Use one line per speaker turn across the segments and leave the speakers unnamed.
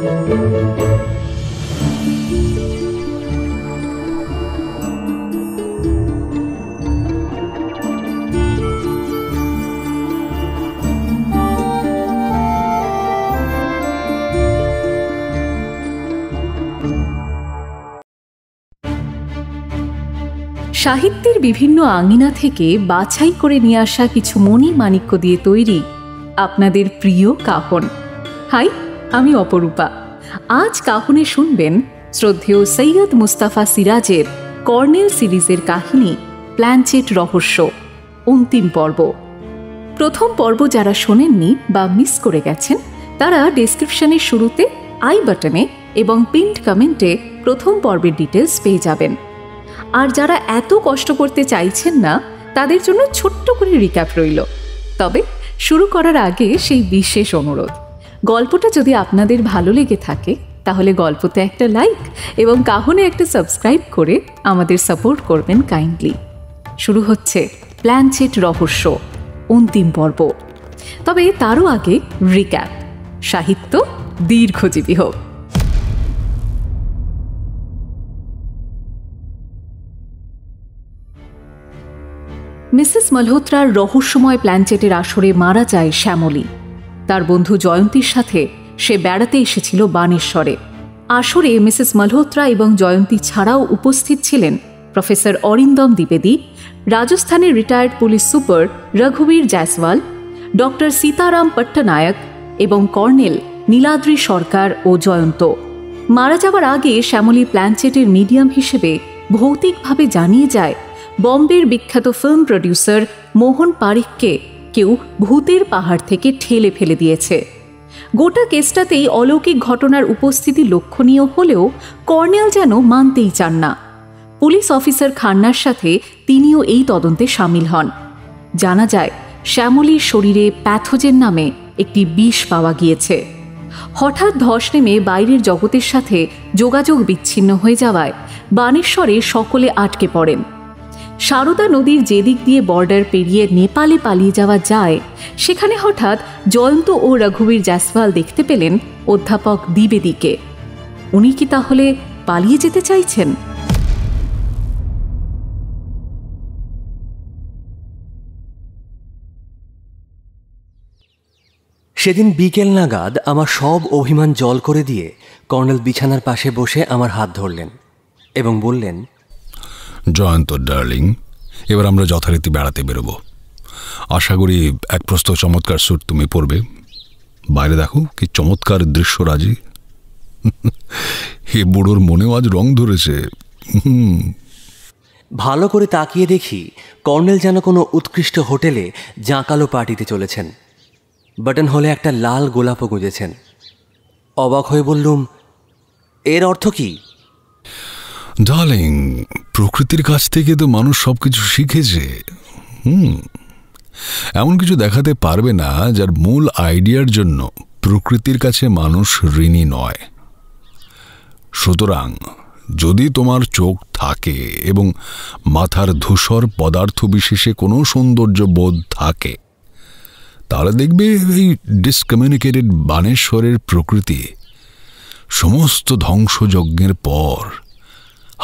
সাহিত্যের বিভিন্ন আঙিনা থেকে বাছাই করে নিয়ে আসা কিছু মণি মাণিক্য দিয়ে তৈরি আপনাদের প্রিয় কাহন। হাই, আমি অপরূপা। আজ কাহনে শুনবেন শ্রদ্ধেয় সৈয়দ মুস্তাফা সিরাজের কর্নেল সিরিজের কাহিনী প্ল্যানচেট রহস্য অন্তিম পর্ব। প্রথম পর্ব যারা শোনেননি বা মিস করে গেছেন তারা ডেসক্রিপশনের শুরুতে আই বাটনে এবং পিন্ড কমেন্টে প্রথম পর্বের ডিটেলস পেয়ে যাবেন। আর যারা এত কষ্ট করতে চাইছেন না তাদের জন্য ছোট্ট করে রিক্যাপ রইল। তবে শুরু করার আগে সেই বিশেষ অনুরোধ, গল্পটা যদি আপনাদের ভালো লেগে থাকে তাহলে গল্পতে একটা লাইক এবং কাহনে একটা সাবস্ক্রাইব করে আমাদের সাপোর্ট করবেন কাইন্ডলি। শুরু হচ্ছে প্ল্যানচেট রহস্য অন্তিম পর্ব। তবে তারও আগে রিক্যাপ, সাহিত্য দীর্ঘজীবী হোক। মিসেস মালহোত্রার রহস্যময় প্ল্যানচেটের আসরে মারা যায় শ্যামলী। তার বন্ধু জয়ন্তীর সাথে সে বেড়াতে এসেছিল বানেশ্বরে। আসরে মিসেস মালহোত্রা এবং জয়ন্তী ছাড়াও উপস্থিত ছিলেন প্রফেসর অরিন্দম দ্বিবেদী, রাজস্থানের retired police super Raghubir Jaiswal, doctor Sitaram Patnaik এবং কর্নেল নীলাদ্রি সরকার ও জয়ন্ত। মারা যাওয়ার আগে শ্যামলী প্ল্যানচেটের মিডিয়াম হিসেবে ভৌতিকভাবে জানিয়ে যায় বম্বের বিখ্যাত ফিল্ম প্রডিউসার মোহন পারিখকে কেউ ভূতের পাহাড় থেকে ঠেলে ফেলে দিয়েছে। গোটা কেসটাতেই অলৌকিক ঘটনার উপস্থিতি লক্ষণীয় হলেও কর্নেল যেন মানতেই চান না। পুলিশ অফিসার খান্নার সাথে তিনিও এই তদন্তে সামিল হন। জানা যায় শ্যামলীর শরীরে প্যাথোজেন নামে একটি বিষ পাওয়া গিয়েছে। হঠাৎ ধস নেমে বাইরের জগতের সাথে যোগাযোগ বিচ্ছিন্ন হয়ে যাওয়ায় বানেশ্বরে সকলে আটকে পড়েন। সারদা নদীর যেদিক দিয়ে বর্ডার পেরিয়ে নেপালে পালিয়ে যাওয়া যায় সেখানে হঠাৎ জয়ন্ত ও রঘুবীর জয়সওয়াল দেখতে পেলেন অধ্যাপক দ্বিবেদীকে। উনি কি তাহলে পালিয়ে যেতে চাইছেন?
সেদিন বিকেল নাগাদ আমার সব অভিমান জল করে দিয়ে কর্নেল বিছানার পাশে বসে আমার হাত ধরলেন এবং বললেন,
জয়ন্ত ডার্লিং, এবার আমরা যথারীতি বেড়াতে বেরোবো। আশা করি এক প্রস্ত চমৎকার স্যুট তুমি পরবে। বাইরে দেখো কি চমৎকার দৃশ্যরাজি। এ বুড়োর মনেও আজ রং ধরেছে।
ভালো করে তাকিয়ে দেখি কর্নেল যেন কোনো উৎকৃষ্ট হোটেলে জাঁকালো পার্টিতে চলেছেন। বাটন হলে একটা লাল গোলাপও গুঁজেছেন। অবাক হয়ে বললুম, এর অর্থ কি?
ডার্লিং, প্রকৃতির কাছ থেকে তো মানুষ সবকিছু শিখেছে। এমন কিছু দেখাতে পারবে না যার মূল আইডিয়ার জন্য প্রকৃতির কাছে মানুষ ঋণী নয়। সুতরাং যদি তোমার চোখ থাকে এবং মাথার ধূসর পদার্থ বিশেষে কোনো সৌন্দর্য বোধ থাকে, তাহলে দেখবে এই ডিসকমিউনিকেটেড বানেশ্বরের প্রকৃতি সমস্ত ধ্বংসযজ্ঞের পর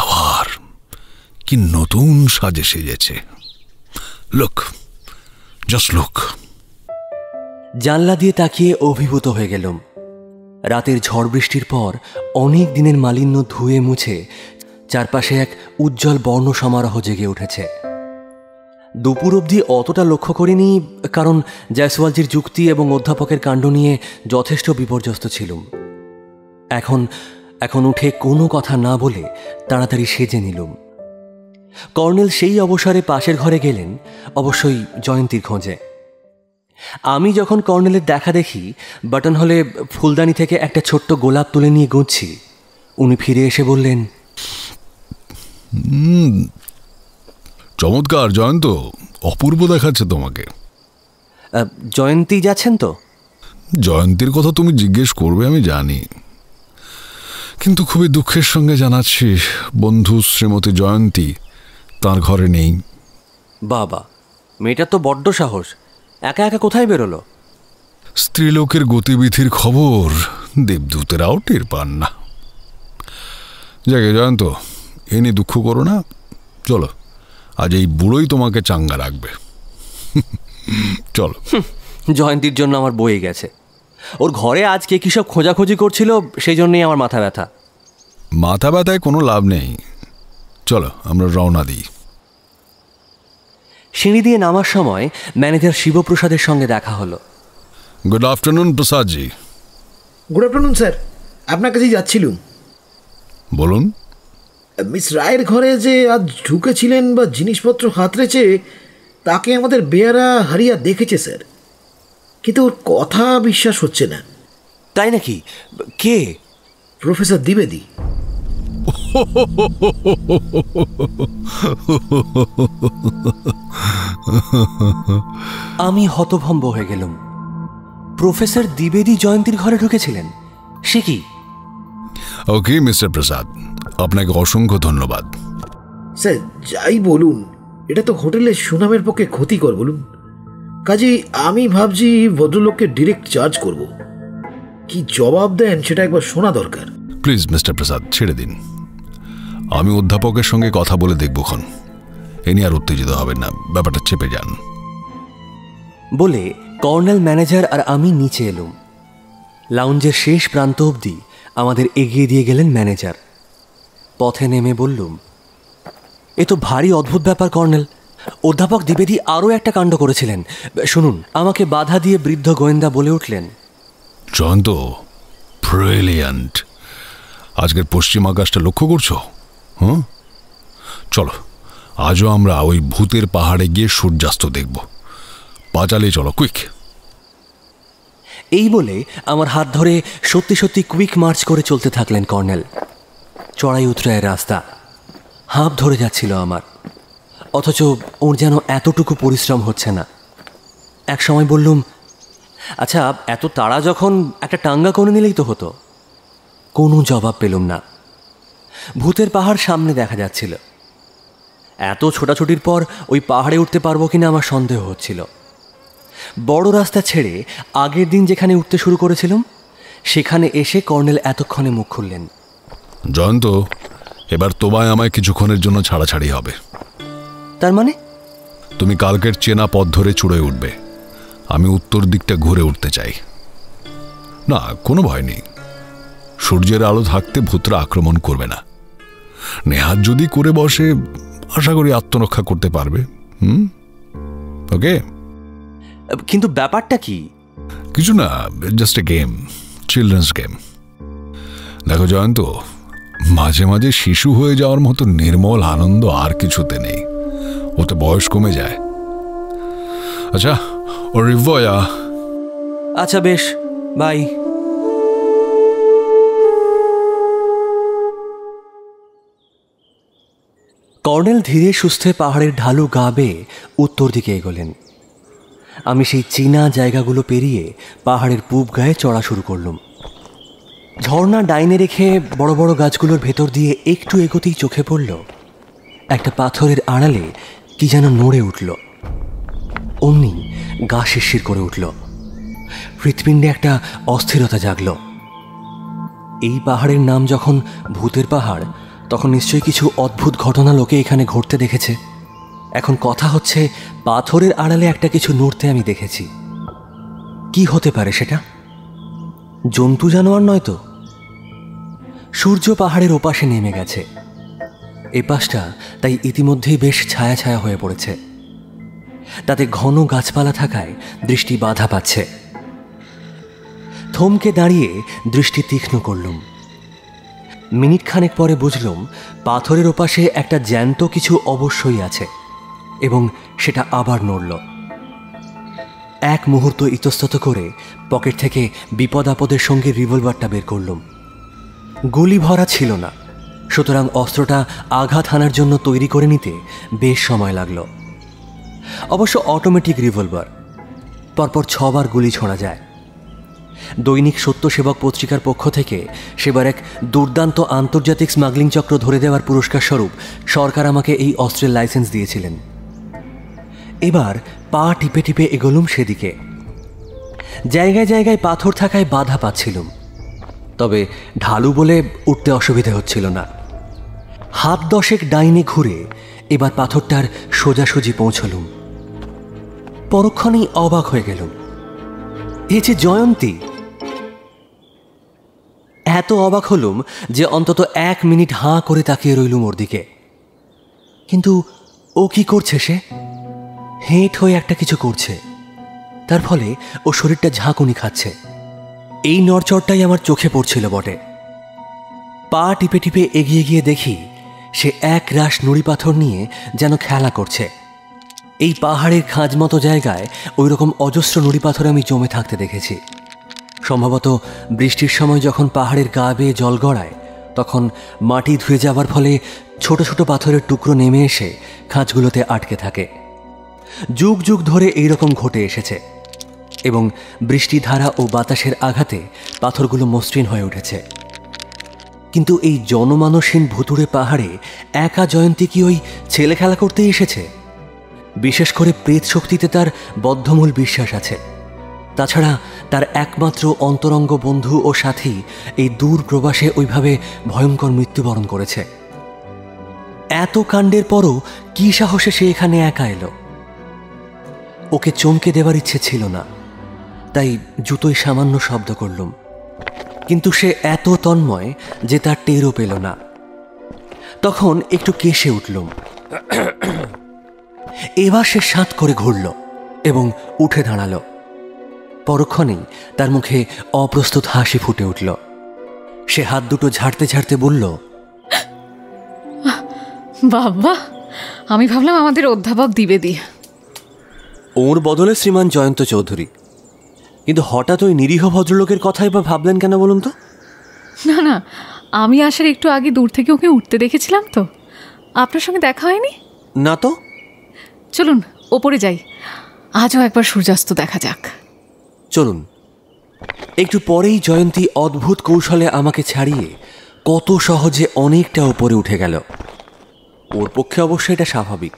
আবার কি নতুন সাজে সেজেছে। Look, just look.
জানলা দিয়ে তাকিয়ে অভিভূত হয়ে গেলাম। রাতের ঝড় বৃষ্টির পর অনেক দিনের মালিন্য ধুয়ে মুছে চারপাশে এক উজ্জ্বল বর্ণ সমারোহ জেগে উঠেছে। দুপুর অবধি অতটা লক্ষ্য করিনি, কারণ জয়সওয়ালজির যুক্তি এবং অধ্যাপকের কাণ্ড নিয়ে যথেষ্ট বিপর্যস্ত ছিলুম। এখন উঠে কোনো কথা না বলে তাড়াতাড়ি সেজে নিলুম। কর্নেল সেই অবসরে পাশের ঘরে গেলেন, অবশ্যই জয়ন্তীর খোঁজে। আমি যখন কর্নেলের দেখা দেখি বাটন হলে ফুলদানি থেকে একটা ছোট্ট গোলাপ তুলে নিয়ে গুঁজছি, উনি ফিরে এসে বললেন,
চমৎকার জয়ন্ত, অপূর্ব দেখাচ্ছে তোমাকে।
জয়ন্তী যাচ্ছেন তো?
জয়ন্তীর কথা তুমি জিজ্ঞেস করবে আমি জানি, কিন্তু খুবই দুঃখের সঙ্গে জানাচ্ছি বন্ধু শ্রীমতী জয়ন্তী তার ঘরে নেই।
বাবা, মেয়েটা তো বড্ড সাহস, একা একা কোথায় বেরোলো?
স্ত্রীলোকের গতিবিধির খবর দেবদূতেরাও টের পান না। যাকে জয়ন্ত, এ নিয়ে দুঃখ করো না। চলো, আজ এই বুড়োই তোমাকে চাঙ্গা রাখবে। চলো।
জয়ন্তীর জন্য আমার বয়ে গেছে। ওর ঘরে আজকে কী সব খোঁজাখুঁজি করছিল, সেই জন্যই আমার মাথা ব্যথা।
মাথা ব্যথায় কোনো লাভ নেই। চলো আমরা রওনা দিই।
সিঁড়ি দিয়ে নামার সময় ম্যানেজার শিবপ্রসাদের সঙ্গে দেখা হলো।
Good afternoon Prasadji.
Good afternoon sir, আপনার কাছেই যাচ্ছিলুম।
বলুন।
মিস রায়ের ঘরে যে আজ ঢুকেছিলেন বা জিনিসপত্র হাতড়েছে, তাকে আমাদের বেয়ারা হারিয়া দেখেছে স্যার, কিন্তু ওর কথা বিশ্বাস হচ্ছে না।
তাই নাকি? কে?
প্রফেসর দ্বিবেদী।
আমি হতভম্ব হয়ে গেলাম। প্রফেসর দ্বিবেদী জয়ন্তীর ঘরে ঢুকেছিলেন? সে কি?
ওকে মিস্টার প্রসাদ, আপনাকে অসংখ্য ধন্যবাদ।
স্যার যাই বলুন, এটা তো হোটেলের সুনামের পক্ষে ক্ষতিকর বলুন। কাজেই আমি ভাবছি ভদ্রলোককে ডিরেক্ট চার্জ করব। কি জবাব দেন সেটা একবার শোনা দরকার।
প্লিজ মিস্টার প্রসাদ, ছেড়ে দিন। আমি অধ্যাপকের সঙ্গে কথা বলে দেখবক্ষণ। এ নিয়ে আর উত্তেজিত হবেন না, ব্যাপারটা চেপে যান।
বলে কর্নেল, ম্যানেজার আর আমি নিচে এলুম। লাউঞ্জের শেষ প্রান্ত অবধি আমাদের এগিয়ে দিয়ে গেলেন ম্যানেজার। পথে নেমে বললুম, এ তো ভারী অদ্ভুত ব্যাপার কর্নেল। অধ্যাপক দ্বিবেদী আরও একটা কাণ্ড করেছিলেন, শুনুন। আমাকে বাধা দিয়ে বৃদ্ধ গোয়েন্দা বলে উঠলেন,
জয়ন্ত, ব্রিলিয়ান্ট। আজকের পশ্চিম আকাশটা লক্ষ্য করছো? হ্যাঁ, চলো আজও আমরা ওই ভূতের পাহাড়ে গিয়ে সূর্যাস্ত দেখব। পা চালিয়ে চলো, কুইক।
এই বলে আমার হাত ধরে সত্যি সত্যি কুইক মার্চ করে চলতে থাকলেন কর্নেল। চড়াই উতরায়ের রাস্তা, হাঁপ ধরে যাচ্ছিল আমার, অথচ ওর যেন এতটুকু পরিশ্রম হচ্ছে না। এক সময় বললুম, আচ্ছা এত তাড়া যখন একটা টাঙ্গা করে নিলেই তো হতো। কোনো জবাব পেলুম না। ভূতের পাহাড় সামনে দেখা যাচ্ছিল। এত ছোটাছুটির পর ওই পাহাড়ে উঠতে পারবো কিনা আমার সন্দেহ হচ্ছিল। বড় রাস্তা ছেড়ে আগের দিন যেখানে উঠতে শুরু করেছিলাম, সেখানে এসে কর্নেল এতক্ষণে মুখ খুললেন।
জয়ন্ত, এবার তোমায় আমায় কিছুক্ষণের জন্য ছাড়াছাড়ি হবে।
তার মানে?
তুমি কালকের চেনা পথ ধরে চূড়ে উঠবে। আমি উত্তর দিকটা ঘুরে উঠতে চাই। না, কোনো ভয় নেই। সূর্যের আলো থাকতে ভূতরা আক্রমণ করবে না। নেহাত যদি করে বসে, আশা করি আত্মরক্ষা করতে পারবে। ওকে?
কিন্তু ব্যাপারটা কি?
কিছু না, just a game, children's game. দেখো জয়ন্ত, মাঝে মাঝে শিশু হয়ে যাওয়ার মতো নির্মল আনন্দ আর কিছুতে নেই। ওতে বয়স কমে যায়। আচ্ছা, ও রিভয়া।
আচ্ছা বেশ, বাই। কর্নেল ধীরে সুস্থে পাহাড়ের ঢালু গা বেয়ে উত্তর দিকে এগোলেন। আমি সেই চীনা জায়গাগুলো পেরিয়ে পাহাড়ের পূব গায়ে চড়া শুরু করলুম। ঝর্ণা ডাইনে রেখে বড় বড় গাছগুলোর ভেতর দিয়ে একটু এগোতেই চোখে পড়ল একটা পাথরের আড়ালে কি যেন নড়ে উঠল। অমনি গা শিরশির করে উঠল, হৃৎপিণ্ডে একটা অস্থিরতা জাগল। এই পাহাড়ের নাম যখন ভূতের পাহাড়, তখন নিশ্চয়ই কিছু অদ্ভুত ঘটনা লোকে এখানে ঘটতে দেখেছে। এখন কথা হচ্ছে, পাথরের আড়ালে একটা কিছু নড়তে আমি দেখেছি। কি হতে পারে সেটা? জন্তু জানোয়ার নয় তো? সূর্য পাহাড়ের ওপাশে নেমে গেছে। এপাশটা তাই ইতিমধ্যেই বেশ ছায়া ছায়া হয়ে পড়েছে। তাতে ঘন গাছপালা থাকায় দৃষ্টি বাধা পাচ্ছে। থমকে দাঁড়িয়ে দৃষ্টি তীক্ষ্ণ করলুম। মিনিট খানেক পরে বুঝলুম পাথরের ওপাশে একটা জ্যান্ত কিছু অবশ্যই আছে, এবং সেটা আবার নড়ল। এক মুহূর্ত ইতস্তত করে পকেট থেকে বিপদ আপদের সঙ্গে রিভলভারটা বের করলুম। গুলি ভরা ছিল না, সুতরাং অস্ত্রটা আঘাত হানার জন্য তৈরি করে নিতে বেশ সময় লাগল। অবশ্য অটোমেটিক রিভলভার, পরপর 6 বার গুলি ছোঁড়া যায়। দৈনিক সত্যসেবক পত্রিকার পক্ষ থেকে সেবার এক দুর্দান্ত আন্তর্জাতিক স্মাগলিং চক্র ধরে দেওয়ার পুরস্কার স্বরূপ সরকার আমাকে এই অস্ত্রের লাইসেন্স দিয়েছিলেন। এবার পা টিপে টিপে এগোলুম সেদিকে। জায়গায় জায়গায় পাথর থাকায় বাধা পাচ্ছিলুম। তবে ঢালু বলে উঠতে অসুবিধে হচ্ছিল না। হাত 10 ডাইনে ঘুরে এবার পাথরটার সোজাসুজি পৌঁছলুম। পরক্ষণেই অবাক হয়ে গেলুম, এ যে জয়ন্তী। এত অবাক হলুম যে অন্তত 1 মিনিট হাঁ করে তাকিয়ে রইলুম ওর দিকে। কিন্তু ও কি করছে? সে হেঁট হয়ে একটা কিছু করছে, তার ফলে ও শরীরটা ঝাঁকুনি খাচ্ছে। এই নড়চড়টাই আমার চোখে পড়ছিল বটে। পা টিপে টিপে এগিয়ে গিয়ে দেখি সে এক রাশ নুড়ি পাথর নিয়ে যেন খেলা করছে। এই পাহাড়ের খাঁজ মতো জায়গায় ওই রকম অজস্র নুড়ি পাথর আমি জমে থাকতে দেখেছি। সম্ভবত বৃষ্টির সময় যখন পাহাড়ের গা বেয়ে জল গড়ায়, তখন মাটি ধুয়ে যাবার ফলে ছোট ছোট পাথরের টুকরো নেমে এসে খাঁজগুলোতে আটকে থাকে। যুগ যুগ ধরে এইরকম ঘটে এসেছে এবং বৃষ্টিধারা ও বাতাসের আঘাতে পাথরগুলো মসৃণ হয়ে উঠেছে। কিন্তু এই জনমানসহীন ভুতুড়ে পাহাড়ে একা জয়ন্তী কি ওই ছেলে খেলা করতেই এসেছে? বিশেষ করে প্রেত শক্তিতে তার বদ্ধমূল বিশ্বাস আছে। তাছাড়া তার একমাত্র অন্তরঙ্গ বন্ধু ও সাথী এই দূর প্রবাসে ওইভাবে ভয়ঙ্কর মৃত্যুবরণ করেছে। এত কাণ্ডের পরও কি সাহসে সে এখানে একা এলো? ওকে চমকে দেবার ইচ্ছে ছিল না, তাই জুতোয় সামান্য শব্দ করলুম। কিন্তু সে এত তন্ময় যে তার টেরও পেল না। তখন একটু কেশে উঠলুম। এবার সে সাঁত করে ঘুরল এবং উঠে দাঁড়ালো। পরক্ষণেই তার মুখে অপ্রস্তুত হাসি ফুটে উঠল। সে হাত দুটো ঝাড়তে ঝাড়তে বলল,
বাবা, আমি ভাবলাম আমাদের অধ্যাপক দ্বিবেদী।
ওর বদলে শ্রীমান জয়ন্ত চৌধুরী। কিন্তু হঠাৎ ওই নিরীহ ভদ্রলোকের কথাই বা ভাবলেন কেন বলুন তো?
না না, আমি আসার একটু আগে দূর থেকে ওকে উঠতে দেখেছিলাম তো। আপনার সঙ্গে দেখা হয়নি?
না তো।
চলুন ওপরে যাই, আজও একবার সূর্যাস্ত দেখা যাক।
চলুন। একটু পরেই জয়ন্তী অদ্ভুত কৌশলে আমাকে ছাড়িয়ে কত সহজে অনেকটা ওপরে উঠে গেল। ওর পক্ষে অবশ্য এটা স্বাভাবিক,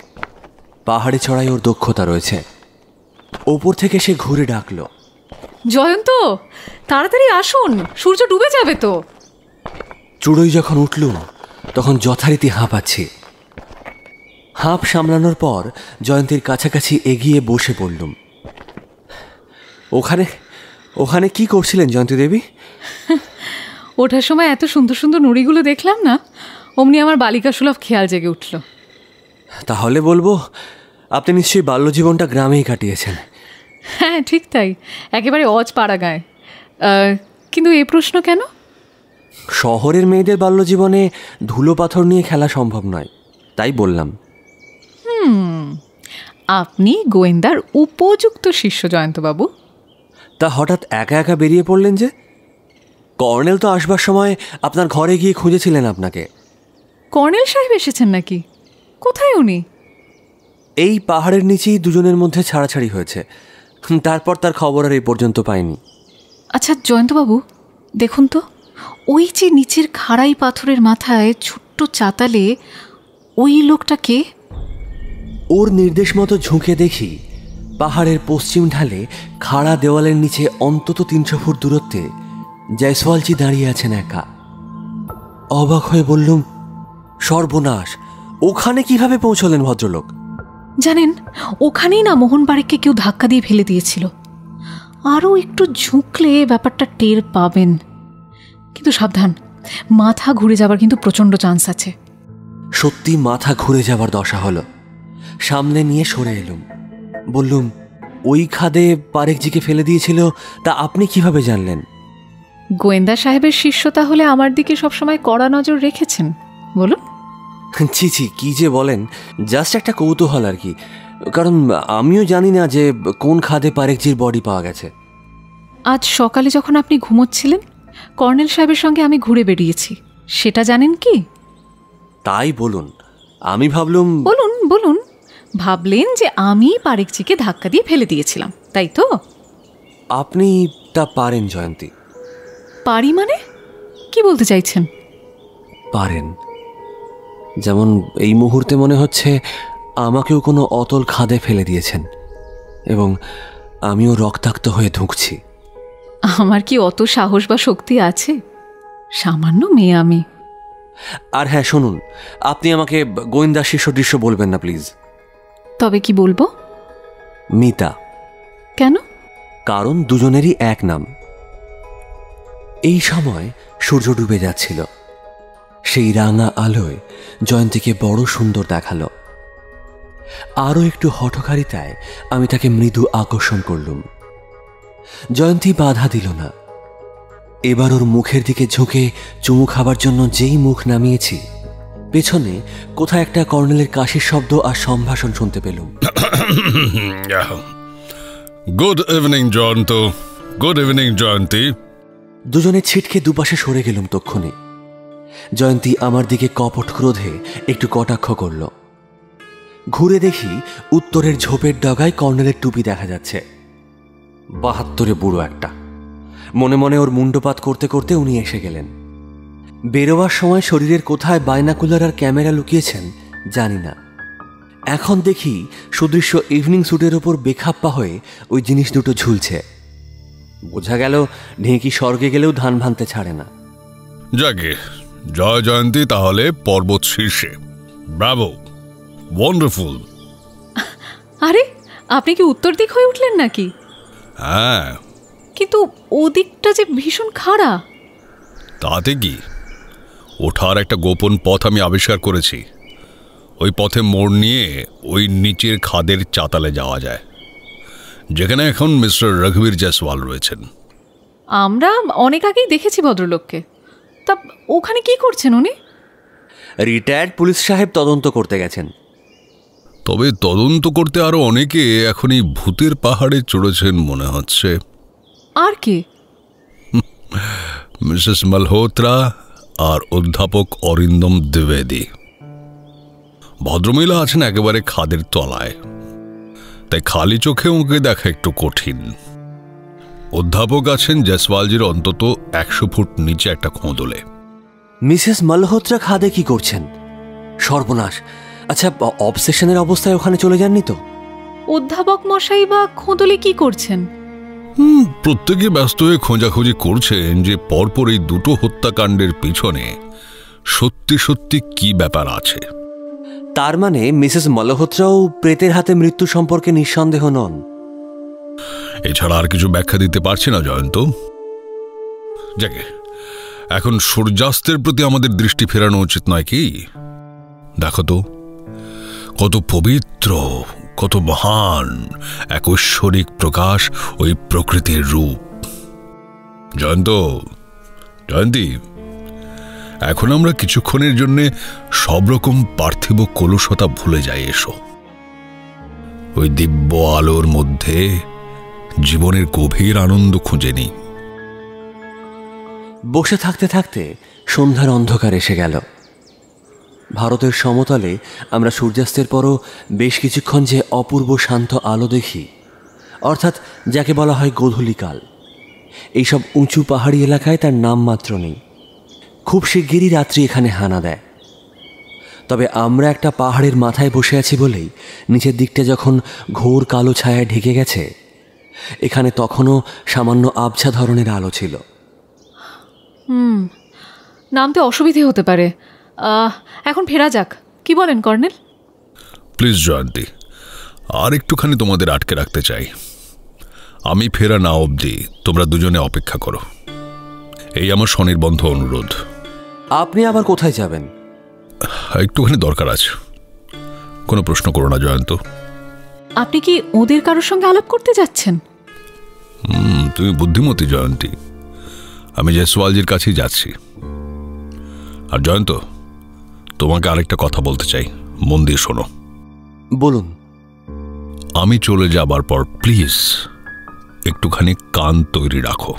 পাহাড়ে চড়াই ওর দক্ষতা রয়েছে। ওপর থেকে সে ঘুরে ডাকল,
জয়ন্ত, তাড়াতাড়ি আসুন, সূর্য ডুবে যাবে তো।
চূড়োয় যখন উঠলুম তখন যথারীতি হাঁপাচ্ছি। হাঁপ সামলানোর পর জয়ন্তীর কাছাকাছি এগিয়ে বসে পড়লুম। ওখানে ওখানে কি করছিলেন জয়ন্তী দেবী?
ওঠার সময় এত সুন্দর সুন্দর নুড়িগুলো দেখলাম না, অমনি আমার বালিকা সুলভ খেয়াল জেগে উঠল।
তাহলে বলবো আপনি নিশ্চয়ই বাল্যজীবনটা গ্রামেই কাটিয়েছেন।
হ্যাঁ, ঠিক তাই, একেবারে অজ পাড়াগাঁয়। কিন্তু এই প্রশ্ন কেন?
শহরের মেয়েদের বাল্যজীবনে ধুলো পাথর নিয়ে খেলা সম্ভব নয়, তাই বললাম।
আপনি গোয়েন্দার উপযুক্ত শিষ্য জয়ন্তবাবু।
তা হঠাৎ একা একা বেরিয়ে পড়লেন যে? কর্নেল তো আসবার সময় আপনার ঘরে গিয়ে খুঁজেছিলেন আপনাকে।
কর্নেল সাহেব এসেছেন নাকি? কোথায় উনি?
এই পাহাড়ের নিচেই দুজনের মধ্যে ছাড়াছাড়ি হয়েছে, তারপর তার খবর আর এই পর্যন্ত পাইনি।
আচ্ছা জয়ন্তবাবু, দেখুন তো, ওই যে নিচের খাড়াই পাথরের মাথায় ছোট্ট চাতালে ওই লোকটা কে?
ওর নির্দেশ মতো ঝুঁকে দেখি পাহাড়ের পশ্চিম ঢালে খাড়া দেওয়ালের নিচে অন্তত 300 ফুট দূরত্বে জয়সওয়ালজি দাঁড়িয়ে আছেন একা। অবাক হয়ে বললুম, সর্বনাশ, ওখানে কিভাবে পৌঁছলেন ভদ্রলোক?
জানেন, ওখানেই না মোহন বাড়িকে কেউ ধাক্কা দিয়ে ফেলে দিয়েছিল। আরও একটু ঝুঁকলে ব্যাপারটা টের পাবেন। কিন্তু সাবধান, মাথা ঘুরে যাবার কিন্তু প্রচণ্ড চান্স আছে।
সত্যি মাথা ঘুরে যাবার দশা হলো। সামনে নিয়ে সরে এলুম। বললুম, ওই খাদে পারেকজিকে ফেলে দিয়েছিল, তা আপনি কিভাবে জানলেন?
গোয়েন্দা সাহেবের শিষ্য তাহলে আমার দিকে সবসময় কড়া নজর রেখেছেন? বলুন।
ছি ছি, কি যে বলেন, জাস্ট একটা কৌতূহল আর কি। কারণ আমিও জানি না যে কোন খাদে পারেকজির বডি পাওয়া গেছে।
আজ সকালে যখন আপনি ঘুমোচ্ছিলেন, কর্নেল সাহেবের সঙ্গে আমি ঘুরে বেরিয়েছি, সেটা জানেন কি?
তাই বলুন। আমি ভাবলুম।
বলুন বলুন। ভাবলেন যে আমি পারেকজিকে ধাক্কা দিয়ে ফেলে দিয়েছিলাম, তাই তো?
আপনি তা পারেন জয়ন্তী।
পারি মানে? কি বলতে চাইছেন?
পারেন। যেমন এই মুহূর্তে মনে হচ্ছে আমাকেও কোনো অতল খাদে ফেলে দিয়েছেন এবং আমিও রক্তাক্ত হয়ে ধুঁকছি।
আমার কি অত সাহস বা শক্তি আছে? সামান্য মেয়ে আমি।
আর হ্যাঁ শুনুন, আপনি আমাকে গোয়েন্দা শিষ্য দৃশ্য বলবেন না প্লিজ।
তবে কি বলবো?
মিতা।
কেন?
কারণ দুজনেরই এক নাম। এই সময় সূর্য ডুবে যাচ্ছিল। সেই রাঙা আলোয় জয়ন্তীকে বড় সুন্দর দেখালো। আরও একটু হঠকারিতায় আমি তাকে মৃদু আকর্ষণ করলুম। জয়ন্তী বাধা দিল না। এবার ওর মুখের দিকে ঝুঁকে চুমু খাবার জন্য যেই মুখ নামিয়েছি, পেছনে কোথায় একটা কর্নেলের কাশির শব্দ আর সম্ভাষণ শুনতে পেলুম।
Good evening Jayanta. Good evening Jayanti.
দুজনে ছিটকে দুপাশে সরে গেলুম তক্ষুনি। জয়ন্তী আমার দিকে কপট ক্রোধে একটু কটাক্ষ করল। ঘুরে দেখি উত্তরের ঝোপের ডগায় কর্নেলের টুপি দেখা যাচ্ছে। 72 বুড়ো একটা। মনে মনে ওর মুন্ডপাত করতে করতে উনি এসে গেলেন। বেরোবার সময় শরীরের কোথায় বাইনাকুলার আর ক্যামেরা লুকিয়েছেন জানি না। এখন দেখি সুদৃশ্য ইভিনিং স্যুটের ওপর বেখাপ্পা হয়ে ওই জিনিস দুটো ঝুলছে। বোঝা গেল ঢেঁকি স্বর্গে গেলেও ধান ভাঙতে ছাড়ে না।
যাকে জয় জয়ন্তী, তাহলে পর্বত শীর্ষে। Bravo, wonderful.
আরে আপনি কি উত্তর দিক হয়ে উঠলেন নাকি?
হ্যাঁ,
কিন্তু ওদিকটা যে ভীষণ খাড়া।
তাতে কি, ওঠার একটা গোপন পথ আমি আবিষ্কার করেছি। ওই পথে মোড় নিয়ে ওই নিচের খাদের চাতালে যাওয়া যায়, যেখানে এখন মিস্টার রঘুবীর জয়সওয়াল রয়েছেন।
আমরা অনেক আগেই দেখেছি ভদ্রলোককে। তা ওখানে কি করছেন উনি?
রিটায়ার্ড পুলিশ সাহেব তদন্ত করতে গেছেন।
তবে তদন্ত করতে আরো অনেকে এখন এই ভূতের পাহাড়ে চড়েছেন মনে হচ্ছে।
আর কে?
মিসেস মালহোত্রা আর অধ্যাপক অরিন্দম দ্বিবেদী। ভদ্রমহিলা আছেন একেবারে খাদের তলায়, তাই খালি চোখে ওকে দেখা একটু কঠিন। অধ্যাপক আছেন জয়সওয়ালজির অন্তত 100 ফুট নিচে একটা খোঁদলে।
মিসেস মালহোত্রা খাদে কি করছেন? সর্বনাশ! আচ্ছা, অবসেশনের অবস্থায় ওখানে চলে যাননি তো?
অধ্যাপক মশাই বা খোঁদলে কি করছেন?
প্রত্যেকে ব্যস্ত হয়ে খোঁজাখুঁজি করছেন যে পরপর এই দুটো হত্যাকাণ্ডের পিছনে সত্যি সত্যি কি ব্যাপার আছে।
তার মানে মিসেস মালহোত্রাও প্রেতের হাতে মৃত্যু সম্পর্কে নিঃসন্দেহ নন।
এছাড়া আর কিছু ব্যাখ্যা দিতে পারছি না জয়ন্ত। যাকে এখন সূর্যাস্তের প্রতি আমাদের দৃষ্টি ফেরানো উচিত নয় কি? দেখো তো, কত পবিত্র, কত মহান এক ঐশ্বরিক প্রকাশ ওই প্রকৃতির রূপ। জয়ন্তী, এখন আমরা কিছুক্ষণের জন্য সব রকম পার্থিব কলুষতা ভুলে যাই। এসো, ওই দিব্য আলোর মধ্যে জীবনের গভীর আনন্দ খুঁজে নিই।
বসে থাকতে থাকতে সন্ধ্যার অন্ধকার এসে গেল। ভারতের সমতলে আমরা সূর্যাস্তের পরও বেশ কিছুক্ষণ যে অপূর্ব শান্ত আলো দেখি, অর্থাৎ যাকে বলা হয় গোধূলিকাল, এইসব উঁচু পাহাড়ি এলাকায় তার নাম মাত্র নেই। খুব শিগগিরই রাত্রি এখানে হানা দেয়। তবে আমরা একটা পাহাড়ের মাথায় বসে আছি বলেই নিচের দিকটা যখন ঘোর কালো ছায়ায় ঢেকে গেছে, এখানে তখনও সামান্য আবছা ধরনের আলো ছিল।
নামতে অসুবিধে হতে পারে। এখন ফেরা যাক, কি বলেন কর্নেল?
প্লিজ জয়ন্তী, আর একটুখানি তোমাদের আটকে রাখতে চাই। আমি ফেরা না অবধি তোমরা দুজনে অপেক্ষা করো, এই আমার স্বনির্বন্ধ অনুরোধ।
আপনি আবার কোথায় যাবেন?
একটুখানি দরকার আছে। কোনো প্রশ্ন করো না জয়ন্ত।
আপনি কি ওদের কারোর সঙ্গে আলাপ করতে যাচ্ছেন?
তুমি বুদ্ধিমতী জয়ন্তী। আমি জয়সওয়ালজির কাছেই যাচ্ছি। আর জয়ন্ত, তোমাকে আরেকটা কথা বলতে চাই, মন দিয়ে শোনো।
বলুন।
আমি চলে যাবার পর প্লিজ একটুখানি কান তৈরি রাখো।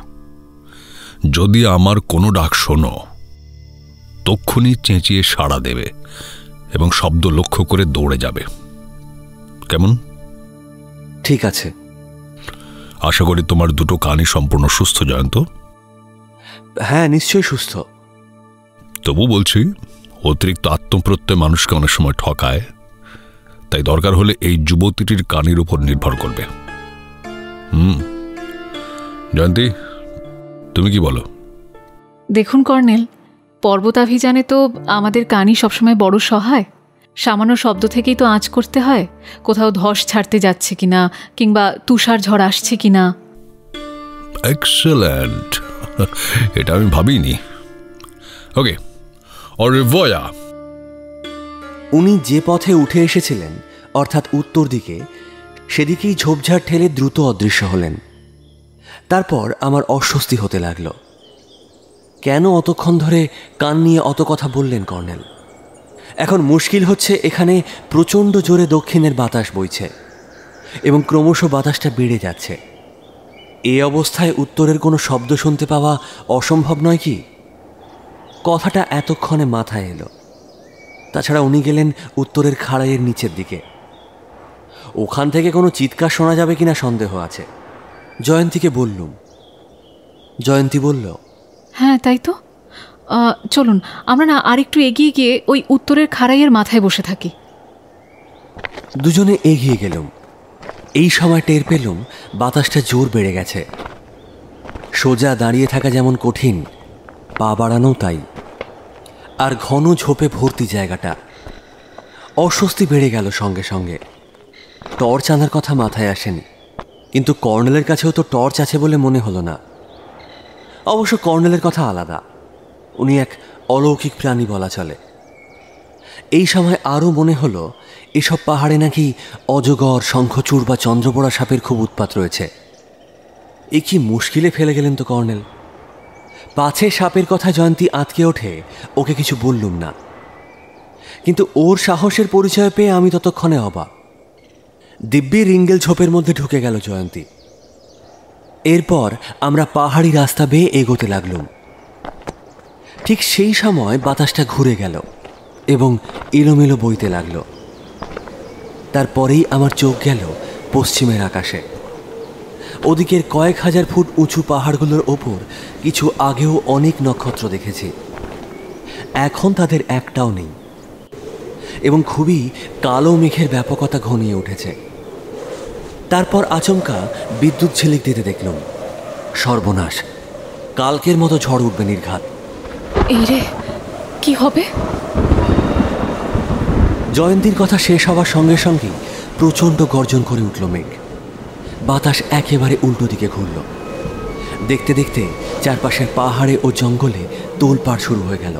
যদি আমার কোনো ডাক শোনো, তক্ষুনি চেঁচিয়ে সাড়া দেবে এবং শব্দ লক্ষ্য করে দৌড়ে যাবে। কেমন?
ঠিক আছে।
আশা করি তোমার দুটো কানই সম্পূর্ণ সুস্থ জয়ন্ত।
হ্যাঁ, নিশ্চয়ই সুস্থ।
তবু বলছি, অতিরিক্ত আত্মপ্রত্যয় মানুষকে অনেক সময় ঠকায়। তাই দরকার হলে এই যুবতীটির কানের উপর নির্ভর করবে। জয়ন্তী, তুমি কি বলো?
দেখুন কর্নেল, পর্বতাভিযানে তো আমাদের কানই সবসময় বড় সহায়। সামান্য শব্দ থেকেই তো আঁচ করতে হয়, কোথাও ধস ছাড়তে যাচ্ছে কিনা কিংবা তুষার ঝড় আসছে কিনা।
এক্সেলেন্ট, এটা আমি ভাবিনি। ওকে, অau revoir।
উনি যে পথে উঠে এসেছিলেন, অর্থাৎ উত্তর দিকে, সেদিকেই ঝোপঝাড় ঠেলে দ্রুত অদৃশ্য হলেন। তারপর আমার অস্বস্তি হতে লাগল। কেন অতক্ষণ ধরে কান নিয়ে অত কথা বললেন কর্নেল? এখন মুশকিল হচ্ছে, এখানে প্রচণ্ড জোরে দক্ষিণের বাতাস বইছে এবং ক্রমশ বাতাসটা বেড়ে যাচ্ছে। এই অবস্থায় উত্তরের কোনো শব্দ শুনতে পাওয়া অসম্ভব নয় কি? কথাটা এতক্ষণে মাথায় এলো। তাছাড়া উনি গেলেন উত্তরের খাড়াইয়ের নিচের দিকে। ওখান থেকে কোনো চিৎকার শোনা যাবে কিনা সন্দেহ আছে। জয়ন্তীকে বললুম। জয়ন্তী বলল,
হ্যাঁ তাই তো, চলুন আমরা না আরেকটু এগিয়ে গিয়ে ওই উত্তরের খাড়াইয়ের মাথায় বসে থাকি।
দুজনে এগিয়ে গেলুম। এই সময় টের পেলুম বাতাসটা জোর বেড়ে গেছে। সোজা দাঁড়িয়ে থাকা যেমন কঠিন, পা বাড়ানো তাই। আর ঘন ঝোপে ভর্তি জায়গাটা। অস্বস্তি বেড়ে গেল সঙ্গে সঙ্গে। টর্চ আনার কথা মাথায় আসেনি, কিন্তু কর্নেলের কাছেও তো টর্চ আছে বলে মনে হলো না। অবশ্য কর্নেলের কথা আলাদা, উনি এক অলৌকিক প্রাণী বলা চলে। এই সময় আরও মনে হলো এসব পাহাড়ে নাকি অজগর, শঙ্খচূড় বা চন্দ্রপোড়া সাপের খুব উৎপাত রয়েছে। এ কি মুশকিলে ফেলে গেলেন তো কর্নেল। পাছে সাপের কথা জয়ন্তী আঁতকে ওঠে, ওকে কিছু বললুম না। কিন্তু ওর সাহসের পরিচয় পেয়ে আমি ততক্ষণে অবাক। দিব্যি রিঙ্গেল ঝোপের মধ্যে ঢুকে গেল জয়ন্তী। এরপর আমরা পাহাড়ি রাস্তা বেয়ে এগোতে লাগলুম। ঠিক সেই সময় বাতাসটা ঘুরে গেল এবং এলোমেলো বইতে লাগল। তারপরেই আমার চোখ গেল পশ্চিমের আকাশে। ওদিকের কয়েক হাজার ফুট উঁচু পাহাড়গুলোর ওপর কিছু আগেও অনেক নক্ষত্র দেখেছি, এখন তাদের একটাও নেই এবং খুবই কালো মেঘের ব্যাপকতা ঘনিয়ে উঠেছে। তারপর আচমকা বিদ্যুৎ ঝিলিক দিতে দেখলাম। সর্বনাশ, কালকের মতো ঝড় উঠবে নির্ঘাত।
এই রে, কি হবে?
জয়ন্তীর কথা শেষ হওয়ার সঙ্গে সঙ্গেই প্রচণ্ড গর্জন করে উঠল মেঘ। বাতাস একেবারে উল্টো দিকে ঘুরল। দেখতে দেখতে চারপাশের পাহাড়ে ও জঙ্গলে তোলপাড় শুরু হয়ে গেল।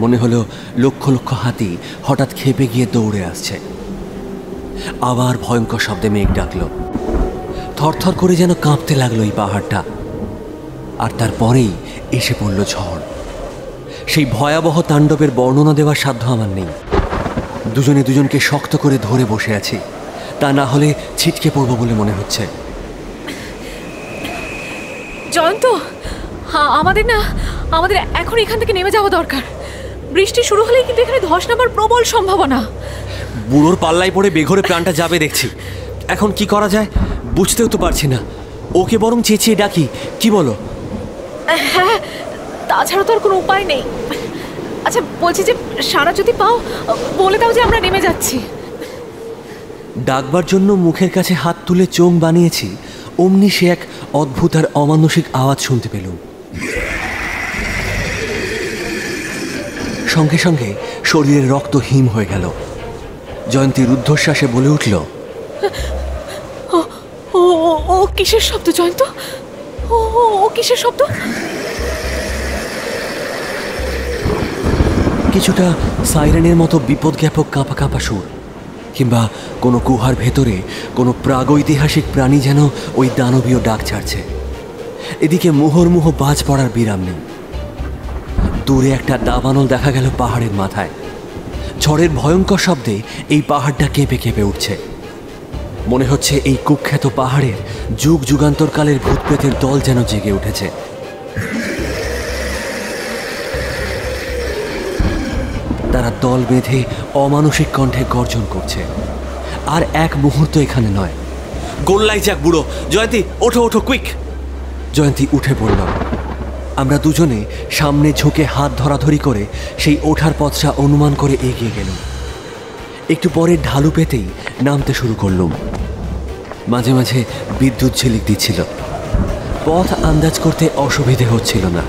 মনে হলো লক্ষ লক্ষ হাতি হঠাৎ খেপে গিয়ে দৌড়ে আসছে। আবার ভয়ঙ্কর শব্দে মেঘ ডাকল। থরথর করে যেন কাঁপতে লাগলো এই পাহাড়টা। আর তারপরেই এসে পড়ল ঝড়। সেই ভয়াবহ তাণ্ডবের বর্ণনা দেওয়ার সাধ্য আমার নেই। দুজনে দুজনকে শক্ত করে ধরে বসে আছি, তা না হলে ছিটকে পড়বো বলে মনে হচ্ছে।
জয়ন্ত, আমাদের এখন এখান থেকে নেমে যাওয়া দরকার। বৃষ্টি শুরু হলেই কিন্তু এখানে ধস নামার প্রবল সম্ভাবনা।
বুড়োর পাল্লায় পড়ে বেঘরে প্রাণটা যাবে দেখছি। এখন কি করা যায় বুঝতেও তো পারছি না। ওকে বরং চেঁচিয়ে ডাকি, কি বলো?
হ্যাঁ, তাছাড়া তো আর কোনো উপায় নেই। আচ্ছা বলছি যে, সারা যদি পাও বলে দাও যে আমরা নেমে যাচ্ছি।
ডাকবার জন্য মুখের কাছে হাত তুলে চোখ বানিয়েছি, অমনি সে এক অদ্ভুত আর অমানুষিক আওয়াজ শুনতে পেলুম। সঙ্গে সঙ্গে শরীরের রক্ত হিম হয়ে গেল। জয়ন্তী রুদ্ধশ্বাসে বলে উঠল,
ও কিসের শব্দ জয়ন্ত? ও কিসের শব্দ?
কিছুটা সাইরেনের মতো বিপদজ্ঞাপক কাঁপা কাঁপা সুর, কিংবা কোনো গুহার ভেতরে কোনো প্রাগৈতিহাসিক প্রাণী যেন ওই দানবীয় ডাক ছাড়ছে। এদিকে মুহুর্মুহু বাজ পড়ার বিরাম নেই। দূরে একটা দাবানল দেখা গেল পাহাড়ের মাথায়। ঝড়ের ভয়ঙ্কর শব্দে এই পাহাড়টা কেঁপে কেঁপে উঠছে। মনে হচ্ছে এই কুখ্যাত পাহাড়ের যুগ যুগান্তরকালের ভূতপ্রেতের দল যেন জেগে উঠেছে। তারা দল বেঁধে অমানসিক কণ্ঠে গর্জন করছে। আর এক মুহূর্ত এখানে নয়। গোল্লাই যাক বুড়ো! জয়ন্তী, ওঠো ওঠো, কুইক! জয়ন্তী উঠে পড়ল। আমরা দুজনে সামনে ঝুঁকে হাত ধরাধরি করে সেই ওঠার পথটা অনুমান করে এগিয়ে গেলাম। একটু পরে ঢালু পেতেই নামতে শুরু করলুম। মাঝে মাঝে বিদ্যুৎ ঝিলিক দিচ্ছিল। পথ আন্দাজ করতে অসুবিধে হচ্ছিল না।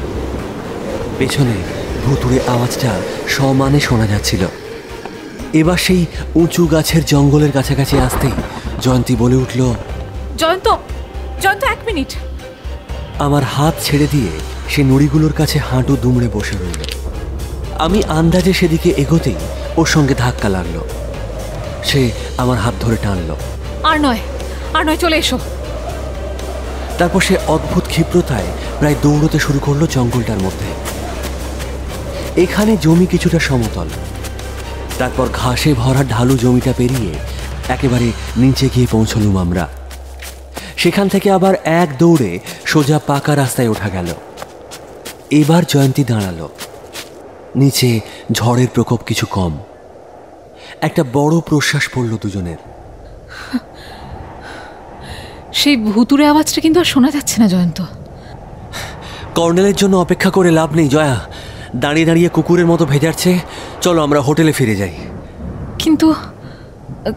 পেছনে ভুতুড়ে আওয়াজটা সমানে শোনা যাচ্ছিল। এবার সেই উঁচু গাছের জঙ্গলের কাছাকাছি আসতেই জয়ন্তী বলে উঠল,
জয়ন্ত, জয়ন্ত, 1 মিনিট।
আমার হাত ছেড়ে দিয়ে সে নুড়িগুলোর কাছে হাঁটু দুমড়ে বসে রইল। আমি আন্দাজে সেদিকে এগোতেই ওর সঙ্গে ধাক্কা লাগলো। সে আমার হাত ধরে টানলো।
আর নয়, চলে এসো।
তারপর সে অদ্ভুত ক্ষিপ্রতায় প্রায় দৌড়তে শুরু করলো জঙ্গলটার মধ্যে। এখানে জমি কিছুটা সমতল, তারপর ঘাসে ভরা ঢালু জমিটা পেরিয়ে একেবারে নিচে গিয়ে পৌঁছলুম আমরা। সেখান থেকে আবার এক দৌড়ে সোজা পাকা রাস্তায় ওঠা গেল। এবার জয়ন্তী দাঁড়ালো। নিচে ঝড়ের প্রকোপ কিছু কম। একটা বড় প্রশ্বাস পড়ল দুজনের।
সেই ভুতুড়ে আওয়াজটা কিন্তু আর শোনা যাচ্ছে না জয়ন্ত।
কর্নেলের জন্য অপেক্ষা করে লাভ নেই জয়া। দাঁড়িয়ে দাঁড়িয়ে কুকুরের মতো ভেজাচ্ছে। চলো আমরা হোটেলে ফিরে যাই।
কিন্তু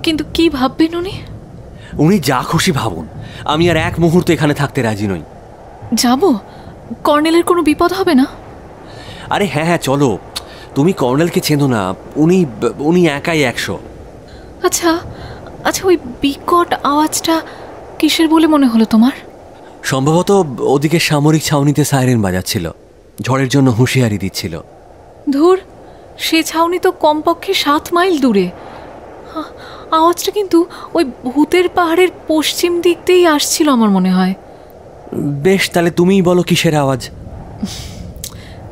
কিন্তু কি ভাববেন উনি?
উনি যা খুশি ভাবুন, আমি আর এক মুহূর্ত এখানে থাকতে রাজি নই।
যাব? কর্নেলের কোনো বিপদ হবে না?
আরে হ্যাঁ হ্যাঁ চলো। তুমি কর্নেলকে চেনো না, উনি একাই 100।
আচ্ছা আচ্ছা, ওই বিকট আওয়াজটা কিসের বলে মনে হলো তোমার?
সম্ভবত ওদিকে সামরিক ছাউনিতে সাইরেন বাজাচ্ছিল, ঝড়ের জন্য হুঁশিয়ারি দিচ্ছিল।
ধুর, সে ছাউনি তো কমপক্ষে 7 মাইল দূরে। আওয়াজটা কিন্তু ওই ভূতের পাহাড়ের পশ্চিম দিক দিয়েই আসছিল আমার মনে হয়।
বেশ, তাহলে তুমিই বলো কিসের আওয়াজ।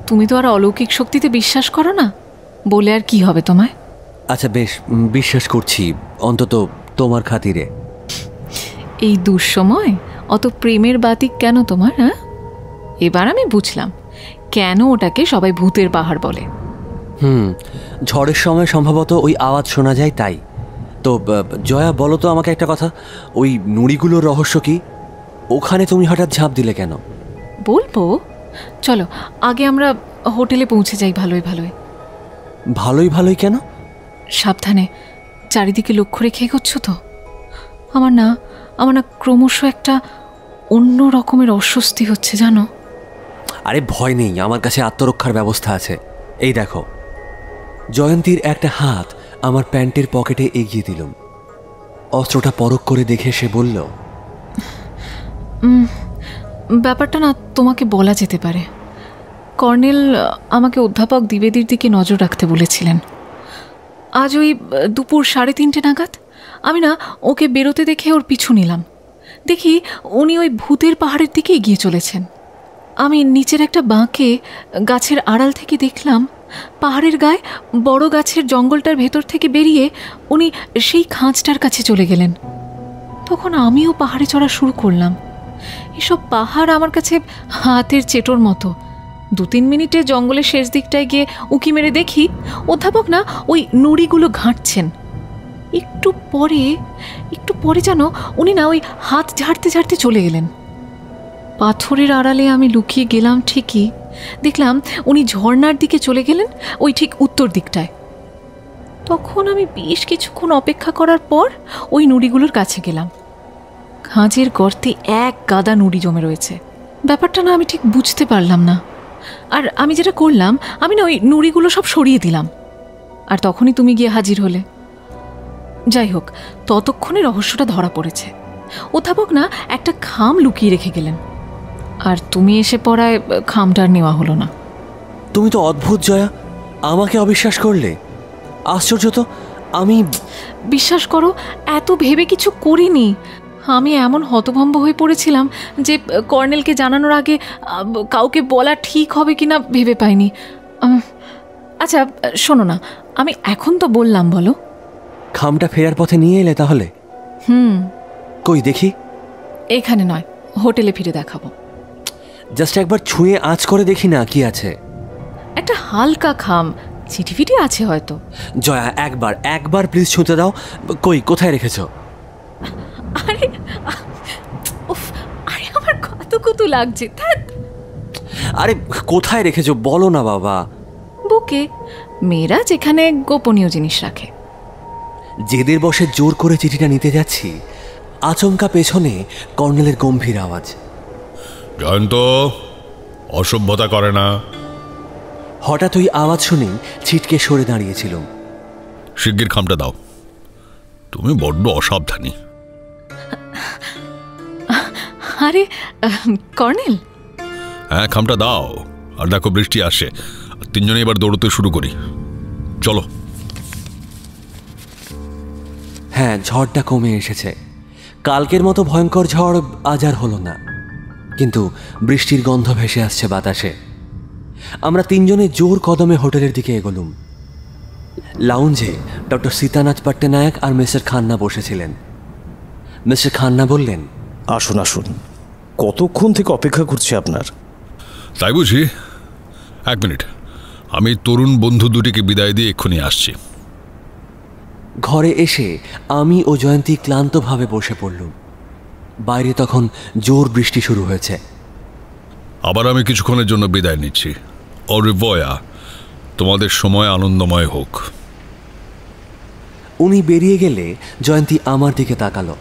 তুমি তো আর অলৌকিক শক্তিতে বিশ্বাস করো না, বলে আর কি হবে তোমায়?
আচ্ছা বেশ, বিশ্বাস করছি, অন্তত তোমার খাতিরে।
এই দুঃসময় অত প্রেমের বাতিক কেন তোমার? হ্যাঁ, এবার আমি বুঝলাম কেন ওটাকে সবাই ভূতের পাহাড় বলে।
ঝড়ের সময় সম্ভবত ওই আওয়াজ শোনা যায় তাই। তো জয়া বলো তো আমাকে একটা কথা, ওই নুড়িগুলোর রহস্য কি? ওখানে তুমি হঠাৎ ঝাঁপ দিলে কেন?
বলবো, চলো আগে আমরা হোটেলে পৌঁছে যাই। ভালোই ভালোই।
ভালোই ভালোই কেন?
সাবধানে, চারিদিকে লক্ষ্য রেখে এগোচ্ছো তো? আমার না ক্রমশ একটা অন্য রকমের অস্বস্তি হচ্ছে জানো।
আরে ভয় নেই, আমার কাছে আত্মরক্ষার ব্যবস্থা আছে। এই দেখো। জয়ন্তীর একটা হাত আমার প্যান্টের পকেটে এগিয়ে দিলাম। অস্ত্রটা পরখ করে দেখে সে বলল,
ব্যাপারটা না তোমাকে বলা যেতে পারে। কর্নেল আমাকে অধ্যাপক দ্বিবেদীর দিকে নজর রাখতে বলেছিলেন। আজ ওই দুপুর 3:30 নাগাদ আমি না ওকে বেরোতে দেখে ওর পিছু নিলাম। দেখি উনি ওই ভূতের পাহাড়ের দিকে এগিয়ে চলেছেন। আমি নিচের একটা বাঁকে গাছের আড়াল থেকে দেখলাম পাহাড়ের গায়ে বড় গাছের জঙ্গলটার ভেতর থেকে বেরিয়ে উনি সেই খাঁজটার কাছে চলে গেলেন। তখন আমিও পাহাড়ে চড়া শুরু করলাম। এসব পাহাড় আমার কাছে হাতের চেটোর মতো। 2-3 মিনিটে জঙ্গলের শেষ দিকটায় গিয়ে উঁকি মেরে দেখি অধ্যাপক না ওই নুড়িগুলো ঘাঁটছেন। একটু পরে যেন উনি না ওই হাত ঝাড়তে ঝাড়তে চলে গেলেন। পাথরের আড়ালে আমি লুকিয়ে গেলাম ঠিকই, দেখলাম উনি ঝর্ণার দিকে চলে গেলেন, ওই ঠিক উত্তর দিকটায়। তখন আমি বেশ কিছুক্ষণ অপেক্ষা করার পর ওই নুড়িগুলোর কাছে গেলাম। খাঁজের গর্তে এক গাদা নুড়ি জমে রয়েছে। ব্যাপারটা না আমি ঠিক বুঝতে পারলাম না। আর আমি যেটা করলাম, আমি না ওই নুড়িগুলো সব সরিয়ে দিলাম। আর তখনই তুমি গিয়ে হাজির হলে। যাই হোক, ততক্ষণে রহস্যটা ধরা পড়েছে। অধ্যাপক না একটা খাম লুকিয়ে রেখে গেলেন, আর তুমি এসে পড়ায় খামটার নেওয়া হলো না।
তুমি তো অদ্ভুত জয়া, আমাকে অবিশ্বাস করলে। আশ্চর্য তো। আমি
বিশ্বাস করো, এত ভেবে কিছু করিনি। আমি এমন হতভম্ব হয়ে পড়েছিলাম যে কর্নেলকে জানানোর আগে কাউকে বলা ঠিক হবে কিনা ভেবে পাইনি। আচ্ছা শোনো না, আমি এখন তো বললাম, বলো।
খামটা ফেরার পথে নিয়ে এলে তাহলে? কই দেখি।
এখানে নয়, হোটেলে ফিরে দেখাবো।
জাস্ট একবার ছুঁয়ে আঁচ করে দেখি না কি আছে। একটা
হালকা খাম, চিঠিফিটি আছে হয়তো।
জয়া, একবার প্লিজ ছুঁতে দাও। কই, কোথায় রেখেছ?
আরে আমার কত লাগছে।
আরে কোথায় রেখেছ বলো না বাবা।
বুকে। মেয়েরা যেখানে গোপনীয় জিনিস রাখে।
জেদের বসে জোর করে চিঠিটা নিতে যাচ্ছি, আচমকা পেছনে কর্নেলের গম্ভীর আওয়াজ।
জয়ন্ত, অসভ্যতা করে না।
হঠাৎ ওই আওয়াজ শুনেই ছিটকে সরে দাঁড়িয়েছিলাম।
শিগগির খামটা দাও, তুমি বড্ড অসাবধানী।
আরে কর্নেল।
হ্যাঁ, খামটা দাও। আর দেখো বৃষ্টি আসে, তিনজনে এবার দৌড়তে শুরু করি, চলো।
হ্যাঁ, ঝড়টা কমে এসেছে। কালকের মতো ভয়ঙ্কর ঝড় আজ আর হলো না, কিন্তু বৃষ্টির গন্ধ ভেসে আসছে বাতাসে। আমরা তিনজনে জোর কদমে হোটেলের দিকে এগোলুম। লাউঞ্জে ডক্টর সীতানাথ পট্টনায়ক আর মিস্টার খান্না বসেছিলেন। মিস্টার খান্না বললেন,
আসুন আসুন, কতক্ষণ থেকে অপেক্ষা করছি আপনার।
তাই বুঝি? এক মিনিট, আমি তরুণ বন্ধু দুটিকে বিদায় দিয়ে এক্ষুনি আসছি।
ঘরে এসে আমি ও জয়ন্তী ক্লান্তভাবে বসে পড়লুম। বাইরে তখন জোর বৃষ্টি শুরু হয়েছে।
আবার আমি কিছুক্ষণের জন্য বিদায় নিচ্ছি। অ রিভোয়ার, তোমাদের সময় আনন্দময় হোক।
উনি বেরিয়ে গেলে জয়ন্তী আমার দিকে তাকালো,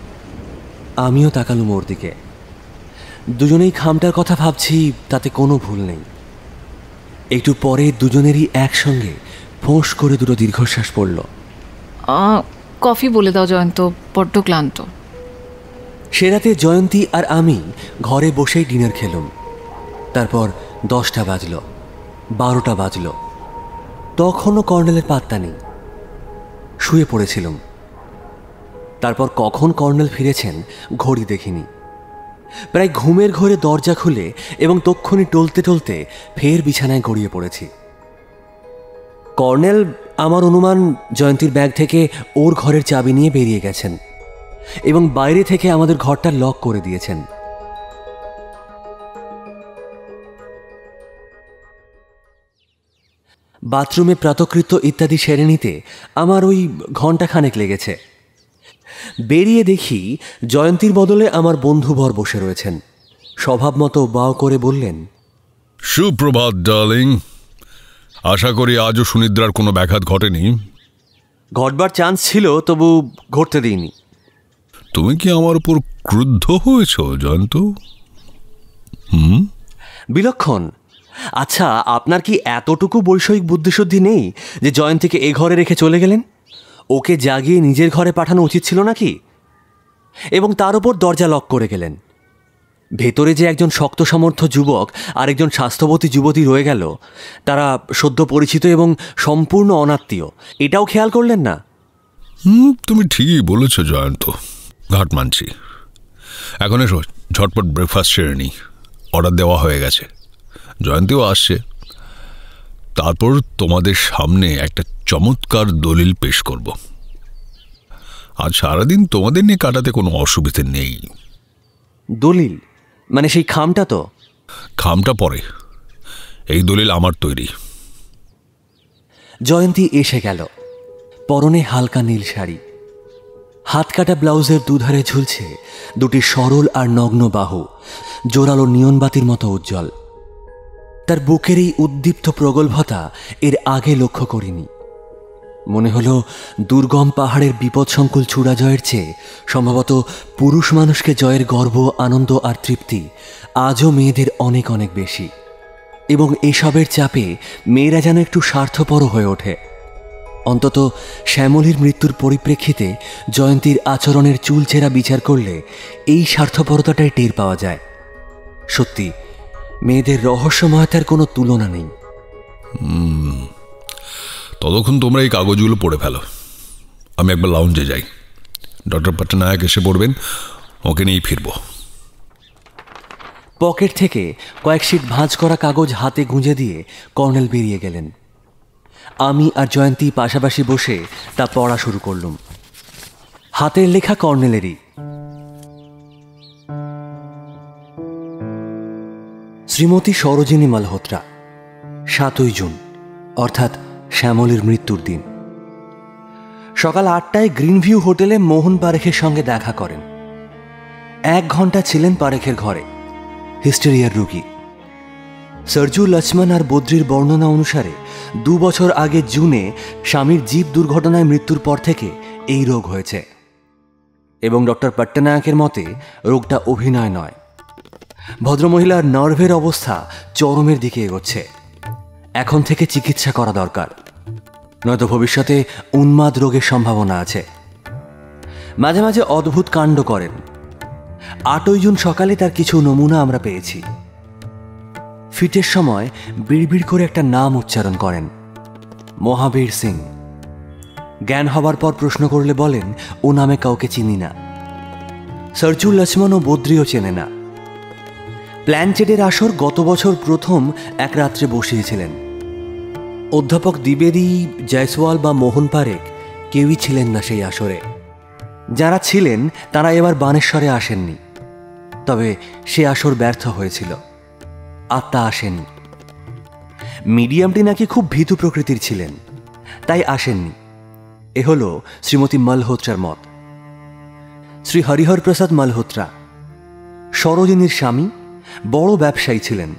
আমিও তাকালুম ওর দিকে। দুজনেই খামটার কথা ভাবছি, তাতে কোনো ভুল নেই। একটু পরে দুজনেরই একসঙ্গে ফোঁস করে দুটো দীর্ঘশ্বাস পড়ল।
কফি বলে দাও জয়ন্ত, বড্ড ক্লান্ত।
সে রাতে জয়ন্তী আর আমি ঘরে বসেই ডিনার খেলুম। তারপর 10টা বাজল, 12টা বাজল, তখনও কর্নেলের পাত্তা নেই। শুয়ে পড়েছিলাম। তারপর কখন কর্নেল ফিরেছেন ঘড়ি দেখিনি। প্রায় ঘুমের ঘোরে দরজা খুলে এবং তক্ষুনি টলতে টলতে ফের বিছানায় গড়িয়ে পড়েছি। কর্নেল, আমার অনুমান, জয়ন্তীর ব্যাগ থেকে ওর ঘরের চাবি নিয়ে বেরিয়ে গেছেন এবং বাইরে থেকে আমাদের ঘরটা লক করে দিয়েছেন। বাথরুমে প্রাতকৃত্য ইত্যাদি সেরে নিতে আমার ওই ঘণ্টাখানেক লেগেছে। বেরিয়ে দেখি জয়ন্তীর বদলে আমার বন্ধুবর বসে রয়েছেন। স্বভাব মতো বাও করে বললেন,
সুপ্রভাত ডার্লিং। আশা করি আজও সুনিদ্রার কোনো ব্যাঘাত ঘটেনি।
ঘটবার চান্স ছিল, তবু ঘটতে দিইনি।
তুমি কি আমার উপর ক্রুদ্ধ হয়েছ জয়ন্ত?
বিলক্ষণ। আচ্ছা, আপনার কি এতটুকু বৈষয়িক বুদ্ধিশুদ্ধি নেই যে জয়ন্তীকে এ ঘরে রেখে চলে গেলেন? ওকে জাগিয়ে নিজের ঘরে পাঠানো উচিত ছিল নাকি? এবং তার উপর দরজা লক করে গেলেন। ভেতরে যে একজন শক্ত সমর্থ যুবক আর একজন স্বাস্থ্যবতী যুবতী রয়ে গেল, তারা সদ্য পরিচিত এবং সম্পূর্ণ অনাত্মীয়, এটাও খেয়াল করলেন না?
তুমি ঠিকই বলেছ জয়ন্ত, ঘাট মানছি। এখন এসো, ঝটপট ব্রেকফাস্ট সেরে নিই। অর্ডার দেওয়া হয়ে গেছে, জয়ন্তীও আসছে। তারপর তোমাদের সামনে একটা চমৎকার দলিল পেশ করব। আজ সারাদিন তোমাদের নিয়ে কাটাতে কোনো অসুবিধে নেই।
দলিল মানে সেই খামটা? তো
খামটা পরে, এই দলিল আমার তৈরি।
জয়ন্তী এসে গেল। পরনে হালকা নীল শাড়ি, হাত কাটা ব্লাউজের দুধারে ঝুলছে দুটি সরল আর নগ্ন বাহু, জোরালো নিয়নবাতির মতো উজ্জ্বল। তার বুকের এই উদ্দীপ্ত প্রগল্ভতা এর আগে লক্ষ্য করিনি। মনে হলো দুর্গম পাহাড়ের বিপদসংকুল চূড়া জয়ের চেয়ে সম্ভবত পুরুষ মানুষকে জয়ের গর্ব, আনন্দ আর তৃপ্তি আজও মেয়েদের অনেক অনেক বেশি। এবং এসবের চাপে মেয়েরা যেন একটু স্বার্থপর হয়ে ওঠে। অন্তত শ্যামলীর মৃত্যুর পরিপ্রেক্ষিতে জয়ন্তীর আচরণের চুলচেরা বিচার করলে এই স্বার্থপরতাটাই টের পাওয়া যায়। সত্যি, মেয়েদের রহস্যময়তার কোনো তুলনা নেই।
ততক্ষণ তোমরা এই কাগজগুলো পড়ে ফেলো, আমি একবার লাউঞ্জে যাই। ডক্টর পট্টনায়ক এসে পড়বেন, ওকে নিয়েই ফিরব।
পকেট থেকে কয়েক শিট ভাঁজ করা কাগজ হাতে গুঁজে দিয়ে কর্নেল বেরিয়ে গেলেন। আমি আর জয়ন্তী পাশাপাশি বসে তা পড়া শুরু করলুম। হাতের লেখা কর্নেলেরই। শ্রীমতী সরোজিনী মালহোত্রা, 7ই জুন, অর্থাৎ শ্যামলীর মৃত্যুর দিন। সকাল 8টায় গ্রিনভিউ হোটেলে মোহন পারেখের সঙ্গে দেখা করেন। 1 ঘন্টা ছিলেন পারেখের ঘরে, হিস্টেরিয়ার রোগী। সরজু, লক্ষ্মণ আর বদ্রির বর্ণনা অনুসারে 2 বছর আগে জুনে স্বামীর জীব দুর্ঘটনায় মৃত্যুর পর থেকে এই রোগ হয়েছে। এবং ডক্টর পট্টনায়কের মতে রোগটা অভিনয় নয়। ভদ্রমহিলার নার্ভের অবস্থা চরমের দিকে এগোচ্ছে। এখন থেকে চিকিৎসা করা দরকার, নয়তো ভবিষ্যতে উন্মাদ রোগের সম্ভাবনা আছে। মাঝে মাঝে অদ্ভুত কাণ্ড করেন। 8ই জুন সকালে তার কিছু নমুনা আমরা পেয়েছি। ফিটের সময় বিড়বিড় করে একটা নাম উচ্চারণ করেন, মহাবীর সিং। জ্ঞান হবার পর প্রশ্ন করলে বলেন ও নামে কাউকে চিনি না। সরজু, লক্ষ্মণ ও বদ্রিও চেনে না। প্ল্যানচেটের আসর গত বছর প্রথম এক রাত্রে বসিয়েছিলেন। অধ্যাপক দ্বিবেদী, জয়সওয়াল বা মোহন পারেখ কেউই ছিলেন না সেই আসরে। যারা ছিলেন তারা এবার বানেশ্বরে আসেননি, তবে সে আসর ব্যর্থ হয়েছিল, আত্মা আসেননি। মিডিয়ামটি নাকি খুব ভীতু প্রকৃতির ছিলেন, তাই আসেননি। এ হল শ্রীমতী মালহোত্রার মত। শ্রী হরিহর প্রসাদ মালহোত্রা সরোজিনীর স্বামী, বড় ব্যবসায়ী ছিলেন,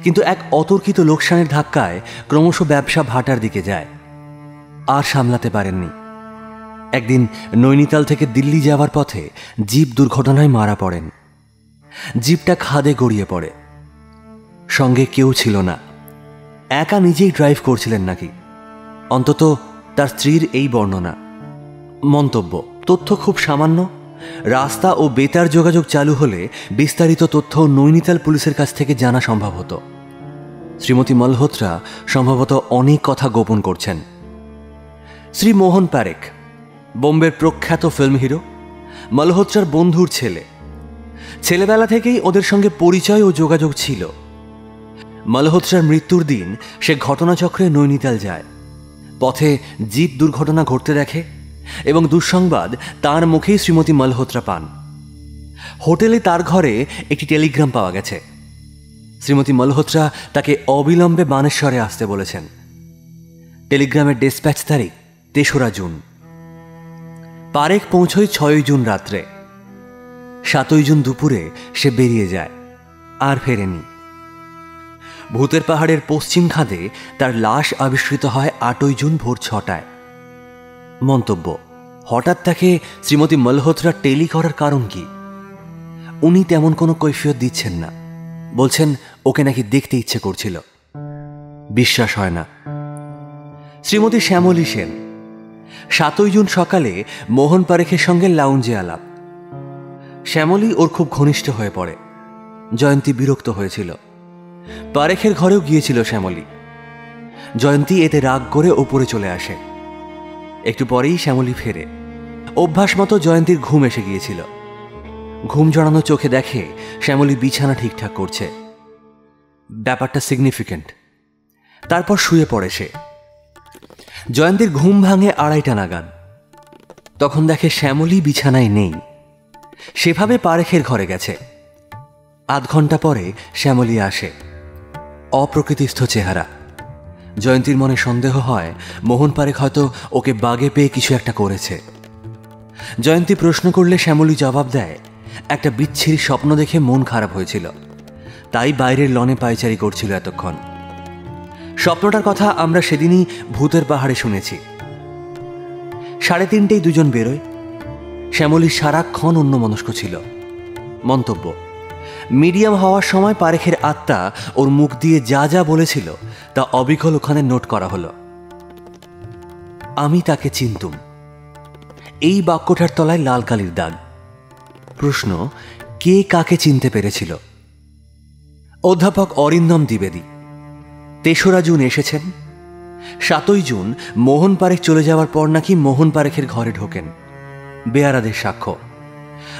কিন্তু এক অতর্কিত লোকসানের ধাক্কায় ক্রমশ ব্যবসা ভাটার দিকে যায়, আর সামলাতে পারেননি। একদিন নৈনিতাল থেকে দিল্লি যাওয়ার পথে জিপ দুর্ঘটনায় মারা পড়েন। জিপটা খাদে গড়িয়ে পড়ে। সঙ্গে কেউ ছিল না, একা নিজেই ড্রাইভ করছিলেন নাকি, অন্তত তার স্ত্রীর এই বর্ণনা। মন্তব্য: তথ্য খুব সামান্য। রাস্তা ও বেতার যোগাযোগ চালু হলে বিস্তারিত তথ্য নৈনিতাল পুলিশের কাছ থেকে জানা সম্ভব হতো। শ্রীমতী মালহোত্রা সম্ভবত অনেক কথা গোপন করছেন। শ্রী মোহন পারেখ বোম্বের প্রখ্যাত ফিল্ম হিরো, মালহোত্রার বন্ধুর ছেলে। ছেলেবেলা থেকেই ওদের সঙ্গে পরিচয় ও যোগাযোগ ছিল। মালহোত্রার মৃত্যুর দিন সে ঘটনাচক্রে নৈনিতাল যায়। পথে জিপ দুর্ঘটনা ঘটতে দেখে এবং দুঃসংবাদ তার মুখেই শ্রীমতী মালহোত্রা পান। হোটেলে তার ঘরে একটি টেলিগ্রাম পাওয়া গেছে। শ্রীমতী মালহোত্রা তাকে অবিলম্বে বানেশ্বরে আসতে বলেছেন। টেলিগ্রামের ডিসপ্যাচ তারিখ 3রা জুন। পারেখ পৌঁছয় 6ই জুন রাত্রে। 7ই জুন দুপুরে সে বেরিয়ে যায়, আর ফেরেনি। ভূতের পাহাড়ের পশ্চিম খাদে তার লাশ আবিষ্কৃত হয় 8ই জুন ভোর 6টায়। মন্তব্য: হঠাৎ তাকে শ্রীমতী মালহোত্রা টেলি করার কারণ কি? উনি তেমন কোনো কৈফিয়ত দিচ্ছেন না, বলছেন ওকে নাকি দেখতে ইচ্ছে করছিল। বিশ্বাস হয় না। শ্রীমতী শ্যামলী সেন 7ই জুন সকালে মোহন পারেখের সঙ্গে লাউঞ্জে আলাপ। শ্যামলী ওর খুব ঘনিষ্ঠ হয়ে পড়ে। জয়ন্তী বিরক্ত হয়েছিল। পারেখের ঘরেও গিয়েছিল শ্যামলী। জয়ন্তী এতে রাগ করে ওপরে চলে আসে। একটু পরেই শ্যামলী ফেরে। অভ্যাস মতো জয়ন্তীর ঘুম এসে গিয়েছিল। ঘুম জড়ানো চোখে দেখে শ্যামলী বিছানা ঠিকঠাক করছে। ব্যাপারটা সিগনিফিক্যান্ট। তারপর শুয়ে পড়ে সে। জয়ন্তীর ঘুম ভাঙে 2:30 নাগাদ। তখন দেখে শ্যামলী বিছানায় নেই। সেভাবে পারেখের ঘরে গেছে। আধ ঘন্টা পরে শ্যামলী আসে। অপ্রকৃতিস্থ চেহারা। জয়ন্তীর মনে সন্দেহ হয় মোহন পারেখ হয়তো ওকে বাগে পেয়ে কিছু একটা করেছে। জয়ন্তী প্রশ্ন করলে শ্যামলী জবাব দেয়, একটা বিচ্ছিরি স্বপ্ন দেখে মন খারাপ হয়েছিল, তাই বাইরের লনে পায়চারি করছিল এতক্ষণ। স্বপ্নটার কথা আমরা সেদিনই ভূতের পাহাড়ে শুনেছি। 3:30 দুজন বেরোয়। শ্যামলী সারাক্ষণ অন্যমনস্ক ছিল। মন্তব্য: মিডিয়াম হওয়ার সময় পারেখের আত্মা ওর মুখ দিয়ে যা যা বলেছিল তা অবিকল ওখানে নোট করা হলো। আমি তাকে চিনতুম। এই বাক্যটার তলায় লাল কালির দাগ। প্রশ্ন: কে কাকে চিনতে পেরেছিল? অধ্যাপক অরিন্দম দ্বিবেদী 3রা জুন এসেছেন। 7ই জুন মোহন পারেখ চলে যাওয়ার পর নাকি মোহন পারেখের ঘরে ঢোকেন। বেয়ারাদের সাক্ষ্য।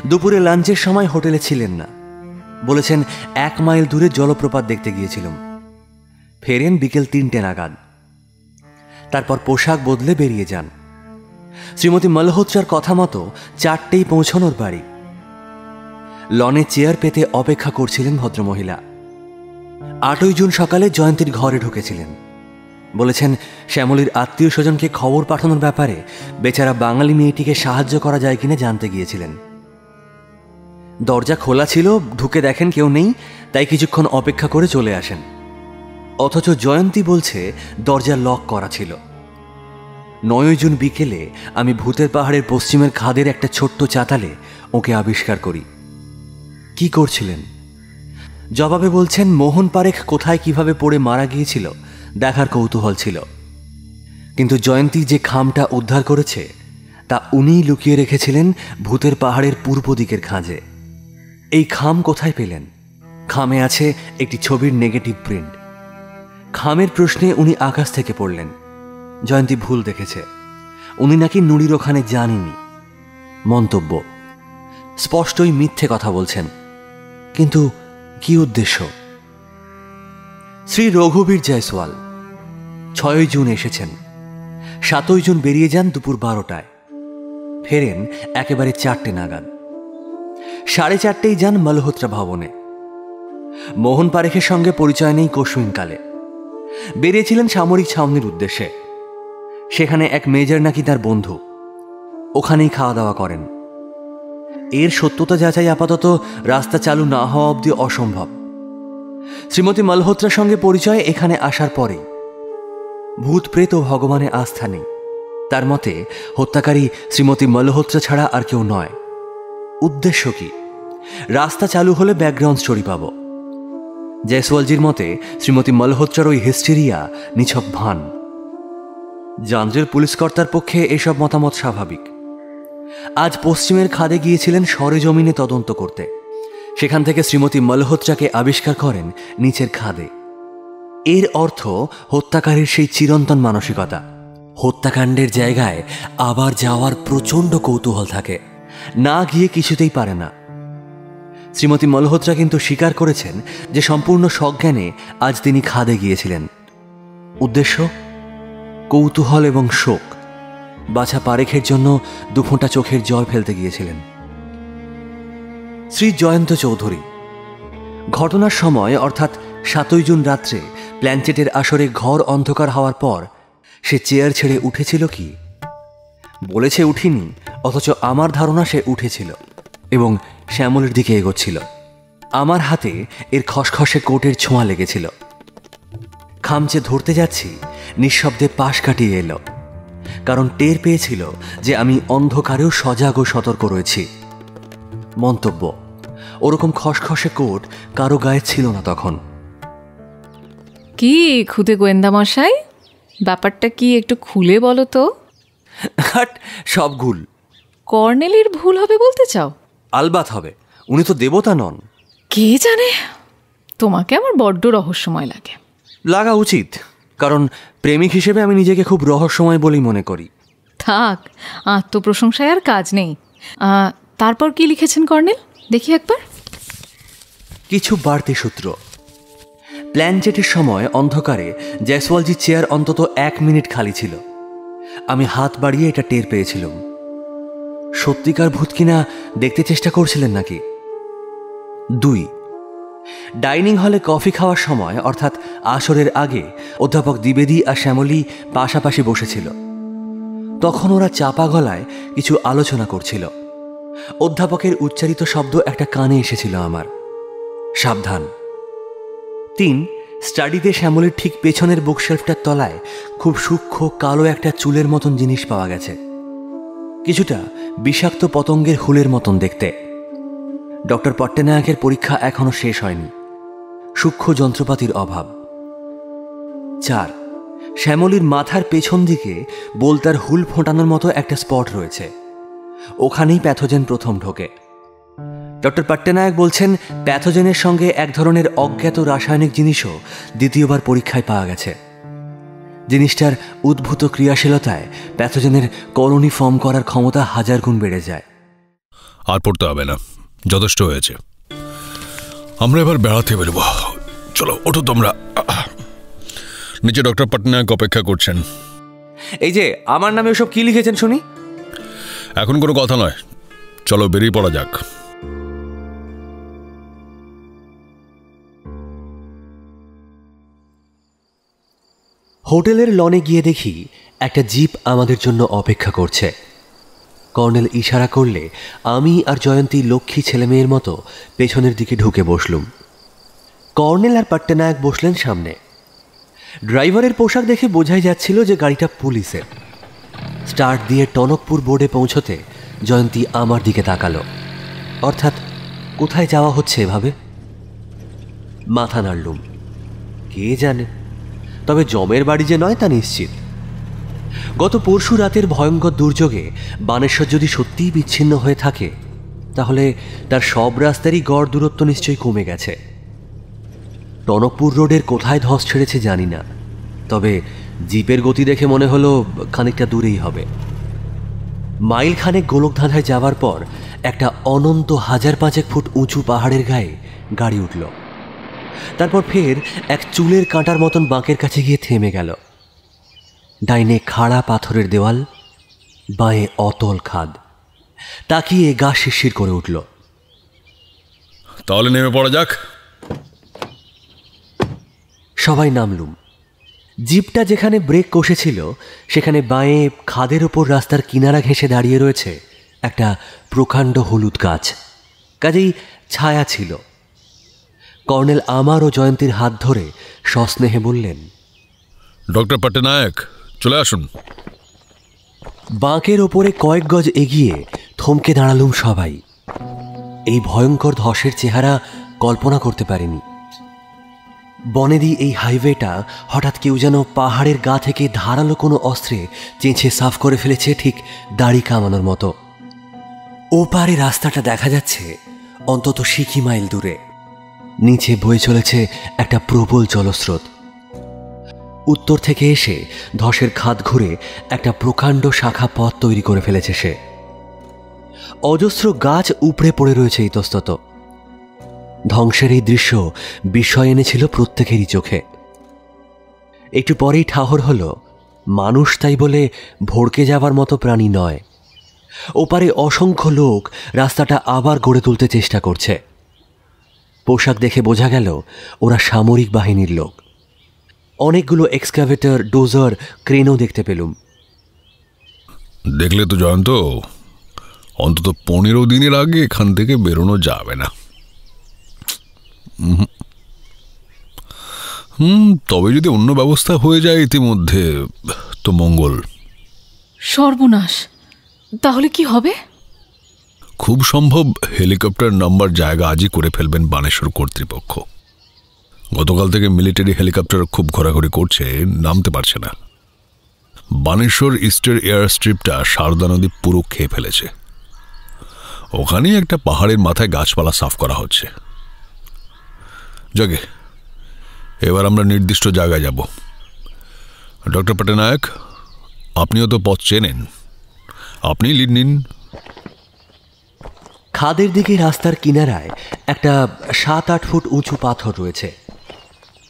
দুপুরে লাঞ্চের সময় হোটেলে ছিলেন না। বলেছেন 1 মাইল দূরে জলপ্রপাত দেখতে গিয়েছিলাম। ফেরেন বিকেল 3টে নাগাদ। তারপর পোশাক বদলে বেরিয়ে যান। শ্রীমতী মালহোত্রার কথা মতো 4টেই পৌঁছানোর বাড়ি। লনে চেয়ার পেতে অপেক্ষা করছিলেন ভদ্রমহিলা। 8ই জুন সকালে জয়ন্তীর ঘরে ঢুকেছিলেন। বলেছেন শ্যামলীর আত্মীয় স্বজনকে খবর পাঠানোর ব্যাপারে বেচারা বাঙালি মেয়েটিকে সাহায্য করা যায় কিনা জানতে গিয়েছিলেন। দরজা খোলা ছিল, ঢুকে দেখেন কেউ নেই, তাই কিছুক্ষণ অপেক্ষা করে চলে আসেন। অথচ জয়ন্তী বলছে দরজা লক করা ছিল। 9ই জুন বিকেলে আমি ভূতের পাহাড়ের পশ্চিমের খাদের একটা ছোট্ট চাতালে ওকে আবিষ্কার করি। কি করছিলেন? জবাবে বলছেন মোহন পারেখ কোথায় কিভাবে পড়ে মারা গিয়েছিল দেখার কৌতূহল ছিল। কিন্তু জয়ন্তী যে খামটা উদ্ধার করেছে তা উনিই লুকিয়ে রেখেছিলেন ভূতের পাহাড়ের পূর্ব দিকের খাঁজে। এই খাম কোথায় পেলেন? খামে আছে একটি ছবির নেগেটিভ প্রিন্ট। খামের প্রশ্নে উনি আকাশ থেকে পড়লেন। জয়ন্তী ভুল দেখেছে, উনি নাকি নুড়ির ওখানে যাননি। মন্তব্য: স্পষ্টই মিথ্যে কথা বলছেন। কিন্তু কি উদ্দেশ্য? শ্রী রঘুবীর জয়সওয়াল 6 জুন এসেছেন, 7 জুন বেরিয়ে যান দুপুর 12টায়, ফেরেন একেবারে 4টে নাগাদ। 4:30 যান মালহোত্রা ভবনে। মোহন পারেখের সঙ্গে পরিচয় নেই কসুইনকালে। বেরিয়েছিলেন সামরিক ছাউনির উদ্দেশ্যে। সেখানে এক মেজর নাকি তার বন্ধু, ওখানেই খাওয়া দাওয়া করেন। এর সত্যতা যাচাই আপাতত রাস্তা চালু না হওয়া অবধি অসম্ভব। শ্রীমতী মালহোত্রার সঙ্গে পরিচয় এখানে আসার পরেই। ভূত প্রেত ও ভগবানে আস্থা নেই। তার মতে হত্যাকারী শ্রীমতী মালহোত্রা ছাড়া আর কেউ নয়। উদ্দেশ্য কি? রাস্তা চালু হলে ব্যাকগ্রাউন্ড স্টোরি পাব। জয়সওয়ালজির মতে শ্রীমতী মালহোত্রার ওই হিস্টেরিয়া নিছক ভান। জাঞ্জের পুলিশ কর্তার পক্ষে এসব মতামত স্বাভাবিক। আজ পশ্চিমের খাদে গিয়েছিলেন সরেজমিনে তদন্ত করতে। সেখান থেকে শ্রীমতী মালহোত্রাকে আবিষ্কার করেন নিচের খাদে। এর অর্থ হত্যাকারীর সেই চিরন্তন মানসিকতা। হত্যাকাণ্ডের জায়গায় আবার যাওয়ার প্রচণ্ড কৌতূহল থাকে, না গিয়ে কিছুতেই পারে না। শ্রীমতী মালহোত্রা কিন্তু স্বীকার করেছেন যে সম্পূর্ণ সজ্ঞানে আজ তিনি খাদে গিয়েছিলেন। উদ্দেশ্য? কৌতূহল এবং শোক। বাছা পারেখের জন্য 2 ফোঁটা চোখের জল ফেলতে গিয়েছিলেন। শ্রী জয়ন্ত চৌধুরী ঘটনার সময় অর্থাৎ 7 জুন রাত্রে প্ল্যানচেটের আসরে ঘর অন্ধকার হওয়ার পর সে চেয়ার ছেড়ে উঠেছিল কি? বলেছে উঠিনি, অথচ আমার ধারণা সে উঠেছিল এবং শ্যামলের দিকে এগোচ্ছিল। আমার হাতে এর খসখসে কোটের ছোঁয়া লেগেছিল। খামচে ধরতে যাচ্ছি, নিঃশব্দে পাশ কাটিয়ে এলো, কারণ টের পেয়েছিল যে আমি অন্ধকারেও সজাগ ও সতর্ক রয়েছি। মন্তব্য: ওরকম খসখসে কোট কারো গায়ে ছিল না তখন।
কি খুদে গোয়েন্দা মশাই, ব্যাপারটা কি একটু খুলে বলো তো?
সব ভুল।
কর্নেলির ভুল হবে বলতে চাও?
আলবাত হবে, উনি তো দেবতা নন।
কে জানে, তোমাকে আমার বড্ড রহস্যময় লাগে।
লাগা উচিত, কারণ প্রেমিক হিসেবে আমি নিজেকে খুব রহস্যময় বলেই মনে করি।
থাক, আত্মপ্রশংসায় আর কাজ নেই। তারপর কি লিখেছেন কর্নেল, দেখি একবার।
কিছু বাড়তি সূত্র। প্ল্যানচেটের সময় অন্ধকারে জয়সওয়ালজির চেয়ার অন্তত 1 মিনিট খালি ছিল। আমি হাত বাড়িয়ে এটা টের পেয়েছিলাম। সত্যিকার ভূত কিনা দেখতে চেষ্টা করছিলেন নাকি? 2. ডাইনিং হলে কফি খাওয়ার সময় অর্থাৎ আসরের আগে অধ্যাপক দ্বিবেদী আর শ্যামলী পাশাপাশি বসেছিল। তখন ওরা চাপা গলায় কিছু আলোচনা করছিল। অধ্যাপকের উচ্চারিত শব্দ একটা কানে এসেছিল আমার, সাবধান। 3. স্টাডিতে শ্যামলীর ঠিক পেছনের বুকশেলফটার তলায় খুব সূক্ষ্ম কালো একটা চুলের মতন জিনিস পাওয়া গেছে, কিছুটা বিষাক্ত পতঙ্গের হুলের মতন দেখতে। ডক্টর পট্টনায়কের পরীক্ষা এখনো শেষ হয়নি, সূক্ষ্ম যন্ত্রপাতির অভাব। 4. শ্যামলীর মাথার পেছন দিকে বোলতার হুল ফোটানোর মতো একটা স্পট রয়েছে, ওখানেই প্যাথোজেন প্রথম ঢোকে। ডক্টর পট্টনায়ক বলছেন প্যাথোজেনের সঙ্গে এক ধরনের অজ্ঞাত রাসায়নিক জিনিসও দ্বিতীয়বার পরীক্ষায় পাওয়া গেছে। জিনিসটার উদ্ভূত ক্রিয়াশীলতায় প্যাথোজেনের কলোনি ফর্ম করার ক্ষমতা 1000 গুণ বেড়ে যায়।
আর পড়তে হবে না, যথেষ্ট হয়েছে। আমরা এবার বেড়াতে বেরোবো। চলো ওঠো তোমরা, নিচে ডক্টর পট্টনায়ক অপেক্ষা করছেন।
এই যে আমার নামে ওসব কি লিখেছেন শুনি?
এখন কোনো কথা নয়, চলো বেরিয়ে পড়া যাক।
হোটেলের লনে গিয়ে দেখি একটা জিপ আমাদের জন্য অপেক্ষা করছে। কর্নেল ইশারা করলে আমি আর জয়ন্তী লক্ষ্মী ছেলেমেয়ের মতো পেছনের দিকে ঢুকে বসলুম। কর্নেল আর পট্টনায়ক বসলেন সামনে। ড্রাইভারের পোশাক দেখে বোঝাই যাচ্ছিল যে গাড়িটা পুলিশের। স্টার্ট দিয়ে টনকপুর বোর্ডে পৌঁছতে জয়ন্তী আমার দিকে তাকালো, অর্থাৎ কোথায় যাওয়া হচ্ছে এভাবে। মাথা নাড়লুম, কে জানে। তবে জমের বাড়ি যে নয় তা নিশ্চিত। গত পরশু রাতের ভয়ঙ্কর দুর্যোগে বানেশ্বর যদি সত্যিই বিচ্ছিন্ন হয়ে থাকে, তাহলে তার সব রাস্তারই গড় দূরত্ব নিশ্চয়ই কমে গেছে। টনকপুর রোডের কোথায় ধস ছেড়েছে জানি না, তবে জিপের গতি দেখে মনে হলো খানিকটা দূরেই হবে। মাইল খানেক গোলকধাঁধায় যাওয়ার পর একটা অনন্ত 1000-5 ফুট উঁচু পাহাড়ের গায়ে গাড়ি উঠল। তারপর ফের এক চুলের কাঁটার মতন বাঁকের কাছে গিয়ে থেমে গেল। ডাইনে খাড়া পাথরের দেওয়াল, বাঁয়ে অতল খাদ। তাকিয়ে গা শিরশির করে উঠল।
তাহলে নেমে পড়া যাক।
সবাই নামলুম। জিপটা যেখানে ব্রেক কষেছিল সেখানে বাঁয়ে খাদের ওপর রাস্তার কিনারা ঘেঁষে দাঁড়িয়ে রয়েছে একটা প্রকাণ্ড হলুদ গাছ। কাজেই ছায়া ছিল। কর্নেল আমার ও জয়ন্তীর হাত ধরে সস্নেহে বললেন,
ডক্টর পট্টনায়ক, চলে আসুন।
বাঁকের ওপরে কয়েক গজ এগিয়ে থমকে দাঁড়ালুম সবাই। এই ভয়ঙ্কর ধসের চেহারা কল্পনা করতে পারিনি। বনেদি এই হাইওয়েটা হঠাৎ কেউ যেন পাহাড়ের গা থেকে ধারালো কোনো অস্ত্রে চেঁচে সাফ করে ফেলেছে, ঠিক দাড়ি কামানোর মতো। ওপারে রাস্তাটা দেখা যাচ্ছে অন্তত 60 মাইল দূরে। নিচে বয়ে চলেছে একটা প্রবল জলস্রোত। উত্তর থেকে এসে ধসের খাদ ঘুরে একটা প্রকাণ্ড শাখা পথ তৈরি করে ফেলেছে সে। অজস্র গাছ উপড়ে পড়ে রয়েছে ইতস্তত। ধ্বংসের এই দৃশ্য বিস্ময় এনেছিল প্রত্যেকেরই চোখে। একটু পরেই ঠাহর হলো, মানুষ তাই বলে ভড়কে যাবার মতো প্রাণী নয়। ওপারে অসংখ্য লোক রাস্তাটা আবার গড়ে তুলতে চেষ্টা করছে। পোশাক দেখে বোঝা গেল ওরা সামরিক বাহিনীর লোক। অনেকগুলো এক্সকাভেটর, ডোজার, ক্রেনও দেখতে পেলুম।
দেখলে তো জয়ন্ত, অন্তত 15 দিনের আগে এখান থেকে বেরোনো যাবে না। তবে যদি অন্য ব্যবস্থা হয়ে যায় ইতিমধ্যে তো মঙ্গল।
সর্বনাশ! তাহলে কি হবে?
খুব সম্ভব হেলিকপ্টার নাম্বার জায়গা আজই করে ফেলবেন বানেশ্বর কর্তৃপক্ষ। গতকাল থেকে মিলিটারি হেলিকপ্টার খুব ঘোরাঘুরি করছে, নামতে পারছে না। বানেশ্বর ইস্টের এয়ার স্ট্রিপটা সারদা নদী পুরো খেয়ে ফেলেছে। ওখানেই একটা পাহাড়ের মাথায় গাছপালা সাফ করা হচ্ছে। যাকে এবার আমরা নির্দিষ্ট জায়গায় যাব। ডক্টর পট্টনায়ক, আপনিও তো পথ চেনেন, আপনি লিড নিন।
খাদের দিকে রাস্তার কিনারায় একটা 7-8 ফুট উঁচু পাথর রয়েছে।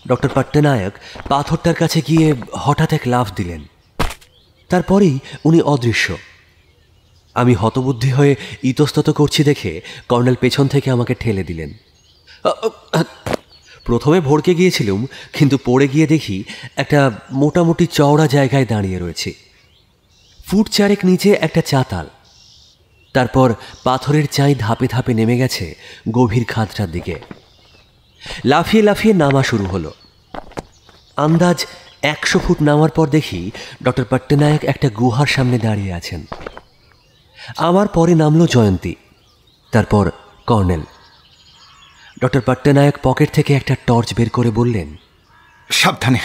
ডক্টর পট্টনায়ক পাথরটার কাছে গিয়ে হঠাৎ এক লাফ দিলেন। তারপরেই উনি অদৃশ্য। আমি হতবুদ্ধি হয়ে ইতস্তত করছি দেখে কর্নেল পেছন থেকে আমাকে ঠেলে দিলেন। প্রথমে ভড়কে গিয়েছিলুম, কিন্তু পড়ে গিয়ে দেখি একটা মোটামুটি চওড়া জায়গায় দাঁড়িয়ে রয়েছি। ফুট 4 নিচে একটা চাতাল। তারপর পাথরের চাই ধাপে ধাপে নেমে গেছে গভীর খাদটার দিকে। লাফিয়ে লাফিয়ে নামা শুরু হলো। আন্দাজ 100 ফুট নামার পর দেখি ডক্টর পট্টনায়ক একটা গুহার সামনে দাঁড়িয়ে আছেন। আমার পরে নামলো জয়ন্তী, তারপর কর্নেল। ডক্টর পট্টনায়ক পকেট থেকে একটা টর্চ বের করে বললেন,
সাবধানে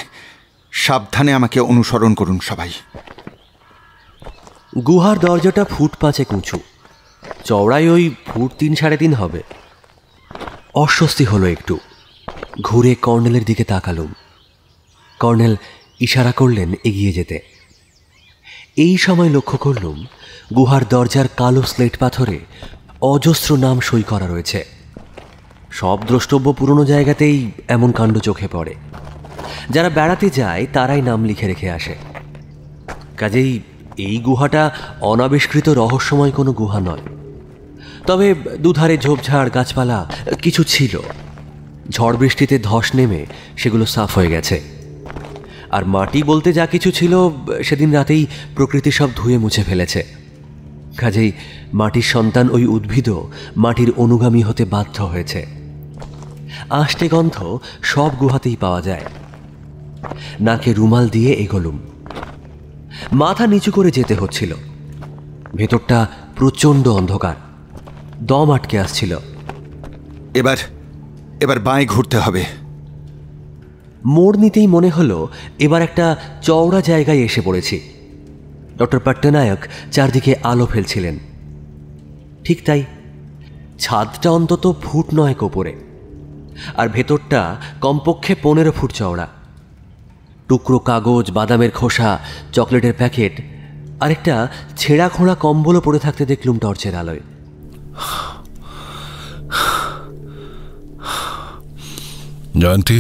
সাবধানে আমাকে অনুসরণ করুন সবাই।
গুহার দরজাটা ফুট 5 উঁচু, চওড়াই ওই ফুট 3-3.5 হবে। অস্বস্তি হলো একটু। ঘুরে কর্নেলের দিকে তাকালুম। কর্নেল ইশারা করলেন এগিয়ে যেতে। এই সময় লক্ষ্য করলুম গুহার দরজার কালো স্লেট পাথরে অজস্র নাম সই করা রয়েছে। সব দ্রষ্টব্য পুরনো জায়গাতেই এমন কাণ্ড চোখে পড়ে। যারা বেড়াতে যায় তারাই নাম লিখে রেখে আসে। কাজেই এই গুহাটা অনাবিষ্কৃত রহস্যময় কোনো গুহা নয়। তবে দুধারে ঝোপঝাড়, গাছপালা কিছু ছিল। ঝড় বৃষ্টিতে ধস নেমে সেগুলো সাফ হয়ে গেছে। আর মাটি বলতে যা কিছু ছিল সেদিন রাতেই প্রকৃতি সব ধুয়ে মুছে ফেলেছে। কাজেই মাটির সন্তান ওই উদ্ভিদও মাটির অনুগামী হতে বাধ্য হয়েছে। আষ্টে গন্ধ সব গুহাতেই পাওয়া যায়। নাকে রুমাল দিয়ে এগোলুম। মাথা নিচু করে যেতে হচ্ছিল। ভেতরটা প্রচণ্ড অন্ধকার, দম আটকে আসছিল।
এবার বাঁয়ে ঘুরতে হবে।
মোড় নিতেই মনে হলো এবার একটা চওড়া জায়গায় এসে পড়েছি। ডক্টর পট্টনায়ক চারদিকে আলো ফেলছিলেন। ঠিক তাই, ছাদটা অন্তত ফুট 9 ওপরে, আর ভেতরটা কমপক্ষে 15 ফুট চওড়া। টুকরো কাগজ, বাদামের খোসা, চকলেটের প্যাকেট আর একটা ছেঁড়া খোঁড়া কম্বলও পড়ে থাকতে দেখলুম টর্চের আলোয়।
জয়ন্তী,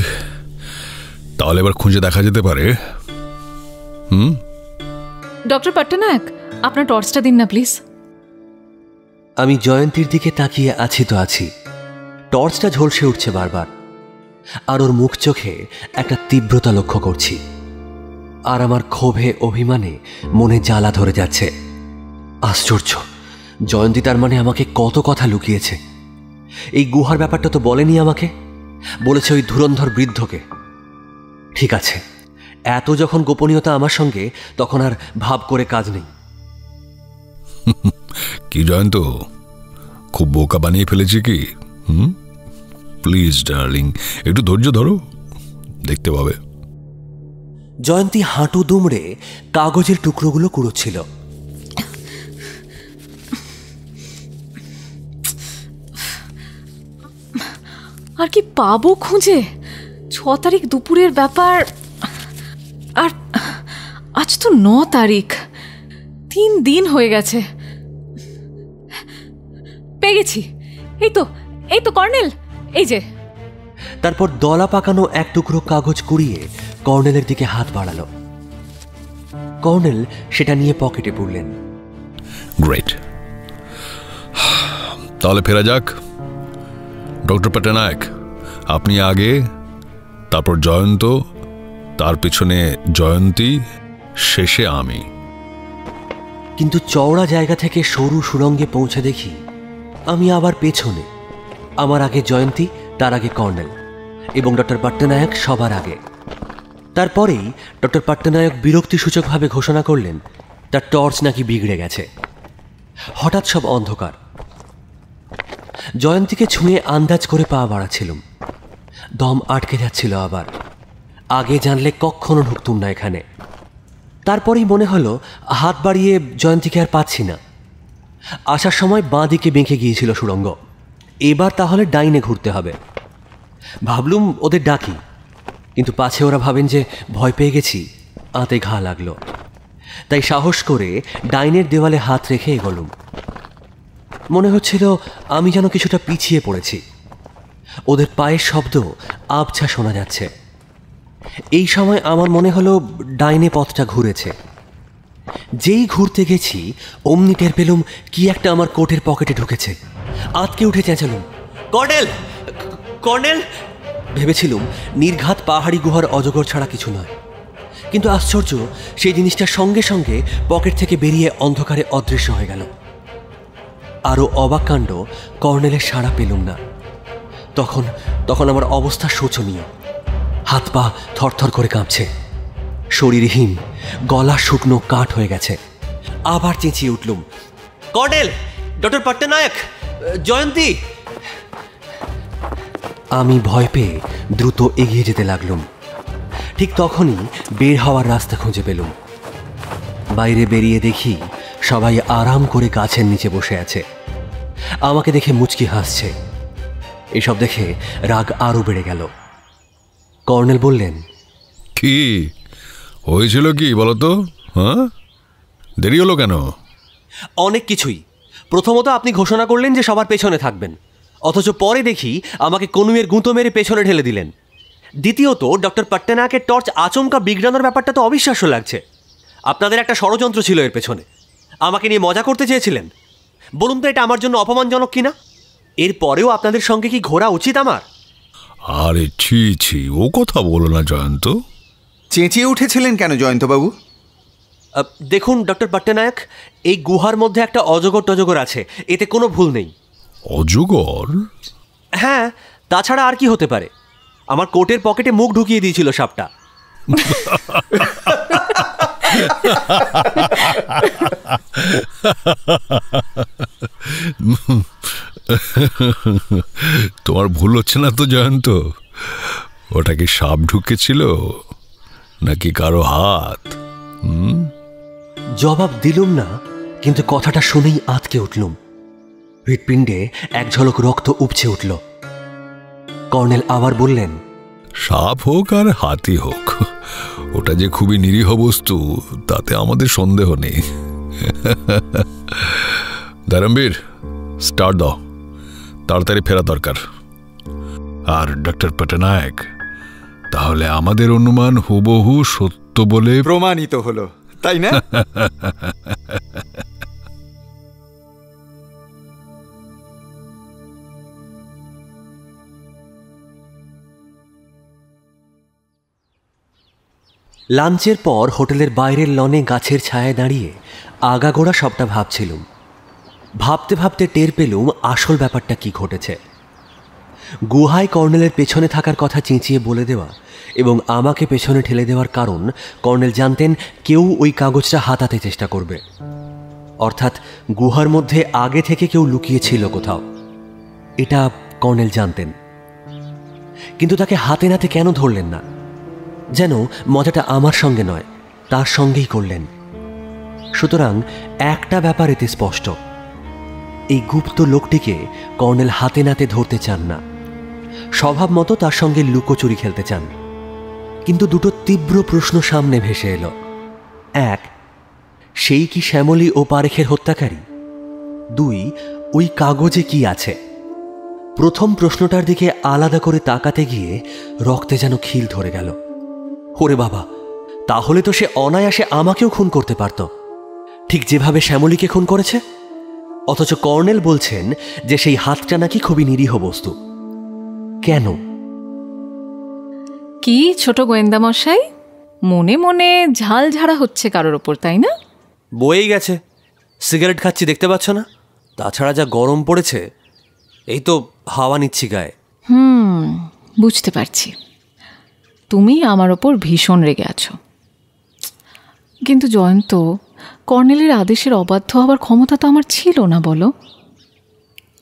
তাহলে এবার খুঁজে দেখা যেতে পারে।
ডক্টর পট্টনায়ক, আপনার টর্চটা দিন না প্লিজ।
আমি জয়ন্তীর দিকে তাকিয়ে আছি তো আছি, টর্চটা ঝলসে উঠছে বারবার, আর ওর মুখ চোখে একটা তীব্রতা লক্ষ্য করছি। আর আমার ক্ষোভে অভিমানে মনে জ্বালা ধরে যাচ্ছে। আশ্চর্য, জয়ন্তী তার মানে আমাকে কত কথা লুকিয়েছে। এই গুহার ব্যাপারটা তো বলেনি আমাকে, বলেছে ওই ধুরন্ধর বৃদ্ধকে। ঠিক আছে, এত যখন গোপনীয়তা আমার সঙ্গে, তখন আর ভাব করে কাজ নেই।
কি জয়ন্ত, খুব বোকা বানিয়ে ফেলেছি কি? প্লিজ ডার্লিং, একটু ধৈর্য ধরো, দেখতে পাবে।
জয়ন্তী হাঁটু দুমড়ে কাগজের টুকরোগুলো কুড়োচ্ছিল।
আর কি পাবো খুঁজে? 6 তারিখ দুপুরের ব্যাপার, আর আজ তো 9 তারিখ, 3 দিন হয়ে গেছে। পেয়ে গেছি, এই তো কর্নেল, এই যে।
তারপর দলা পাকানো এক টুকরো কাগজ কুড়িয়ে কর্নেলের দিকে হাত বাড়ালো। কর্নেল সেটা নিয়ে পকেটে পুরলেন।
গ্রেট, তাহলে ফেরা যাক। ডক্টর পট্টনায়ক, আপনি আগে, তারপর জয়ন্ত, তার পিছনে জয়ন্তী, শেষে আমি।
কিন্তু চওড়া জায়গা থেকে সরু সুড়ঙ্গে পৌঁছে দেখি আমি আবার পেছনে। আমার আগে জয়ন্তী, তার আগে কর্নেল, এবং ডক্টর পট্টনায়ক সবার আগে। তারপরেই ডক্টর পট্টনায়ক বিরক্তিসূচকভাবে ঘোষণা করলেন তার টর্চ নাকি বিগড়ে গেছে। হঠাৎ সব অন্ধকার। জয়ন্তীকে ছুঁয়ে আন্দাজ করে পা বাড়াচ্ছিলাম, দম আটকে যাচ্ছিল আবার। আগে জানলে কখনো ঢুকতুম না এখানে। তারপরেই মনে হলো হাত বাড়িয়ে জয়ন্তীকে আর পাচ্ছি না। আসার সময় বাঁ দিকে বেঁকে গিয়েছিল সুড়ঙ্গ, এবার তাহলে ডাইনে ঘুরতে হবে। ভাবলুম ওদের ডাকি, কিন্তু পাছে ওরা ভাবেন যে ভয় পেয়ে গেছি, আঁতে ঘা লাগলো। তাই সাহস করে ডাইনের দেওয়ালে হাত রেখে এগোলুম। মনে হচ্ছিল আমি যেন কিছুটা পিছিয়ে পড়েছি। ওদের পায়ের শব্দ আবছা শোনা যাচ্ছে। এই সময় আমার মনে হলো ডাইনে পথটা ঘুরেছে। যেই ঘুরতে গেছি অমনি টের পেলুম কি একটা আমার কোটের পকেটে ঢুকেছে। আতকে উঠে চেঁচালুম, কর্নেল, কর্নেল! ভেবেছিলুম নির্ঘাত পাহাড়ি গুহার অজগর ছাড়া কিছু নয়, কিন্তু আশ্চর্য, সেই জিনিসটা সঙ্গে সঙ্গে পকেট থেকে বেরিয়ে অন্ধকারে অদৃশ্য হয়ে গেল। আরও অবাক কাণ্ড, কর্নেলের সাড়া পেলুম না। তখন আমার অবস্থা শোচনীয়। হাত পা থরথর করে কাঁপছে, শরীরহীন, গলা শুকনো কাঠ হয়ে গেছে। আবার চেঁচিয়ে উঠলুম, কর্নেল, ডক্টর পট্টনায়ক, জয়ন্তী! আমি ভয় পেয়ে দ্রুত এগিয়ে যেতে লাগলুম। ঠিক তখনই বের হওয়ার রাস্তা খুঁজে পেলুম। বাইরে বেরিয়ে দেখি সবাই আরাম করে গাছের নিচে বসে আছে। আমাকে দেখে মুচকি হাসছে। এসব দেখে রাগ আরও বেড়ে গেল। কর্নেল বললেন,
কি হয়েছিল কি বলতো? হ্যাঁ, দেরি হলো কেন?
অনেক কিছুই। প্রথমত আপনি ঘোষণা করলেন যে সবার পেছনে থাকবেন, অথচ পরে দেখি আমাকে কনুইয়ের গুঁতো মেরে পেছনে ঢেলে দিলেন। দ্বিতীয়ত ডক্টর পট্টনায়কের টর্চ আচমকা বিগড়ানোর ব্যাপারটা তো অবিশ্বাস্য লাগছে। আপনাদের একটা ষড়যন্ত্র ছিল এর পেছনে, আমাকে নিয়ে মজা করতে চেয়েছিলেন। বলুন তো এটা আমার জন্য অপমানজনক কিনা? এরপরেও আপনাদের সঙ্গে কি ঘোরা উচিত আমার?
আরে ছি ছি, ও কথা বলো না জয়ন্ত।
চেঁচিয়ে উঠেছিলেন কেন জয়ন্তবাবু?
দেখুন ডক্টর পট্টনায়ক, এই গুহার মধ্যে একটা অজগর টজগর আছে, এতে কোনো ভুল নেই।
অজগর?
হ্যাঁ, তাছাড়া আর কি হতে পারে? আমার কোটের পকেটে মুখ ঢুকিয়ে দিয়েছিল সাপটা।
তোমার ভুল হচ্ছে না তো জয়ন্ত? ওটা কি সাপ ঢুকেছিল নাকি কারো হাত?
জবাব দিলুম না, কিন্তু কথাটা শুনেই আঁতকে উঠলুম। হৃৎপিণ্ডে এক ঝলক রক্ত উপচে উঠল। কর্নেল আবার বললেন,
সাপ হোক আর হাতি হোক, ওটা যে খুবই নিরীহ বস্তু তাতে আমাদের সন্দেহ নেই। ধরমবীর, স্টার্ট দাও, তাড়াতাড়ি ফেরা দরকার। আর ডক্টর পটনায়ক, তাহলে আমাদের অনুমান হুবহু সত্য বলে
প্রমাণিত হলো, তাই না?
লাঞ্চের পর হোটেলের বাইরের লনে গাছের ছায়ায় দাঁড়িয়ে আগাগোড়া সবটা ভাবছিলুম। ভাবতে ভাবতে টের পেলুম আসল ব্যাপারটা কি ঘটেছে। গুহায় কর্নেলের পেছনে থাকার কথা চেঁচিয়ে বলে দেওয়া এবং আমাকে পেছনে ঠেলে দেওয়ার কারণ কর্নেল জানতেন কেউ ওই কাগজটা হাতাতে চেষ্টা করবে। অর্থাৎ গুহার মধ্যে আগে থেকে কেউ লুকিয়েছিল কোথাও, এটা কর্নেল জানতেন। কিন্তু তাকে হাতে নাতে কেন ধরলেন না? যেন মজাটা আমার সঙ্গে নয়, তার সঙ্গেই করলেন। সুতরাং একটা ব্যাপার এতে স্পষ্ট, এই গুপ্ত লোকটিকে কর্নেল হাতে নাতে ধরতে চান না, স্বভাব মতো তার সঙ্গে লুকোচুরি খেলতে চান। কিন্তু দুটো তীব্র প্রশ্ন সামনে ভেসে এলো। এক, সেই কি শ্যামলী ও পারেখের হত্যাকারী? দুই, ওই কাগজে কি আছে? প্রথম প্রশ্নটার দিকে আলাদা করে তাকাতে গিয়ে রক্তে যেন খিল ধরে গেল। ওরে বাবা, তাহলে তো সে অনায়াসে আমাকেও খুন করতে পারত, ঠিক যেভাবে শ্যামলীকে খুন করেছে। অথচ কর্নেল বলছেন যে সেই হাতটা নাকি খুবই নিরীহ বস্তু। কেন?
কি ছোট গোয়েন্দা মশাই, মনে মনে ঝাল ঝাড়া হচ্ছে কারোর ওপর, তাই না?
বয়েই গেছে, সিগারেট খাচ্ছি দেখতে পাচ্ছ না? তাছাড়া যা গরম পড়েছে, এই তো হাওয়া নিচ্ছি গায়ে।
বুঝতে পারছি, তুমি আমার ওপর ভীষণ রেগে আছো। কিন্তু জয়ন্ত, কর্নেলের আদেশের অবাধ্য হবার ক্ষমতা তো আমার ছিল না, বলো?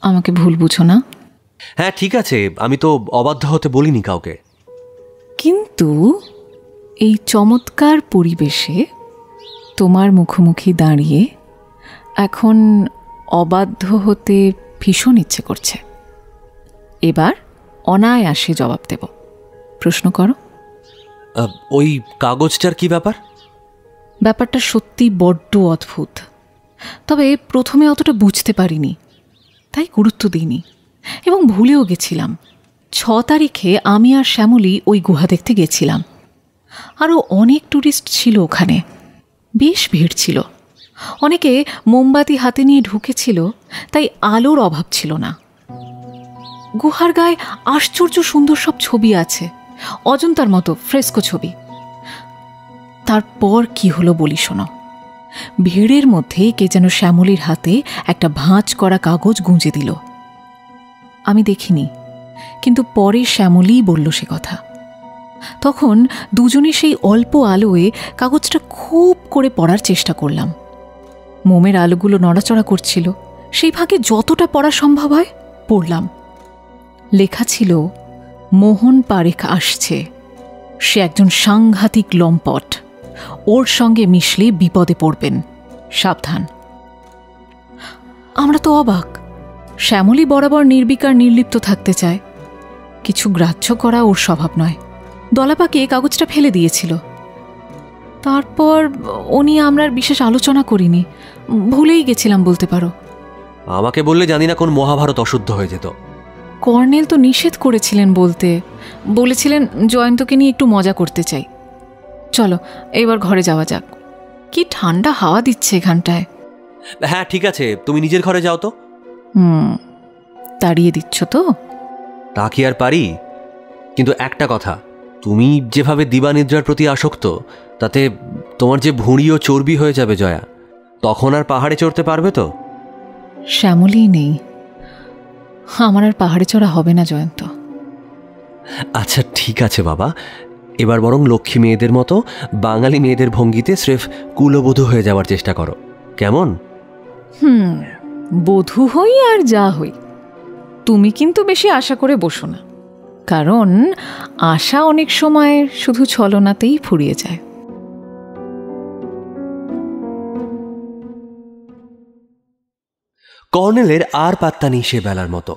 আমাকে ভুল বুঝো না।
হ্যাঁ ঠিক আছে, আমি তো অবাধ্য হতে বলিনি কাউকে।
কিন্তু এই চমৎকার পরিবেশে তোমার মুখোমুখি দাঁড়িয়ে এখন অবাধ্য হতে ভীষণ ইচ্ছে করছে। এবার অনায়াসে জবাব দেব। প্রশ্ন করো।
ওই কাগজটার কি ব্যাপার?
ব্যাপারটা সত্যি বড্ড অদ্ভুত, তবে প্রথমে অতটা বুঝতে পারিনি, তাই গুরুত্ব দিইনি এবং ভুলেও গেছিলাম। 6 তারিখে আমি আর শ্যামলী ওই গুহা দেখতে গেছিলাম। আরও অনেক ট্যুরিস্ট ছিল ওখানে, বেশ ভিড় ছিল। অনেকে মোমবাতি হাতে নিয়ে ঢুকেছিল, তাই আলোর অভাব ছিল না। গুহার গায়ে আশ্চর্য সুন্দর সব ছবি আছে, অজন্তার মতো ফ্রেস্কো ছবি। তারপর কি হলো বলি শোনো। ভিড়ের মধ্যে কে যেন শ্যামলীর হাতে একটা ভাঁজ করা কাগজ গুঁজে দিল। আমি দেখিনি, কিন্তু পরে শ্যামলীই বলল সে কথা। তখন দুজনে সেই অল্প আলোয় কাগজটা খুব করে পড়ার চেষ্টা করলাম। মোমের আলোগুলো নড়াচড়া করছিল, সেই ভাগে যতটা পড়া সম্ভব হয় পড়লাম। লেখা ছিল, মোহন পারেখ আসছে, সে একজন সাংঘাতিক লম্পট, ওর সঙ্গে মিশলে বিপদে পড়বেন, সাবধান। আমরা তো অবাক। শ্যামলী বরাবর নির্বিকার নির্লিপ্ত থাকতে চায়, কিছু গ্রাহ্য করা ওর স্বভাব নয়। দলাপাকে কাগজটা ফেলে দিয়েছিল। তারপর ও নিয়ে আমরা বিশেষ আলোচনা করিনি, ভুলেই গেছিলাম বলতে পারো।
আমাকে বললে জানি না কোন মহাভারত অশুদ্ধ হয়ে যেত।
কর্নেল তো নিষেধ করেছিলেন বলতে, বলেছিলেন জয়ন্তকে নিয়ে একটু মজা করতে চাই। চলো এবার ঘরে যাওয়া যাক, কি ঠান্ডা হাওয়া দিচ্ছে এখানটায়।
হ্যাঁ ঠিক আছে, তুমি নিজের ঘরে যাও তো।
তাড়িয়ে দিচ্ছ তো?
তা কি আর পারি, কিন্তু একটা কথা, তুমি যেভাবে দিবানিদ্রার প্রতি আসক্ত, তাতে তোমার যে ভুঁড়ি ও চর্বি হয়ে যাবে জয়া, তখন আর পাহাড়ে চড়তে পারবে তো?
শ্যামলী নেই, আমার আর পাহাড়ে চড়া হবে না জয়ন্ত।
আচ্ছা ঠিক আছে বাবা, এবার বরং লক্ষ্মী মেয়েদের মতো বাঙালি মেয়েদের ভঙ্গিতে স্রেফ কুলবধূ হয়ে যাওয়ার চেষ্টা করো, কেমন?
বধূ হই আর যা হই, তুমি কিন্তু বেশি আশা করে বসো না। কারণ আশা অনেক সময় শুধু ছলনাতেই ফুরিয়ে যায়।
কর্নেলের আর পাত্তা নেই সে বেলার মতো।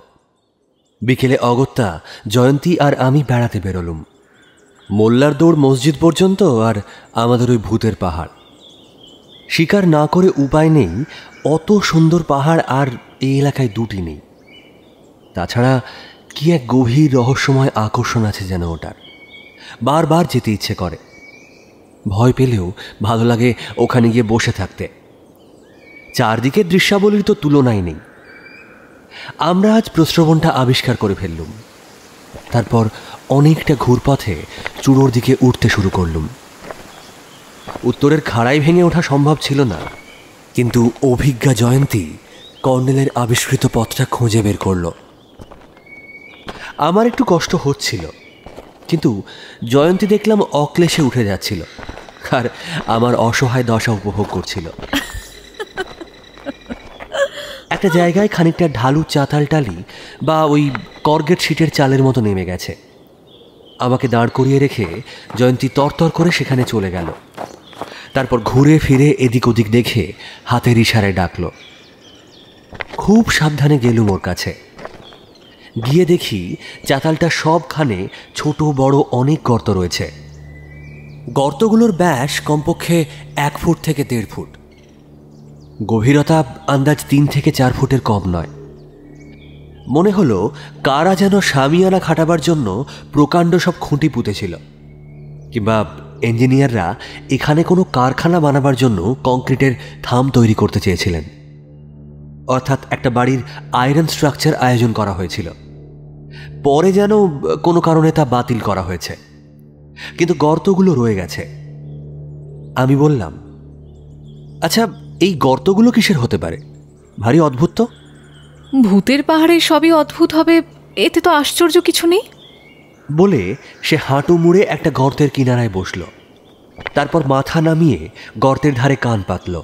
বিকেলে অগত্যা জয়ন্তী আর আমি বেড়াতে বেরোলুম। মোল্লার দৌড় মসজিদ পর্যন্ত, আর আমাদের ওই ভূতের পাহাড়। শিকার না করে উপায় নেই, অত সুন্দর পাহাড় আর এই এলাকায় দুটি নেই। তাছাড়া কি এক গভীর রহস্যময় আকর্ষণ আছে যেন ওটার, বারবার যেতে ইচ্ছে করে। ভয় পেলেও ভালো লাগে ওখানে গিয়ে বসে থাকতে। চারদিকের দৃশ্যাবলীর তো তুলনাই নেই। আমরা আজ প্রস্রবণটা আবিষ্কার করে ফেললুম। তারপর অনেকটা ঘুরপথে চূড়োর দিকে উঠতে শুরু করলুম। উত্তরের খাড়াই ভেঙে ওঠা সম্ভব ছিল না, কিন্তু অভিজ্ঞা জয়ন্তী কর্নেলের আবিষ্কৃত পথটা খুঁজে বের করল। আমার একটু কষ্ট হচ্ছিল, কিন্তু জয়ন্তী দেখলাম অক্লেশে উঠে যাচ্ছিল, আর আমার অসহায় দশা উপভোগ করছিল। একটা জায়গায় খানিকটা ঢালু চাতাল টালি বা ওই করগেট শিটের চালের মতো নেমে গেছে। আমাকে দাঁড় করিয়ে রেখে জয়ন্তী তরতর করে সেখানে চলে গেল। তারপর ঘুরে ফিরে এদিক ওদিক দেখে হাতের ইশারায় ডাকল। খুব সাবধানে গেলুম ওর কাছে। গিয়ে দেখি চাতালটা সবখানে ছোট বড় অনেক গর্ত রয়েছে। গর্তগুলোর ব্যাস কমপক্ষে 1 ফুট থেকে 1.5 ফুট, গভীরতা আন্দাজ 3 থেকে 4 ফুটের কম নয়। মনে হলো কারা যেন শামিয়ানা খাটাবার জন্য প্রকাণ্ড সব খুঁটি পুঁতেছিল, কিংবা ইঞ্জিনিয়াররা এখানে কোনো কারখানা বানাবার জন্য কংক্রিটের থাম তৈরি করতে চেয়েছিলেন। অর্থাৎ একটা বাড়ির আয়রন স্ট্রাকচার আয়োজন করা হয়েছিল। পরে যেন কোনো কারণে তা বাতিল করা হয়েছে, কিন্তু গর্তগুলো রয়ে গেছে। আমি বললাম, আচ্ছা এই গর্তগুলো কিসের হতে পারে? ভারী অদ্ভুত তো।
ভূতের পাহাড়ে সবই অদ্ভুত হবে, এতে তো আশ্চর্য কিছু নেই
বলে সে হাঁটু মুড়ে একটা গর্তের কিনারায় বসল। তারপর মাথা নামিয়ে গর্তের ধারে কান পাতল।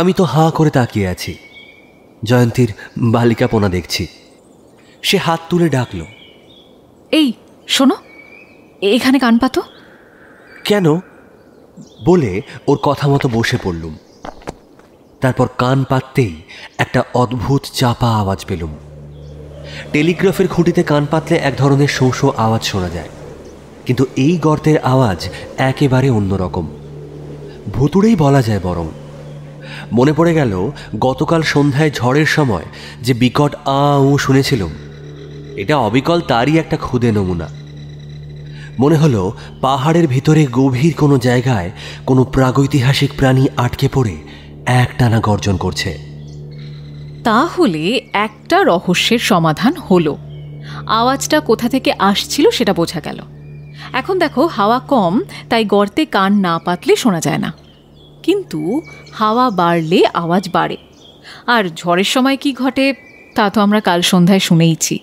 আমি তো হাঁ করে তাকিয়ে আছি, জয়ন্তীর বালিকাপনা দেখছি। সে হাত তুলে ডাকল,
এই শোনো, এখানে কান পাতো।
কেন? বলে ওর কথা মতো বসে পড়লুম। তারপর কান পাততেই একটা অদ্ভুত চাপা আওয়াজ পেলুম। টেলিগ্রাফের খুঁটিতে কান পাতলে এক ধরনের শোঁ শোঁ আওয়াজ শোনা যায়, কিন্তু এই গর্তের আওয়াজ একেবারে অন্যরকম, ভুতুড়েই বলা যায়। বরং মনে পড়ে গেল গতকাল সন্ধ্যায় ঝড়ের সময় যে বিকট আ উ শুনেছিলাম, এটা অবিকল তারই একটা ক্ষুদে নমুনা। মনে হলো পাহাড়ের ভিতরে গভীর কোনো জায়গায় কোনো প্রাগৈতিহাসিক প্রাণী আটকে পড়ে একটানা গর্জন করছে।
তাহলে একটা রহস্যের সমাধান হলো। আওয়াজটা কোথা থেকে আসছিল সেটা বোঝা গেল। এখন দেখো, হাওয়া কম, তাই গর্তে কান না পাতলে শোনা যায় না, কিন্তু হাওয়া বাড়লে আওয়াজ বাড়ে। আর ঝড়ের সময় কি ঘটে তা তো আমরা কাল সন্ধ্যায় শুনেইছি।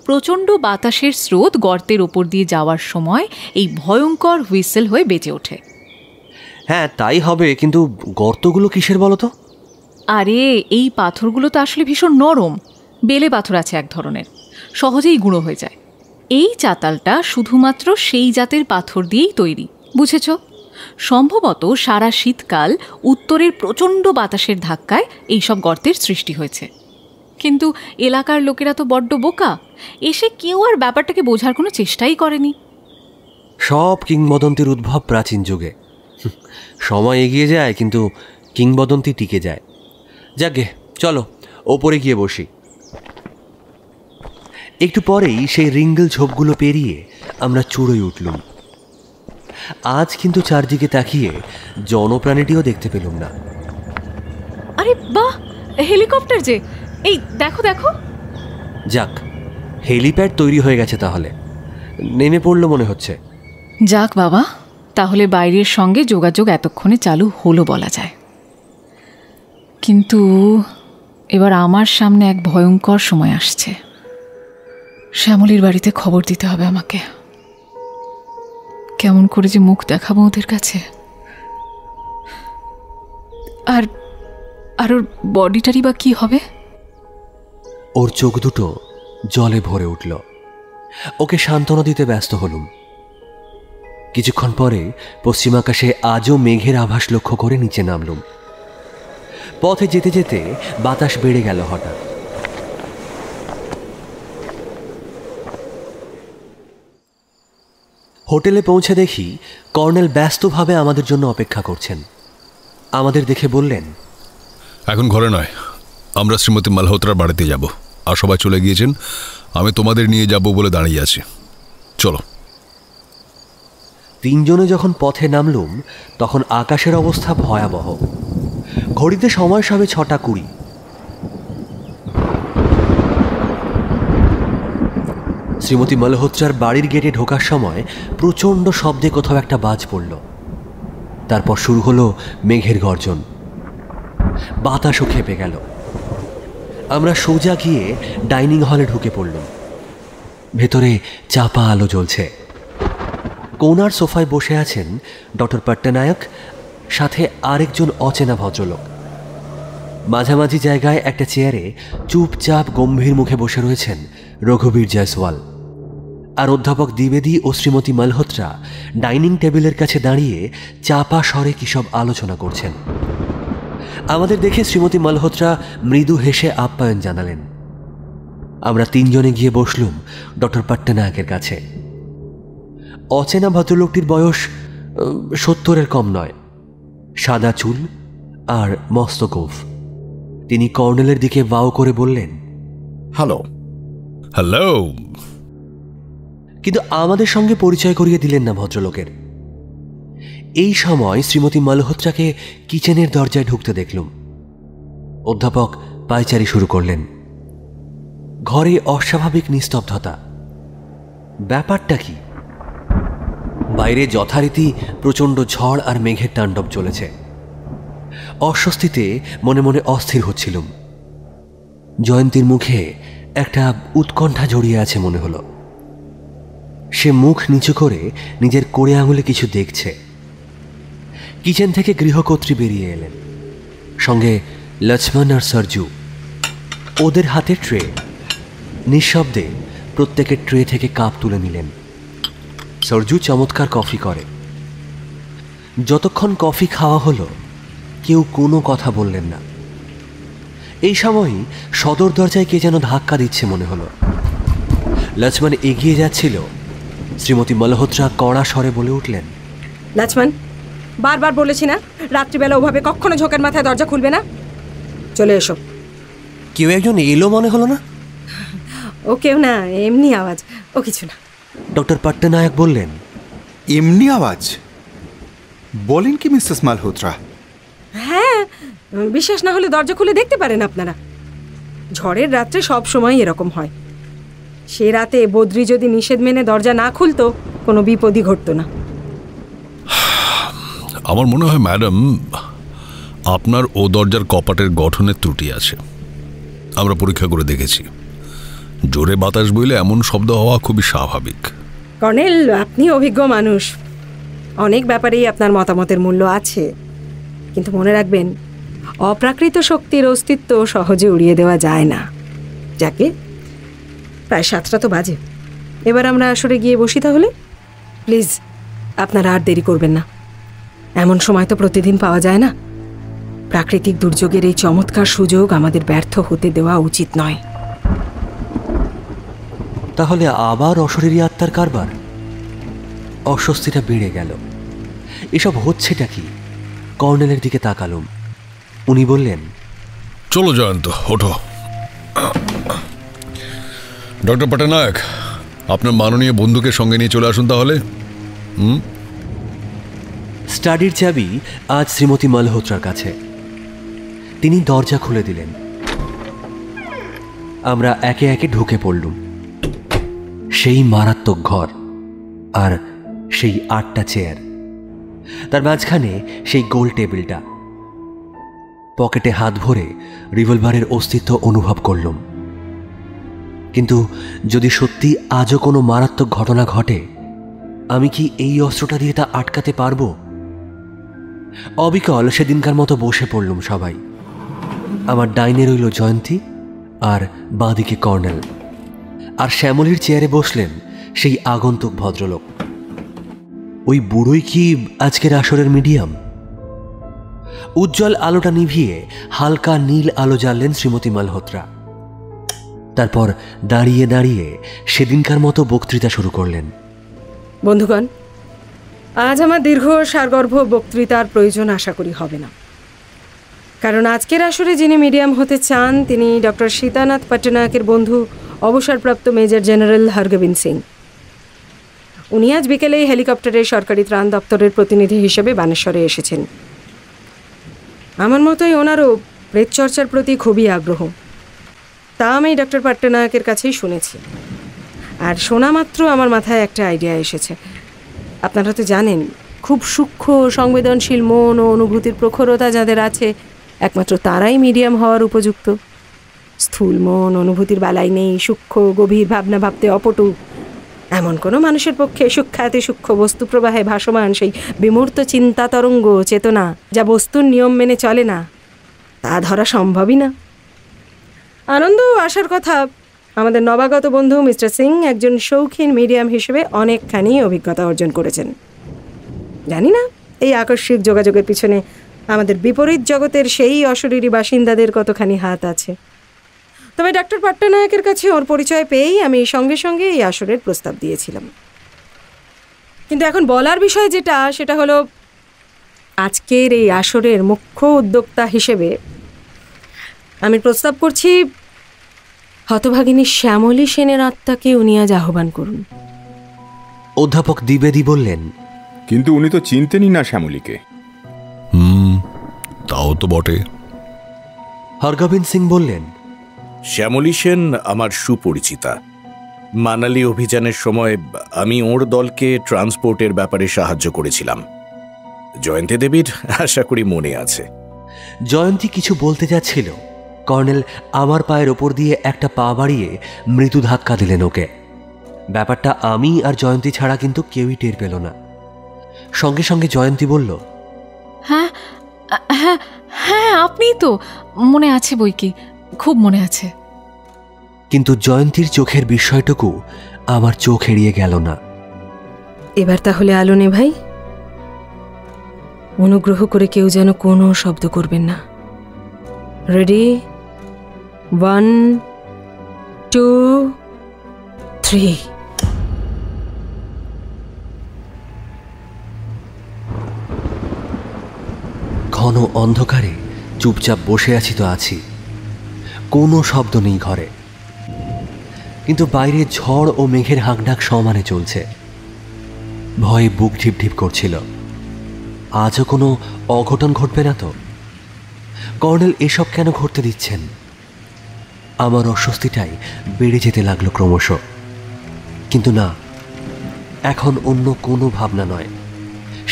প্রচণ্ড বাতাসের স্রোত গর্তের ওপর দিয়ে যাওয়ার সময় এই ভয়ঙ্কর হুইসেল হয়ে বেজে ওঠে।
হ্যাঁ তাই হবে, কিন্তু গর্তগুলো কিসের বলো তো?
আরে এই পাথরগুলো তো আসলে ভীষণ নরম, বেলে পাথর আছে এক ধরনের, সহজেই গুঁড়ো হয়ে যায়। এই চাতালটা শুধুমাত্র সেই জাতের পাথর দিয়েই তৈরি, বুঝেছ? সম্ভবত সারা শীতকাল উত্তরের প্রচণ্ড বাতাসের ধাক্কায় এইসব গর্তের সৃষ্টি হয়েছে। কিন্তু এলাকার লোকেরা তো বড্ড বোকা, এসে কেউ আর ব্যাপারটাকে বোঝার কোনো চেষ্টাই করেনি।
সব কিংবদন্তির উদ্ভব প্রাচীন যুগে। সময় এগিয়ে যায়, কিন্তু কিংবদন্তি টিকে যায়। যাকে চলো ওপরে গিয়ে বসি। একটু পরেই সেই রিঙ্গল ঝোপগুলো পেরিয়ে আমরা চূড়োয় উঠলুম। আজ কিন্তু চারদিকে তাকিয়ে জনপ্রাণীটিও দেখতে পেলুম না।
আরে বাহ, হেলিকপ্টার যে! এই দেখো দেখো।
যাক, হেলিপ্যাড তৈরি হয়ে গেছে, তাহলে নেমে পড়লো মনে হচ্ছে।
যাক বাবা, তাহলে বাইরের সঙ্গে যোগাযোগ এতক্ষণে চালু হলো বলা যায়। কিন্তু এবার আমার সামনে এক ভয়ঙ্কর সময় আসছে। শ্যামলীর বাড়িতে খবর দিতে হবে আমাকে। কেমন করে যে মুখ দেখাবো ওদের কাছে, আর আর ওর বডিটারই বা কি হবে?
ওর চোখ দুটো জলে ভরে উঠল। ওকে সান্ত্বনা দিতে ব্যস্ত হলুম। কিছুক্ষণ পরে পশ্চিম আকাশে আজও মেঘের আভাস লক্ষ্য করে নিচে নামলুম। পথে যেতে যেতে বাতাস বেড়ে গেল হঠাৎ। হোটেলে পৌঁছে দেখি কর্নেল ব্যস্তভাবে আমাদের জন্য অপেক্ষা করছেন। আমাদের দেখে বললেন,
এখন ঘরে নয়, আমরা শ্রীমতী মালহোত্রার বাড়িতে যাব। আর সবাই চলে গিয়েছেন, আমি তোমাদের নিয়ে যাব বলে দাঁড়িয়ে আছি, চলো।
তিনজনে যখন পথে নামলুম তখন আকাশের অবস্থা ভয়াবহ। ঘড়িতে সময় সবে 6:20। শ্রীমতী মালহোত্রার বাড়ির গেটে ঢোকার সময় প্রচণ্ড শব্দে কোথাও একটা বাজ পড়ল। তারপর শুরু হলো মেঘের গর্জন, বাতাসও খেপে গেল। আমরা সোজা গিয়ে ডাইনিং হলে ঢুকে পড়লাম। ভেতরে চাপা আলো জ্বলছে। কোনার সোফায় বসে আছেন ডক্টর পট্টনায়ক, সাথে আরেকজন অচেনা ভদ্রলোক। মাঝামাঝি জায়গায় একটা চেয়ারে চুপচাপ গম্ভীর মুখে বসে রয়েছেন রঘুবীর জয়সওয়াল। আর অধ্যাপক দ্বিবেদী ও শ্রীমতী মালহোত্রা ডাইনিং টেবিলের কাছে দাঁড়িয়ে চাপা স্বরে কী সব আলোচনা করছেন। আমাদের দেখে শ্রীমতী মালহোত্রা মৃদু হেসে আপ্যায়ন জানালেন। আমরা তিনজনে গিয়ে বসলুম ডক্টর পট্টনায়কের কাছে। অচেনা ভদ্রলোকটির বয়স 70-এর কম নয়, সাদা চুল আর মস্ত গোঁফ। তিনি কর্নেলের দিকে বাও করে বললেন,
হ্যালো।
হ্যালো।
কিন্তু আমাদের সঙ্গে পরিচয় করিয়ে দিলেন না ভদ্রলোকের। এই সময় শ্রীমতী মালহোত্রাকে কিচেনের দরজায় ঢুকতে দেখলুম। অধ্যাপক পায়চারি শুরু করলেন। ঘরে অস্বাভাবিক নিস্তব্ধতা। ব্যাপারটা কি? বাইরে যথারীতি প্রচণ্ড ঝড় আর মেঘের তাণ্ডব চলেছে। অস্বস্তিতে মনে মনে অস্থির হচ্ছিলুম। জয়ন্তীর মুখে একটা উৎকণ্ঠা জড়িয়ে আছে মনে হলো। সে মুখ নিচু করে নিজের কোড়ে আঙুলে কিছু দেখছে। কিচেন থেকে গৃহকর্ত্রী বেরিয়ে এলেন, সঙ্গে লক্ষ্মণ আর সরজু। ওদের হাতে ট্রে। নিঃশব্দে প্রত্যেকের ট্রে থেকে কাপ তুলে নিলেন। সরজু চমৎকার কফি করে। যতক্ষণ কফি খাওয়া হলো কেউ কোনো কথা বললেন না। এই সময়ই সদর দরজায় কে যেন ধাক্কা দিচ্ছে মনে হলো। লক্ষ্মণ এগিয়ে যাচ্ছিল। শ্রীমতী মালহোত্রা কড়া স্বরে বলে উঠলেন,
লক্ষ্মণ, বারবার বলেছি না রাত্রিবেলা ওভাবে কখনো ঝোঁকের মাথায় দরজা খুলবে না। চলে এসো।
কেউ একজন এলো মনে হলো না?
ও কেউ না, এমনি আওয়াজ, ও কিছু না।
ডক্টর পট্টনায়ক বললেন,
এমনি আওয়াজ? বলেন কি মিসেস মালহোত্রা?
হ্যাঁ, বিশ্বাস না হলে দরজা খুলে দেখতে পারেন আপনারা। ঝড়ের রাত্রে সব সময় এরকম হয়। সে রাতে বদ্রি যদি নিষেধ মেনে দরজা না খুলতো কোনো বিপদই ঘটতো না।
আমার মনে হয় ম্যাডাম, আপনার ও দরজার কপাটের গঠনের ত্রুটি আছে। আমরা পরীক্ষা করে দেখেছি। জোরে বাতাস বইলে এমন শব্দ হওয়া খুবই স্বাভাবিক।
কর্নেল, আপনি অভিজ্ঞ মানুষ, অনেক ব্যাপারেই আপনার মতামতের মূল্য আছে। কিন্তু মনে রাখবেন, অপ্রাকৃত শক্তির অস্তিত্ব সহজে উড়িয়ে দেওয়া যায় না। যাকে প্রায় 7টা তো বাজে। এবার আমরা আসরে গিয়ে বসি তাহলে। প্লিজ, আপনারা আর দেরি করবেন না। এমন সময় তো প্রতিদিন পাওয়া যায় না। প্রাকৃতিক দুর্যোগের এই চমৎকার সুযোগ আমাদের ব্যর্থ হতে দেওয়া উচিত নয়।
তাহলে আবার অশরীরী আত্মার কারবার? অস্বস্তিটা বেড়ে গেল। এসব হচ্ছেটা কি? কর্নেলের দিকে তাকালুম। উনি বললেন,
চলো জয়ন্ত, ওঠো। ডক্টর পট্টনায়ক, আপনার মাননীয় বন্ধুকে সঙ্গে নিয়ে চলে আসুন তাহলে।
স্টাডির চাবি আজ শ্রীমতী মালহোত্রার কাছে। তিনি দরজা খুলে দিলেন। আমরা একে একে ঢুকে পড়লুম। সেই মারাত্মক ঘর, আর সেই 8টা চেয়ার, তার মাঝখানে সেই গোল টেবিলটা। পকেটে হাত ভরে রিভলভারের অস্তিত্ব অনুভব করলুম। কিন্তু যদি সত্যি আজও কোনো মারাত্মক ঘটনা ঘটে, আমি কি এই অস্ত্রটা দিয়ে তা আটকাতে পারবো? অবিকল সেদিনকার মতো বসে পড়লুম সবাই। আমার ডাইনে রইল জয়ন্তী আর বাঁদিকে কর্নেল। আর শ্যামলীর চেয়ারে বসলেন সেই আগন্তুক ভদ্রলোক। ওই বুড়োই কি আজকের আসরের মিডিয়াম? উজ্জ্বল আলোটা নিভিয়ে হালকা নীল আলো জ্বাললেন শ্রীমতী মালহোত্রা। তারপর দাঁড়িয়ে দাঁড়িয়ে সেদিনকার মতো বক্তৃতা শুরু করলেন।
বন্ধুগণ, আজ আমার দীর্ঘ সারগর্ভ বক্তৃতার প্রয়োজন আশা করি হবে না, কারণ আজকের আসরে যিনি মিডিয়াম হতে চান তিনি ডক্টর সীতানাথ পট্টনায়কের বন্ধু অবসরপ্রাপ্ত মেজর জেনারেল হরগোবিন্দ সিং। উনি আজ বিকেলেই হেলিকপ্টারের সরকারি ত্রাণ দপ্তরের প্রতিনিধি হিসেবে বানেশ্বরে এসেছেন। আমার মতোই ওনারও প্রেতচর্চার প্রতি খুবই আগ্রহ, তা আমি ডক্টর পট্টনায়কের কাছেই শুনেছি। আর শোনা মাত্র আমার মাথায় একটা আইডিয়া এসেছে। আপনারা তো জানেন, খুব সূক্ষ্ম সংবেদনশীল মন ও অনুভূতির প্রখরতা যাদের আছে, একমাত্র তারাই মিডিয়াম হওয়ার উপযুক্ত। স্থূল মন অনুভূতির বেলায় নেই, সূক্ষ্ম গভীর ভাবনা ভাবতে অপটু এমন কোনো মানুষের পক্ষে সূক্ষ্মাতি সূক্ষ্ম বস্তু প্রবাহে ভাসমান সেই বিমূর্ত চিন্তা তরঙ্গ চেতনা যা বস্তুর নিয়ম মেনে চলে না, তা ধরা সম্ভবই না। আনন্দ আসার কথা, আমাদের নবাগত বন্ধু মিস্টার সিং একজন শৌখিন মিডিয়াম হিসেবে অনেকখানি অভিজ্ঞতা অর্জন করেছেন। জানি না এই আকস্মিক যোগাযোগের পিছনে আমাদের বিপরীত জগতের সেই অশরীরী বাসিন্দাদের কতখানি হাত আছে। তবে ডক্টর পট্টনায়কের কাছে ওর পরিচয় পেয়েই আমি সঙ্গে সঙ্গে এই আসরের প্রস্তাব দিয়েছিলাম। কিন্তু এখন বলার বিষয় যেটা, সেটা হলো আজকের এই আসরের মুখ্য উদ্যোক্তা হিসেবে আমি প্রস্তাব করছি হতভাগিনী শ্যামলী সেনের আত্মাকে উনি আজ আহ্বান করুন।
অধ্যাপক দ্বিবেদী বললেন,
কিন্তু উনি তো চিনতেনই না শ্যামলীকে।
তাও তো বটে।
হরগোবিন্দ সিং বললেন,
শ্যামলী সেন আমার সুপরিচিতা। মানালি অভিযানের সময় আমি ওর দলকে ট্রান্সপোর্টের ব্যাপারে সাহায্য করেছিলাম। জয়ন্তী দেবীর আশা করি মনে আছে।
জয়ন্তী কিছু বলতে যাচ্ছিল, কর্নেল আমার পায়ের ওপর দিয়ে একটা পা বাড়িয়ে মৃদু ধাক্কা দিলেন ওকে। ব্যাপারটা আমি আর জয়ন্তী ছাড়া কিন্তু কেউই টের পেল না। সঙ্গে সঙ্গে জয়ন্তী বলল,
হ্যাঁ হ্যাঁ হ্যাঁ, আপনি তো, মনে আছে বই কি, খুব মনে আছে।
কিন্তু জয়ন্তীর চোখের বিস্ময়টুকু আমার চোখ এড়িয়ে গেল না।
এবার তাহলে আলো নে ভাই, অনুগ্রহ করে কেউ যেন কোনো শব্দ করবেন না। রেডি, 1 2 3।
ঘন অন্ধকারে চুপচাপ বসে আছি তো আছি, কোনো শব্দ নেই ঘরে, কিন্তু বাইরে ঝড় ও মেঘের হাঁকডাক সমানে চলছে। ভয়ে বুক ঢিপ ঢিপ করছিল। আজও কোনো অঘটন ঘটবে না তো? কর্নেল এসব কেন ঘটতে দিচ্ছেন? আমার অস্বস্তিটাই বেড়ে যেতে লাগলো ক্রমশ। কিন্তু না, এখন অন্য কোনো ভাবনা নয়,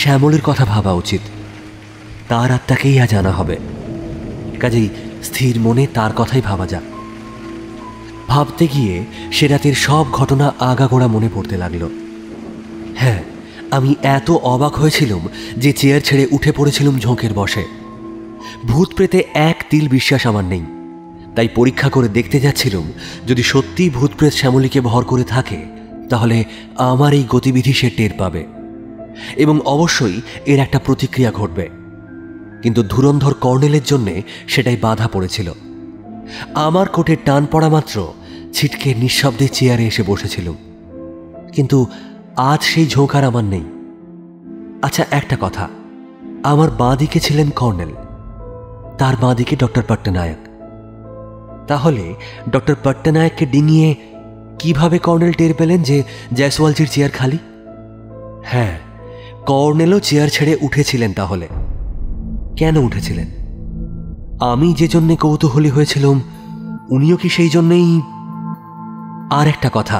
শ্যামলীর কথা ভাবা উচিত। তার আত্মাকেই আজ জানা হবে, কাজেই স্থির মনে তার কথাই ভাবা যাক। ভাবতে গিয়ে সে রাতের সব ঘটনা আগাগোড়া মনে পড়তে লাগলো। হ্যাঁ, আমি এত অবাক হয়েছিলাম যে চেয়ার ছেড়ে উঠে পড়েছিলাম ঝোঁকের বসে। ভূত প্রেতে এক তিল বিশ্বাস আমার নেই, তাই পরীক্ষা করে দেখতে যাচ্ছিলাম যদি সত্যিই ভূত প্রেত শ্যামলীকে ভর করে থাকে তাহলে আমার এই গতিবিধি সে টের পাবে এবং অবশ্যই এর একটা প্রতিক্রিয়া ঘটবে। কিন্তু ধুরন্ধর কর্নেলের জন্যে সেটাই বাধা পড়েছিল। আমার কোটের টান পড়া মাত্র ছিটকে নিঃশব্দে চেয়ারে এসে বসেছিলাম, কিন্তু আজ সেই ঝোঁকার আমার নেই। আচ্ছা, একটা কথা, আমার বাঁ দিকে ছিলেন কর্নেল, তার বাঁ দিকে ডক্টর পট্টনায়ক। তাহলে ডক্টর পট্টনায়ককে ডিঙিয়ে কিভাবে কর্নেল টের পেলেন যে জয়সওয়ালজির চেয়ার খালি? হ্যাঁ, কর্নেলও চেয়ার ছেড়ে উঠেছিলেন। তাহলে কেন উঠেছিলেন? আমি যে জন্যে কৌতূহলী হয়েছিলাম উনিও কি সেই জন্যেই? আর একটা কথা,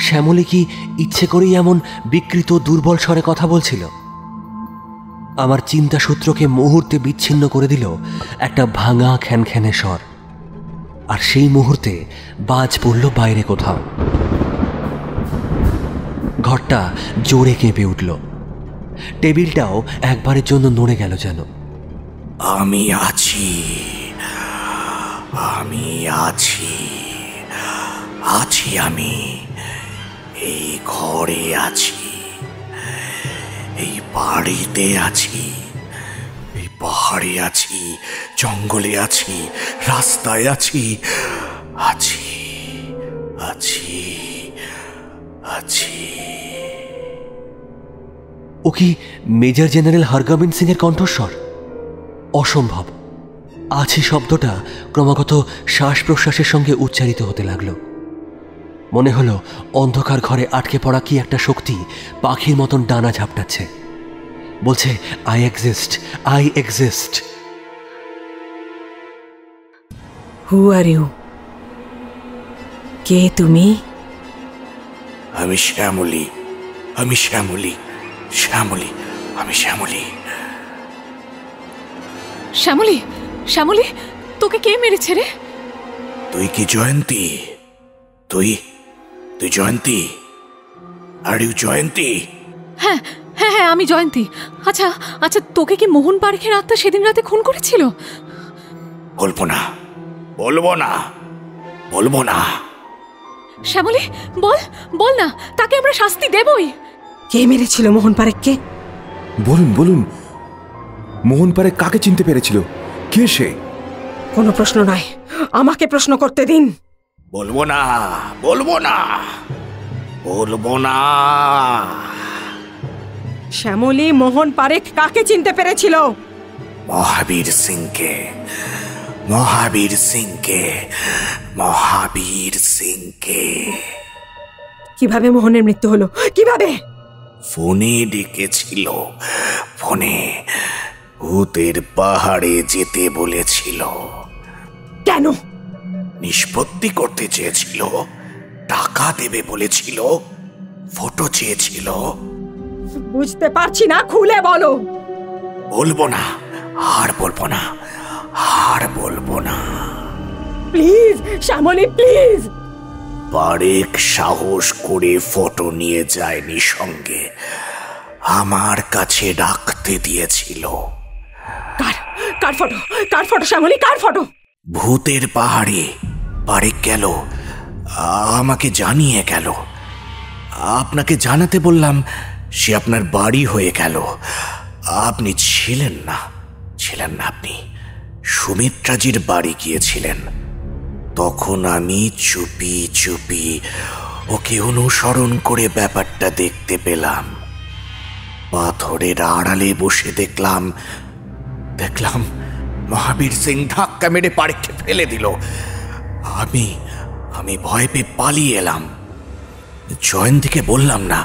শ্যামলী কি ইচ্ছে করেই এমন বিকৃত দুর্বল স্বরে কথা বলছিল? আমার চিন্তা সূত্রকে মুহূর্তে বিচ্ছিন্ন করে দিল একটা ভাঙা খ্যানখ্যানে স্বর, আর সেই মুহূর্তে বাজ পড়ল বাইরে কোথাও। ঘরটা জোরে কেঁপে উঠল, টেবিলটাও একবারের জন্য নড়ে গেল যেন।
আমি আছি, আমি আছি, আছি, আমি এই ঘরে আছি, এই বাড়িতে আছি, এই পাহাড়ে আছি, জঙ্গলে আছি, রাস্তায় আছি, আছি আছি আছি।
ও কি মেজর জেনারেল হরগোবিন্দ সিং এর কণ্ঠস্বর? অসম্ভব। আছি শব্দটা ক্রমাগত শ্বাস প্রশ্বাসের সঙ্গে উচ্চারিত হতে লাগলো। মনে হলো অন্ধকার ঘরে আটকে পড়া কি একটা শক্তি পাখির মতন ডানা ঝাপটাচ্ছে, বলছে I exist, I exist.
Who are you? কে তুমি?
আমি শ্যামলী, আমি শ্যামলী, শ্যামলী, আমি শ্যামলী।
শ্যামলী, শ্যামলী, তোকে কে মেরেছে রে?
তুই কি জয়ন্তী? তুই তুই জয়ন্তী? আর ইউ জয়ন্তী?
হ্যাঁ হ্যাঁ হ্যাঁ, আমি জয়ন্তী। আচ্ছা আচ্ছা, তোকে কি মোহন পারেখের আত্মা সেদিন রাতে খুন করেছিল?
বলবো না, বলবো না, বলবো না।
শ্যামলী, বল বল না, তাকে আমরা শাস্তি দেবই।
কে মেরেছিল মোহন পারেখকে?
বলুন বলুন, মোহন পারেখ কাকে চিনতে পেরেছিল? কে সে?
কোনো প্রশ্ন নয়, আমাকে প্রশ্ন করতে দিন।
বলবো না, বলবো না, বলবো না।
শ্যামলী, মোহন পারেখ কাকে চিনতে পেরেছিল?
মহাবীর সিংকে, মহাবীর সিংকে, মহাবীর সিংকে।
কিভাবে মোহনের মৃত্যু হলো? কিভাবে?
ফোনে ডেকেছিল, ফোনে ভূতের পাহাড়ে যেতে বলেছিল।
কেন?
নিষ্পত্তি করতে চেয়েছিল, টাকা দেবে বলেছিল, ফটো চেয়েছিল।
বুঝতে পারছি না, খুলে বলো।
বলবো না, আর বলবো না, আর বলবো না।
Please Shyamoli, please.
পারেখ সাহস করে ফটো নিয়ে যায়নি সঙ্গে, আমার কাছে রাখতে দিয়েছিল।
কার কার ফটো? কার ফটো শ্যামলী, কার ফটো?
ভূতের পাহাড়ে পারেখ গেল, আমাকে জানিয়ে গেল। আপনাকে জানাতে বললাম, সে আপনার বাড়ি হয়ে গেল। আপনি ছিলেন না, ছিলেন না। আপনি সুমিত্রাজির বাড়ি গিয়েছিলেন। তখন আমি চুপি চুপি ওকে অনুসরণ করে ব্যাপারটা দেখতে পেলাম। পাথরের আড়ালে বসে দেখলাম মহাবীর সিং ধাক্কা মেরে পারেখকে ফেলে দিল। আমি ভয় পেয়ে পালিয়ে এলাম। জয়ন্তীকে বললাম না,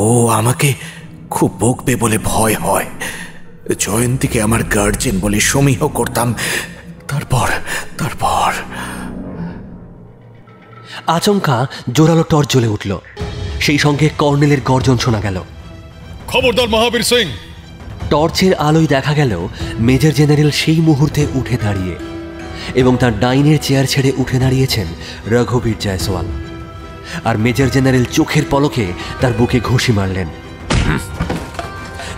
ও আমাকে খুব বকবে বলে ভয় হয়। জয়ন্তীকে আমার গার্জেন বলে সমীহ করতাম। তারপর
আচমকা জোরালো টর্চ জ্বলে উঠল, সেই সঙ্গে কর্নেলের গর্জন শোনা গেল।
খবরদার মহাবীর সিং!
টর্চের আলোয় দেখা গেল মেজর জেনারেল সেই মুহূর্তে উঠে দাঁড়িয়ে, এবং তার ডাইনের চেয়ার ছেড়ে উঠে দাঁড়িয়েছেন রঘুবীর জয়সওয়াল। আর মেজর জেনারেল চোখের পলকে তার বুকে ঘুষি মারলেন।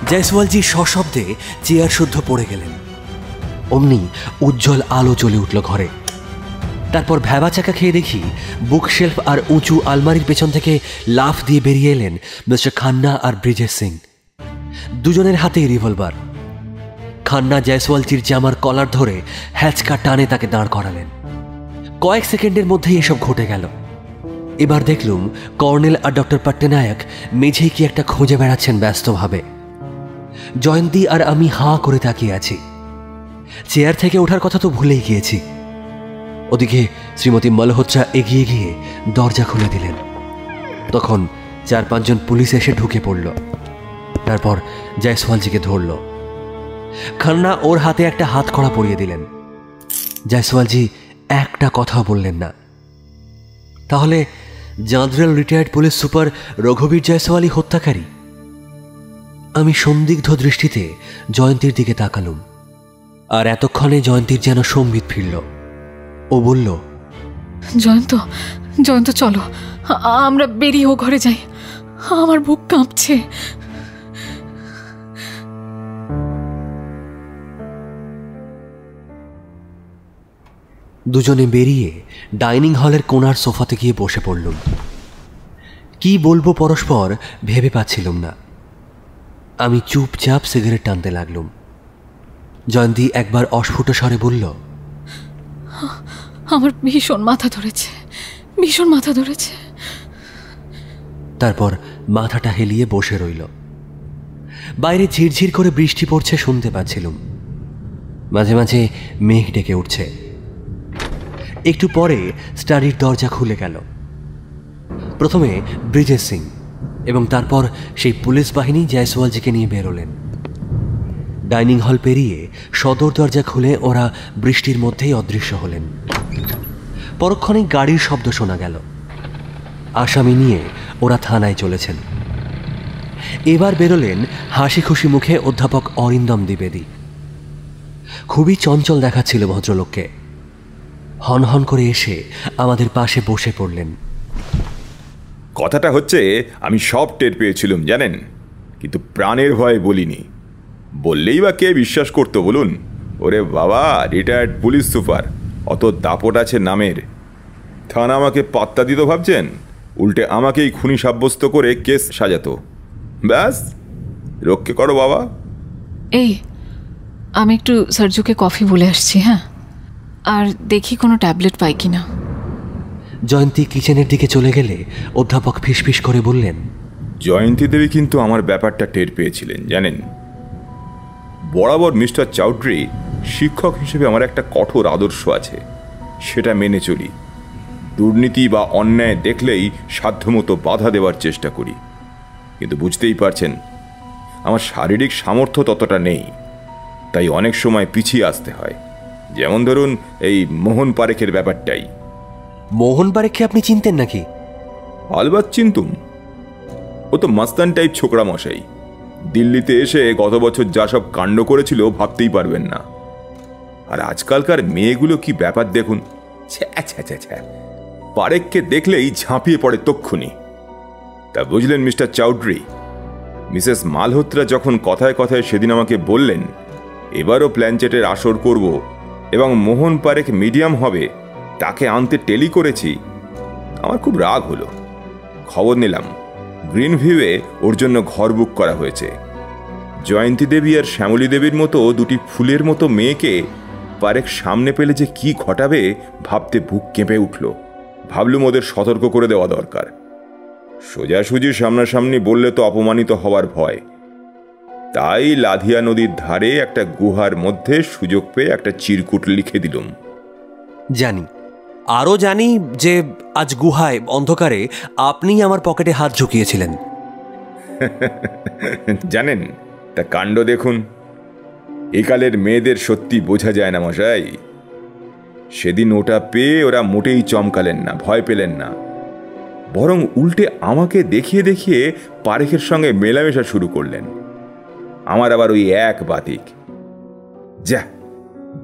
জয়সওয়ালজি সশব্দে চেয়ার শুদ্ধ পড়ে গেলেন। অমনি উজ্জ্বল আলো জ্বলে উঠল ঘরে। তারপর ভ্যাবা চাকা খেয়ে দেখি বুকশেলফ আর উঁচু আলমারির পেছন থেকে লাফ দিয়ে বেরিয়ে এলেন মিস্টার খান্না আর ব্রিজেশ সিং। দুজনের হাতেই রিভলভার। খান্না জয়সওয়ালজির জামার কলার ধরে হ্যাচকা টানে তাকে দাঁড় করালেন। কয়েক সেকেন্ডের মধ্যেই এসব ঘটে গেল। এবার দেখলুম কর্নেল আর ডক্টর পট্টনায়ক মেঝেই কি একটা খুঁজে বেড়াচ্ছেন ব্যস্তভাবে। জয়ন্তী আর আমি হাঁ করে তাকিয়ে আছি। চেয়ার থেকে ওঠার কথা তো ভুলেই গিয়েছি। ওদিকে শ্রীমতী মালহোত্রা এগিয়ে গিয়ে দরজা খুলে দিলেন। তখন 4-5 জন পুলিশ এসে ঢুকে পড়ল। তারপর জয়সওয়ালজিকে ধরল। খান্না ওর হাতে একটা হাত কড়া পরিয়ে দিলেন। জয়সওয়ালজি একটা কথাও বললেন না। তাহলে জাঁদরেল রিটায়ার্ড পুলিশ সুপার রঘুবীর জয়সওয়ালই হত্যাকারী? আমি সন্দিগ্ধ দৃষ্টিতে জয়ন্তীর দিকে তাকালুম। আর এতক্ষণে জয়ন্তীর যেন সম্বিত ফিরল। ও বলল,
জয়ন্ত চলো, আমরা বেরিয়ে ও ঘরে যাই। আমার বুক কাঁপছে।
দুজনে বেরিয়ে ডাইনিং হলের কোণার সোফাতে গিয়ে বসে পড়লুম। কি বলবো পরস্পর ভেবে পাচ্ছিলাম না। আমি চুপচাপ সিগারেট টানতে লাগলুম। জয়ন্তী একবার অস্ফুট স্বরে বলল,
আমার ভীষণ মাথা ধরেছে, ভীষণ মাথা ধরেছে।
তারপর মাথাটা হেলিয়ে বসে রইল। বাইরে ঝিরঝির করে বৃষ্টি পড়ছে শুনতে পাচ্ছিলুম। মাঝে মাঝে মেঘ ডেকে উঠছে। একটু পরে স্টাডির দরজা খুলে গেল। প্রথমে ব্রিজেশ সিং এবং তারপর সেই পুলিশ বাহিনী জয়সওয়ালজিকে নিয়ে বেরোলেন। ডাইনিং হল পেরিয়ে সদর দরজা খুলে ওরা বৃষ্টির মধ্যেই অদৃশ্য হলেন। পরক্ষণেই গাড়ির শব্দ শোনা গেল। আসামি নিয়ে ওরা থানায় চলেছেন। এবার বেরোলেন হাসি খুশি মুখে অধ্যাপক অরিন্দম দ্বিবেদী। খুবই চঞ্চল দেখাচ্ছিল ভদ্রলোককে। হনহন করে এসে আমাদের পাশে বসে পড়লেন।
কথাটা হচ্ছে, আমি সব টের পেয়েছিলাম জানেন, কিন্তু প্রাণের ভয়ে বলিনি। বললেই বা কে বিশ্বাস করতো বলুন? ওরে বাবা, রিটায়ার্ড পুলিশ সুপার, অত দাপট আছে নামের। থানা আমাকে পাত্তা দিত ভাবছেন? উল্টে আমাকেই খুনি সাব্যস্ত করে কেস সাজাতো। ব্যাস, রক্ষে করো বাবা।
এই, আমি একটু সার্জুকে কফি বলে আসছি, হ্যাঁ? আর দেখি কোনো ট্যাবলেট পাই কিনা।
জয়ন্তী কিচেনের দিকে চলে গেলে অধ্যাপক ফিসফিস করে বললেন,
জয়ন্তী দেবী কিন্তু আমার ব্যাপারটা টের পেয়েছিলেন জানেন। বরাবর মিস্টার চৌধুরী শিক্ষক হিসেবে আমার একটা কঠোর আদর্শ আছে, সেটা মেনে চলি। দুর্নীতি বা অন্যায় দেখলেই সাধ্যমতো বাধা দেওয়ার চেষ্টা করি। কিন্তু বুঝতেই পারছেন, আমার শারীরিক সামর্থ্য ততটা নেই, তাই অনেক সময় পিছিয়ে আসতে হয়। যেমন ধরুন এই মোহন পারেখের ব্যাপারটাই।
মোহন পারেখকে আপনি চিনতেন নাকি?
আলবাত চিনতুম। ও তো মাস্তান টাইপ ছোকরা মশাই। দিল্লিতে এসে গত বছর যা সব কাণ্ড করেছিল ভাবতেই পারবেন না। আর আজকালকার মেয়েগুলো কি ব্যাপার দেখুন, পারেখকে দেখলেই ঝাঁপিয়ে পড়ে তক্ষুনি। তা বুঝলেন মিস্টার চৌধুরী, মিসেস মালহোত্রা যখন কথায় কথায় সেদিন আমাকে বললেন এবারও প্ল্যানচেটের আসর করব এবং মোহন পারেখ মিডিয়াম হবে, তাকে আনতে টেলি করেছি, আমার খুব রাগ হলো। খবর নিলাম গ্রিন ভিউয়ে ওর জন্য ঘর বুক করা হয়েছে। জয়ন্তী দেবী আর শ্যামলী দেবীর মতো দুটি ফুলের মতো মেয়েকে পারেখ সামনে পেলে যে কি ঘটাবে ভাবতে বুক কেঁপে উঠল। ভাবলুম ওদের সতর্ক করে দেওয়া দরকার। সোজাসুজি সামনাসামনি বললে তো অপমানিত হওয়ার ভয়। তাই লাধিয়া নদীর ধারে একটা গুহার মধ্যে সুযোগ পেয়ে একটা চিরকুট লিখে দিলুম।
জানি, আরও জানি যে আজ গুহায় অন্ধকারে আপনি আমার পকেটে হাত ঝুঁকিয়েছিলেন।
জানেন, তা কাণ্ড দেখুন। একালের মেয়েদের সত্যি বোঝা যায় না মশাই। সেদিন ওটা পেয়ে ওরা মোটেই চমকালেন না, ভয় পেলেন না, বরং উল্টে আমাকে দেখিয়ে দেখিয়ে পারেখের সঙ্গে মেলামেশা শুরু করলেন। আমার আবার ওই এক বাতিক, যা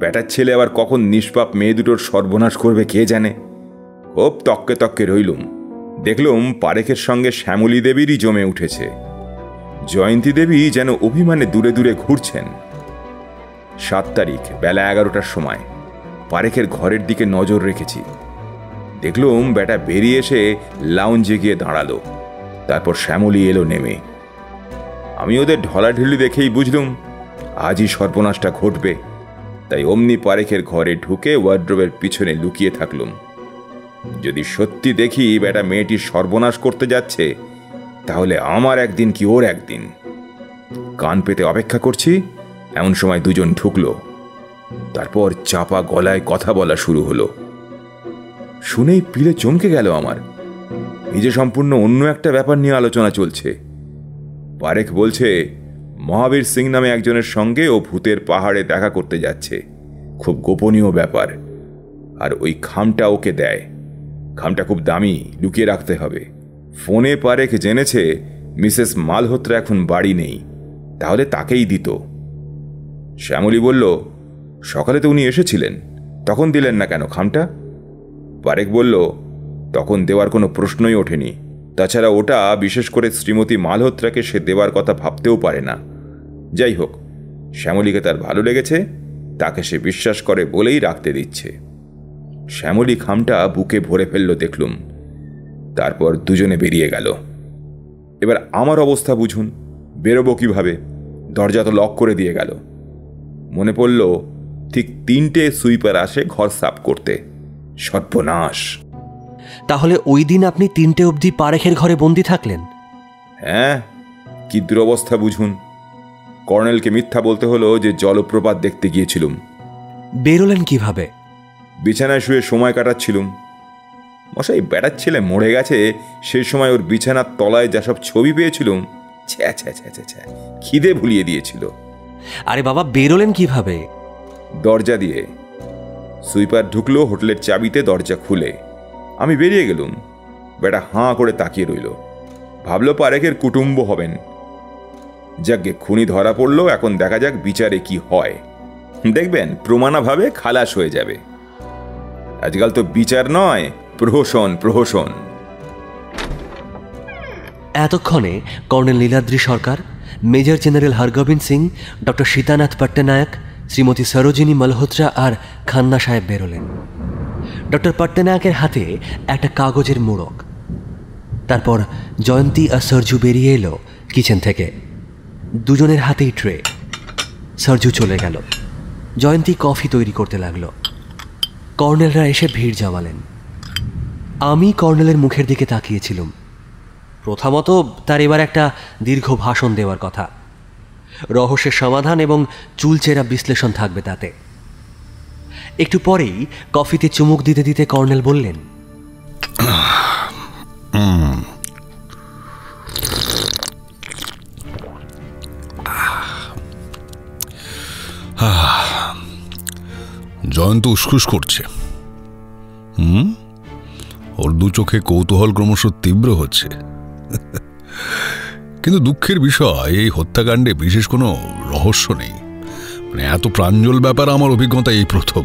বেটার ছেলে আবার কখন নিষ্পাপ মেয়ে দুটোর সর্বনাশ করবে কে জানে। খুব তককে তককে রইলুম। দেখলুম পারেখের সঙ্গে শ্যামলী দেবীরই জমে উঠেছে। জয়ন্তী দেবী যেন অভিমানে দূরে দূরে ঘুরছেন। 7 তারিখ বেলা 11টার সময় পারেখের ঘরের দিকে নজর রেখেছি। দেখলুম বেটা বেরিয়ে এসে লাউঞ্জে গিয়ে দাঁড়ালো। তারপর শ্যামলী এলো নেমে। আমি ওদের ঢলাঢিলি দেখেই বুঝলুম আজই সর্বনাশটা ঘটবে। তাই অমনি পারেখের ঘরে ঢুকে ওয়ার্ড্রোবের পিছনে লুকিয়ে থাকলুম। যদি সত্যি দেখি বেটা মেয়েটির সর্বনাশ করতে যাচ্ছে, তাহলে আমার একদিন কি ওর একদিন। কান পেতে অপেক্ষা করছি, এমন সময় দুজন ঢুকলো। তারপর চাপা গলায় কথা বলা শুরু হলো। শুনেই পিলে চমকে গেল আমার। নিজে সম্পূর্ণ অন্য একটা ব্যাপার নিয়ে আলোচনা চলছে। পারেখ বলছে মহাবীর সিং নামে একজনের সঙ্গে ও ভূতের পাহাড়ে দেখা করতে যাচ্ছে, খুব গোপনীয় ব্যাপার। আর ওই খামটা ওকে দেয়। খামটা খুব দামি, লুকিয়ে রাখতে হবে। ফোনে পারেখ জেনেছে মিসেস মালহোত্রা এখন বাড়ি নেই, তাহলে তাকেই দিত। শ্যামলী বলল, সকালে তো উনি এসেছিলেন, তখন দিলেন না কেন খামটা? পারেখ বলল, তখন দেওয়ার কোনো প্রশ্নই ওঠেনি। তাছাড়া ওটা বিশেষ করে শ্রীমতী মালহোত্রাকে সে দেওয়ার কথা ভাবতেও পারে না। যাই হোক, শ্যামলীকে তার ভালো লেগেছে, তাকে সে বিশ্বাস করে বলেই রাখতে দিচ্ছে। শ্যামলী খামটা বুকে ভরে ফেললো দেখলুম। তারপর দুজনে বেরিয়ে গেল। এবার আমার অবস্থা বুঝুন, বেরোবো কিভাবে? দরজা তো লক করে দিয়ে গেল। মনে পড়ল ঠিক 3টে সুইপার আসে ঘর সাফ করতে। সর্বনাশ!
তাহলে ওই দিন আপনি 3টে অবধি পারেখের ঘরে বন্দি থাকলেন?
হ্যাঁ, কি দুরবস্থা বুঝুন। কর্নেলকে মিথ্যা বলতে হলো যে জলপ্রপাত দেখতে গিয়েছিলুম।
বেরোলেন কিভাবে?
বিছানায় শুয়ে সময় কাটাচ্ছিলুম। মশাই, বেড়ার ছেলে মরে গেছে, সেই সময় ওর বিছানার তলায় যা সব ছবি পেয়েছিলুম, খিদে ভুলিয়ে দিয়েছিল।
আরে বাবা, বেরোলেন কিভাবে?
দরজা দিয়ে। সুইপার ঢুকলো হোটেলের চাবিতে, দরজা খুলে আমি বেরিয়ে গেলুম। বেটা হাঁ করে তাকিয়ে রইল। ভাবলো পারেখের কুটুম্ব হবেন। যাকে খুনি ধরা পড়লো, এখন দেখা যাক বিচারে কি হয়। দেখবেন প্রমাণাভাবে খালাস হয়ে যাবে। আজকাল তো বিচার নয়, প্রহসন প্রহসন।
এতক্ষণে colonel Niladri Sarkar, major general Hargobind Singh, doctor Sitanath Pattanayak, Shrimati Sarojini Malhotra আর খান্না সাহেব বেরোলেন। ডক্টর পট্টনায়কের হাতে একটা কাগজের মোড়ক। তারপর জয়ন্তী আর সরজু বেরিয়ে এলো কিচেন থেকে। দুজনের হাতেই ট্রে। সরজু চলে গেল। জয়ন্তী কফি তৈরি করতে লাগলো। কর্নেলরা এসে ভিড় জমালেন। আমি কর্নেলের মুখের দিকে তাকিয়েছিলাম। প্রথমত তার এবার একটা দীর্ঘ ভাষণ দেওয়ার কথা। রহস্যের সমাধান এবং চুলচেরা বিশ্লেষণ থাকবে তাতে। একটু পরেই কফিতে চুমুক দিতে দিতে কর্নেল বললেন,
জয়ন্ত উসখুস করছে। ওর দু চোখে কৌতূহল ক্রমশ তীব্র হচ্ছে। কিন্তু দুঃখের বিষয়, এই হত্যাকাণ্ডে বিশেষ কোনো রহস্য নেই। মানে এত প্রাঞ্জল ব্যাপার আমার অভিজ্ঞতা এই প্রথম।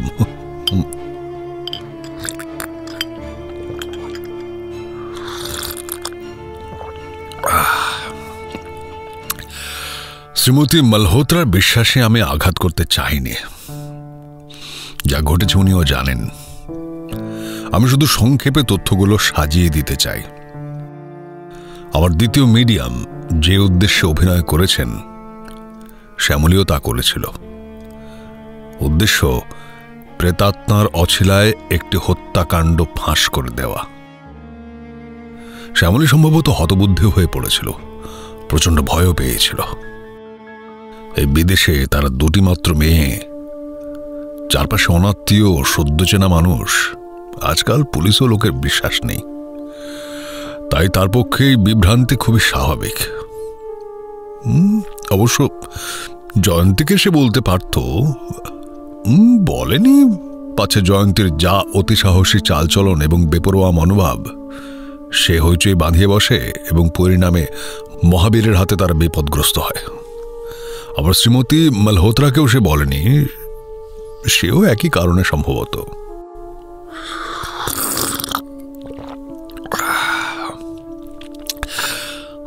শ্রীমতী মালহোত্রার বিশ্বাসে আমি আঘাত করতে চাইনি। যা ঘটেছে উনিও জানেন। আমি শুধু সংক্ষেপে তথ্যগুলো সাজিয়ে দিতে চাই। আমার দ্বিতীয় মিডিয়াম যে উদ্দেশ্যে অভিনয় করেছেন, শ্যামলীও তা করেছিল। উদ্দেশ্য প্রেতাত্মার অছিলায় একটি হত্যাকাণ্ড ফাঁস করে দেওয়া। শ্যামলী সম্ভবত হতবুদ্ধি হয়ে পড়েছিল, প্রচণ্ড ভয়ও পেয়েছিল। এই বিদেশে তারা দুটি মাত্র মেয়ে, চারপাশে অনাত্মীয় সদ্য চেনা মানুষ। আজকাল পুলিশও লোকের বিশ্বাস নেই, তাই তার পক্ষে বিভ্রান্তি খুবই স্বাভাবিক। অবশ্য জয়ন্তীকে সে বলতে পারত, বলেনি। পাছে জয়ন্তীর যা অতি সাহসী চালচলন এবং বেপরোয়া মনোভাব, সে হইচই বাঁধিয়ে বসে এবং পরিণামে মহাবীরের হাতে তারা বিপদগ্রস্ত হয়। আবার শ্রীমতী মালহোত্রাকেও সে বলেনি, সেও একই কারণে সম্ভবত।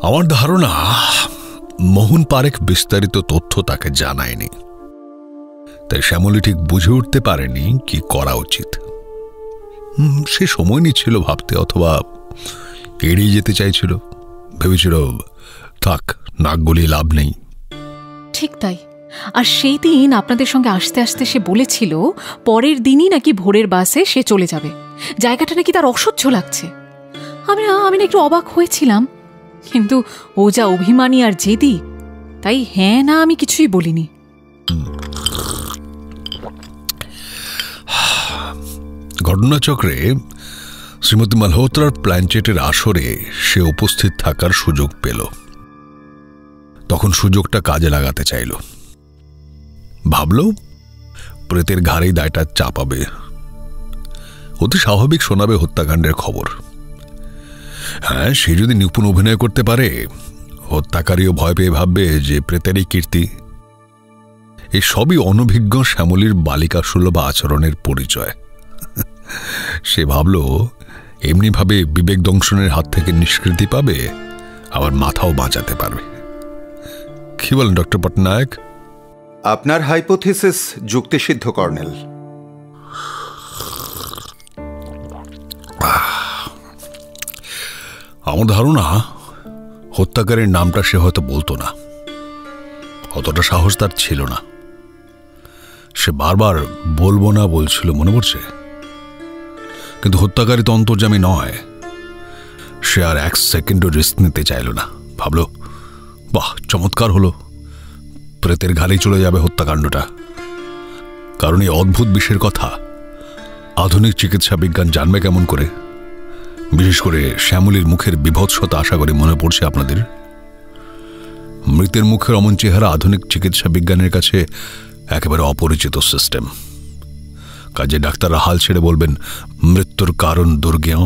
আমার ধারণা মোহন পারেখ বিস্তারিত তথ্য তাকে জানায়নি, তাই শ্যামলী ঠিক বুঝে উঠতে পারেনি কি করা উচিত। সে সময় নিচ্ছিল ভাবতে, অথবা এড়িয়ে যেতে চাইছিল। ভেবেছিল থাক, নাক গলিয়ে লাভ নেই।
ঠিক তাই। আর সেই দিন আপনাদের সঙ্গে আসতে আসতে সে বলেছিল পরের দিনই নাকি ভোরের বাসে সে চলে যাবে। জায়গাটা নাকি তার অসহ্য লাগছে। আমি না একটু অবাক হয়েছিলাম, কিন্তু ও যা অভিমানী আর জেদি, তাই হ্যাঁ না আমি কিছুই বলিনি।
ঘটনাচক্রে শ্রীমতী মালহোত্রার প্ল্যানচেটের আসরে সে উপস্থিত থাকার সুযোগ পেল। তখন সুযোগটা কাজে লাগাতে চাইল। ভাবল প্রেতের ঘাড়েই দায়টা চাপাবে। অতি স্বাভাবিক শোনাবে হত্যাকাণ্ডের খবর। হ্যাঁ, সে যদি নিপুণ অভিনয় করতে পারে, হত্যাকারীও ভয় পেয়ে ভাববে যে প্রেতেরই কীর্তি। এই সবই অনভিজ্ঞ শ্যামলীর বালিকা সুলভ আচরণের পরিচয়। সে ভাবল এমনিভাবে বিবেক দংশনের হাত থেকে নিষ্কৃতি পাবে, আবার মাথাও বাঁচাতে পারবে। কি বলেন ডক্টর পটনায়ক?
আপনার হাইপোথিসিস যুক্তিসিদ্ধ কর্নেল।
আমার ধারণা হত্যাকারীর নামটা সে হয়তো বলতো না, অতটা সাহস তার ছিল না। সে বারবার বলবো না বলছিল, মনে পড়ছে। কিন্তু হত্যাকারী তো অন্তর্যামী নয়, সে আর এক সেকেন্ডও রিস্ক নিতে চাইল না। ভাবল, বাহ, চমৎকার হলো, প্রেতের ঘাড়েই চলে যাবে হত্যাকাণ্ডটা। কারণ এই অদ্ভুত বিষয়ের কথা আধুনিক চিকিৎসা বিজ্ঞান জানবে কেমন করে? বিশেষ করে শ্যামলীর মুখের বিভৎসতা আশা করি মনে পড়ছে আপনাদের। মৃতের মুখের অমন চেহারা আধুনিক চিকিৎসা বিজ্ঞানের কাছে একেবারে অপরিচিত সিস্টেম। কাজে ডাক্তাররা হাল ছেড়ে বলবেন মৃত্যুর কারণ দুর্জ্ঞেয়।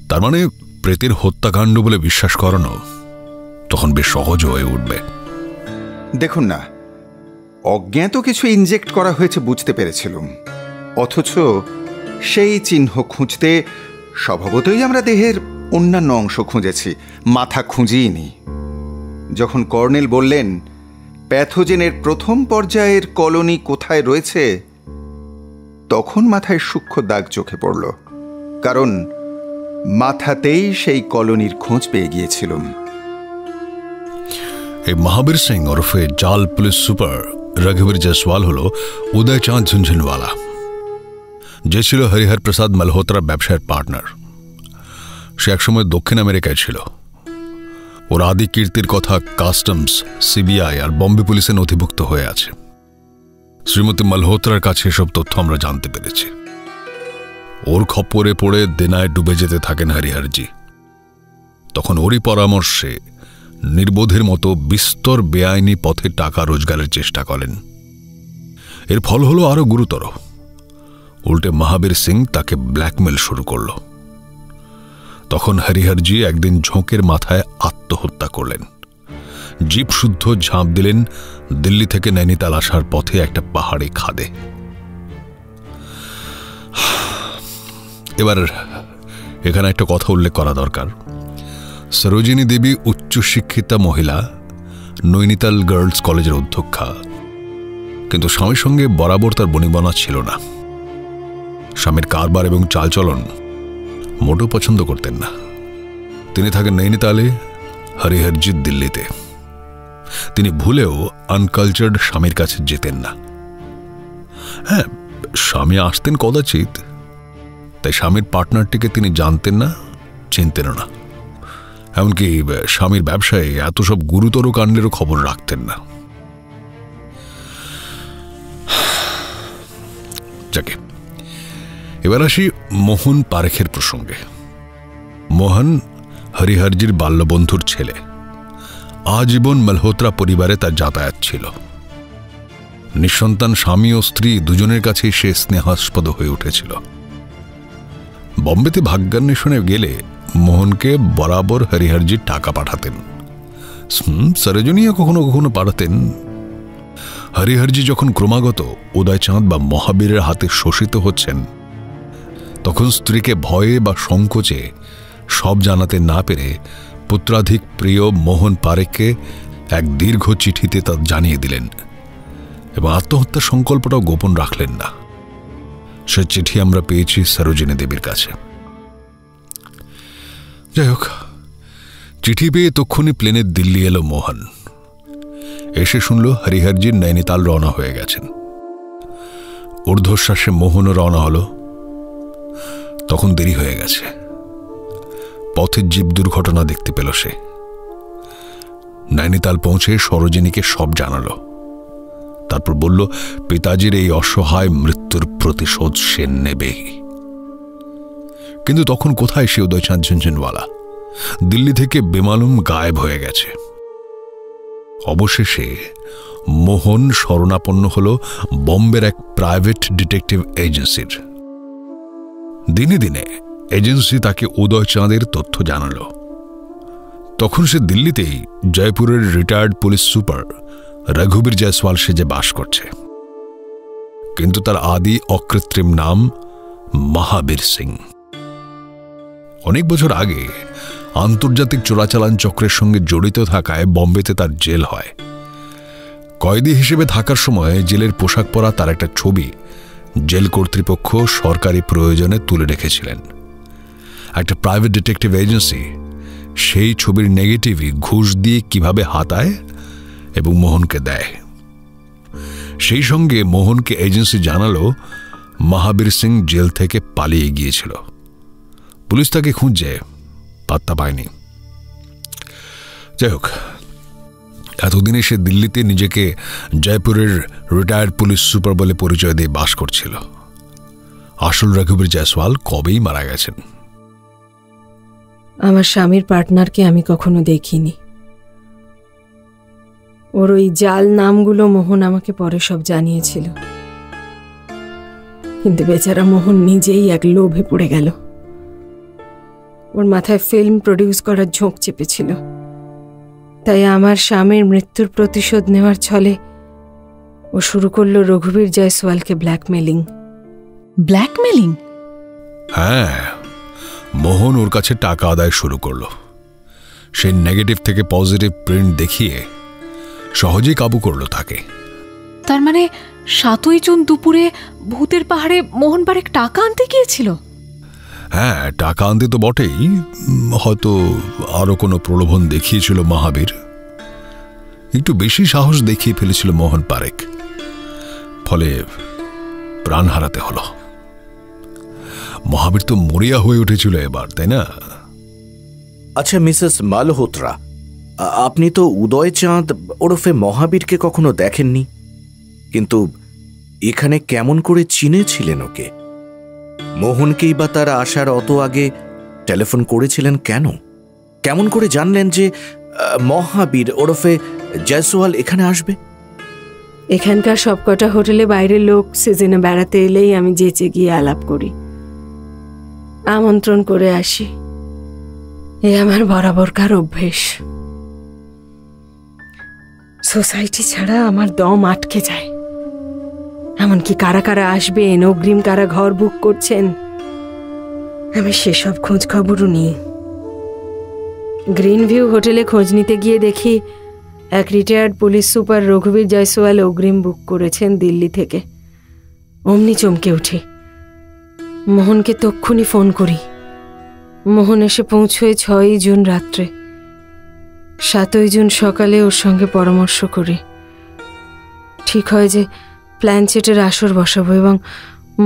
তার মানে প্রেতের হত্যাকাণ্ড বলে বিশ্বাস করানো তখন বেশ সহজ হয়ে উঠবে।
দেখুন না, অজ্ঞাত কিছু ইনজেক্ট করা হয়েছে বুঝতে পেরেছিলাম, অথচ সেই চিহ্ন খুঁজতে স্বভাবতই আমরা দেহের অন্যান্য অংশ খুঁজেছি, মাথা খুঁজিনি। যখন কর্নেল বললেন প্যাথোজেনের প্রথম পর্যায়ের কলোনি কোথায় রয়েছে, তখন মাথায় সূক্ষ্ম দাগ চোখে পড়ল, কারণ মাথাতেই সেই কলোনির খোঁজ পেয়ে গিয়েছিলাম।
এই মহাবীর সিং ওরফে জাল পুলিশ সুপার রঘুবীর জয়সওয়াল হল উদয়চাঁদ ঝুনঝুনওয়ালা, যে ছিল হরিহর প্রসাদ মালহোত্রার ব্যবসায়ের পার্টনার। সে একসময় দক্ষিণ আমেরিকায় ছিল। ওর আদি কীর্তির কথা কাস্টমস, সিবিআই আর বম্বে পুলিশে নথিভুক্ত হয়ে আছে। শ্রীমতী মালহোত্রার কাছে এসব তথ্য আমরা জানতে পেরেছি। ওর খপ্পরে পড়ে দেনায় ডুবে যেতে থাকেন হরিহরজি। তখন ওরই পরামর্শে নির্বোধের মতো বিস্তর বেআইনি পথে টাকা রোজগারের চেষ্টা করেন। এর ফল হলো আরো গুরুতর। উল্টে মহাবীর সিং তাকে ব্ল্যাকমেল শুরু করল। তখন হরিহরজি একদিন ঝোঁকের মাথায় আত্মহত্যা করলেন। জিপ শুদ্ধ ঝাঁপ দিলেন দিল্লি থেকে নৈনিতাল আসার পথে একটা পাহাড়ি খাদে। এবার এখানে একটা কথা উল্লেখ করা দরকার। সরোজিনী দেবী উচ্চশিক্ষিতা মহিলা, নৈনিতাল গার্লস কলেজের অধ্যক্ষা, কিন্তু স্বামীর সঙ্গে বরাবর তার বনিবনা ছিল না। স্বামীর কারবার এবং চালচলন মোটেও পছন্দ করতেন না। তিনি থাকেন নৈনিতালে, হরিহরজি দিল্লিতে। তিনি ভুলেও আনকালচার্ড স্বামীর কাছে যেতেন না। হ্যাঁ, স্বামী আসতেন কদাচিৎ, তাই স্বামীর পার্টনারটিকে তিনি জানতেন না, চিনতেনও না। এমনকি স্বামীর ব্যবসায় এত সব গুরুতর কাণ্ডেরও খবর রাখতেন না। যাকে এবার আসি মোহন পারেখের প্রসঙ্গে। মোহন হরিহরজির বাল্যবন্ধুর ছেলে। আজীবন মালহোত্রা পরিবারে তার যাতায়াত ছিল। নিঃসন্তান স্বামী ও স্ত্রী দুজনের কাছেই সে স্নেহাস্পদ হয়ে উঠেছিল। বম্বেতে ভাগ্যান্বেষণে গেলে মোহনকে বরাবর হরিহরজি টাকা পাঠাতেন। সরোজিনীও কখনো কখনো পাঠাতেন। হরিহরজি যখন ক্রমাগত উদয়চাঁদ বা মহাবীরের হাতে শোষিত হচ্ছেন, তখন স্ত্রীকে ভয়ে বা সংকোচে সব জানাতে না পেরে পুত্রাধিক প্রিয় মোহন পারেখকে এক দীর্ঘ চিঠিতে তা জানিয়ে দিলেন এবং আত্মহত্যার সংকল্পটাও গোপন রাখলেন না। সে চিঠি আমরা পেয়েছি সরোজিনী দেবীর কাছে। যাই হোক, চিঠি পেয়ে তক্ষুনি প্লেনে দিল্লি এলো মোহন। এসে শুনল হরিহরজি নৈনিতাল রওনা হয়ে গেছেন। ঊর্ধ্বশ্বাসে মোহনও রওনা হলো। তখন দেরি হয়ে গেছে। পথের জীব দুর্ঘটনা দেখতে পেল সে। নৈনিতাল পৌঁছে সরোজিনীকে সব জানালো। তারপর বলল পিতাজির এই অসহায় মৃত্যুর প্রতিশোধ সে নেবেই। কিন্তু তখন কোথায় সে উদয়চাঁদ ঝুনঝুনওয়ালা? দিল্লি থেকে বেমালুম গায়েব হয়ে গেছে। অবশেষে মোহন শরণাপন্ন হল বম্বের এক প্রাইভেট ডিটেকটিভ এজেন্সির। দিনে দিনে এজেন্সি তাকে উদয়চাঁদের তথ্য জানাল। তখন সে দিল্লিতেই জয়পুরের retired police super Raghubir Jaiswal সেজে বাস করছে। কিন্তু তার আদি অকৃত্রিম নাম মহাবীর সিং। অনেক বছর আগে আন্তর্জাতিক চোরাচালান চক্রের সঙ্গে জড়িত থাকায় বম্বেতে তার জেল হয়। কয়েদি হিসেবে থাকার সময় জেলের পোশাক পরা তার একটা ছবি জেল কর্তৃপক্ষ সরকারি প্রয়োজনে তুলে রেখেছিলেন। একটা প্রাইভেট ডিটেকটিভ এজেন্সি সেই ছবির নেগেটিভই ঘুষ দিয়ে কিভাবে হাতায় এবং মোহনকে দেয়। সেই সঙ্গে মোহনকে এজেন্সি জানালো মহাবীর সিং জেল থেকে পালিয়ে গিয়েছিল। পুলিশ তাকে খুঁজছে, পাত্তা পায়নি। যাই হোক, এতদিনে সে দিল্লিতে নিজেকে জয়পুরের রিটায়ার্ড পুলিশ সুপার বলে পরিচয় দিয়ে বাস করছিল। আসল রঘুবীর জয়সওয়াল কবেই মারা গেছেন।
আমার স্বামীর পার্টনারকে আমি কখনো দেখিনি। ওর ওই জাল নামগুলো মোহন আমাকে পরে সব জানিয়েছিল, কিন্তু বেচারা মোহন নিজেই এক লোভে পড়ে গেল। ওর মাথায় ফিল্ম প্রডিউস করার ঝোঁক চেপেছিল, তাই আমার স্বামীর মৃত্যুর প্রতিশোধ নেওয়ার ছলে ও শুরু করলো রঘুবীর জয়সওয়ালকে ব্ল্যাকমেলিং।
ব্ল্যাকমেলিং?
হ্যাঁ, মোহন ওর কাছে টাকা আদায় শুরু করলো। সেই নেগেটিভ থেকে পজিটিভ প্রিন্ট দেখিয়ে সহজেই কাবু করলো তাকে।
তার মানে 7ই জুন দুপুরে ভূতের পাহাড়ে মোহন বারেক টাকা আনতে গিয়েছিল?
হ্যাঁ, টাকা আনতে তো বটেই, হয়তো আরো কোনো প্রলোভন দেখিয়েছিল মহাবীর। একটু বেশি সাহস দেখিয়ে ফেলেছিল মোহন পারেক, ফলে প্রাণ হারাতে হলো। মহাবীর তো মরিয়া হয়ে উঠেছিল এবার, তাই না?
আচ্ছা মিসেস মালহোত্রা, আপনি তো উদয়চাঁদ ওরফে মহাবীরকে কখনো দেখেননি, কিন্তু এখানে কেমন করে চিনেছিলেন ওকে? মোহনকেই বা তার আসার অত আগে টেলিফোন করেছিলেন কেন? কেমন করে জানলেন যে মহাবীর ওরফে জয়সওয়াল এখানে আসবে?
এখানকার সবকটা হোটেলে বাইরের লোক সিজনে বেড়াতে এলেই আমি যেচে গিয়ে আলাপ করি, আমন্ত্রণ করে আসি। এ আমার বরাবরকার অভ্যেস। সোসাইটি ছাড়া আমার দম আটকে যায়। এমনকি কারা কারা আসবেন, অগ্রিম কারা ঘর বুক করছেন, আমি সেসব খোঁজ খবরও নিই। গ্রিন ভিউ হোটেলে খোঁজ নিতে গিয়ে দেখি এক retired police super Raghubir Jaiswal অগ্রিম বুক করেছেন দিল্লি থেকে। অমনি চমকে উঠি, মোহনকে তক্ষুনি ফোন করি। মোহন এসে পৌঁছয় 6ই জুন রাত্রে। 7ই জুন সকালে ওর সঙ্গে পরামর্শ করি। ঠিক হয় যে প্ল্যানচেটের আসর বসাবো এবং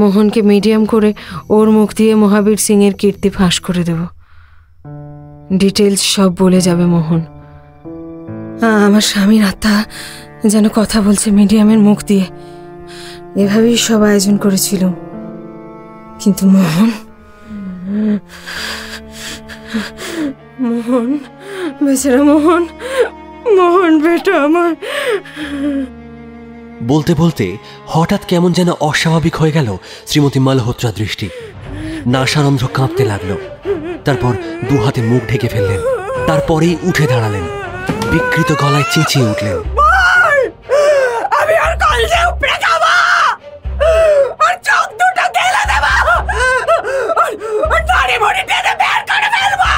মোহনকে মিডিয়াম করে ওর মুখ দিয়ে মহাবীর সিং এর কীর্তি ফাঁস করে দেব। ডিটেলস সব বলে যাবে মোহন। আমার স্বামীর আত্মা যেন কথা বলছে মিডিয়ামের মুখ দিয়ে। এভাবেই সব আয়োজন করেছিল, কিন্তু মোহন বেচারা মোহন বেটা আমার।
বলতে বলতে হঠাৎ কেমন যেন অস্বাভাবিক হয়ে গেল শ্রীমতী মালহোত্রা দৃষ্টি। নাসারন্ধ্র কাঁপতে লাগলো। তারপর দু হাতে মুখ ঢেকে ফেললেন। তারপরেই উঠে দাঁড়ালেন, বিকৃত গলায় চেঁচিয়ে উঠলেন, আমি আর কলজে উপড়ে খাবো, আর চোখ দুটো গেলে দেব, আর দাড়ি মুড়ি টেনে বের করে ফেলবো।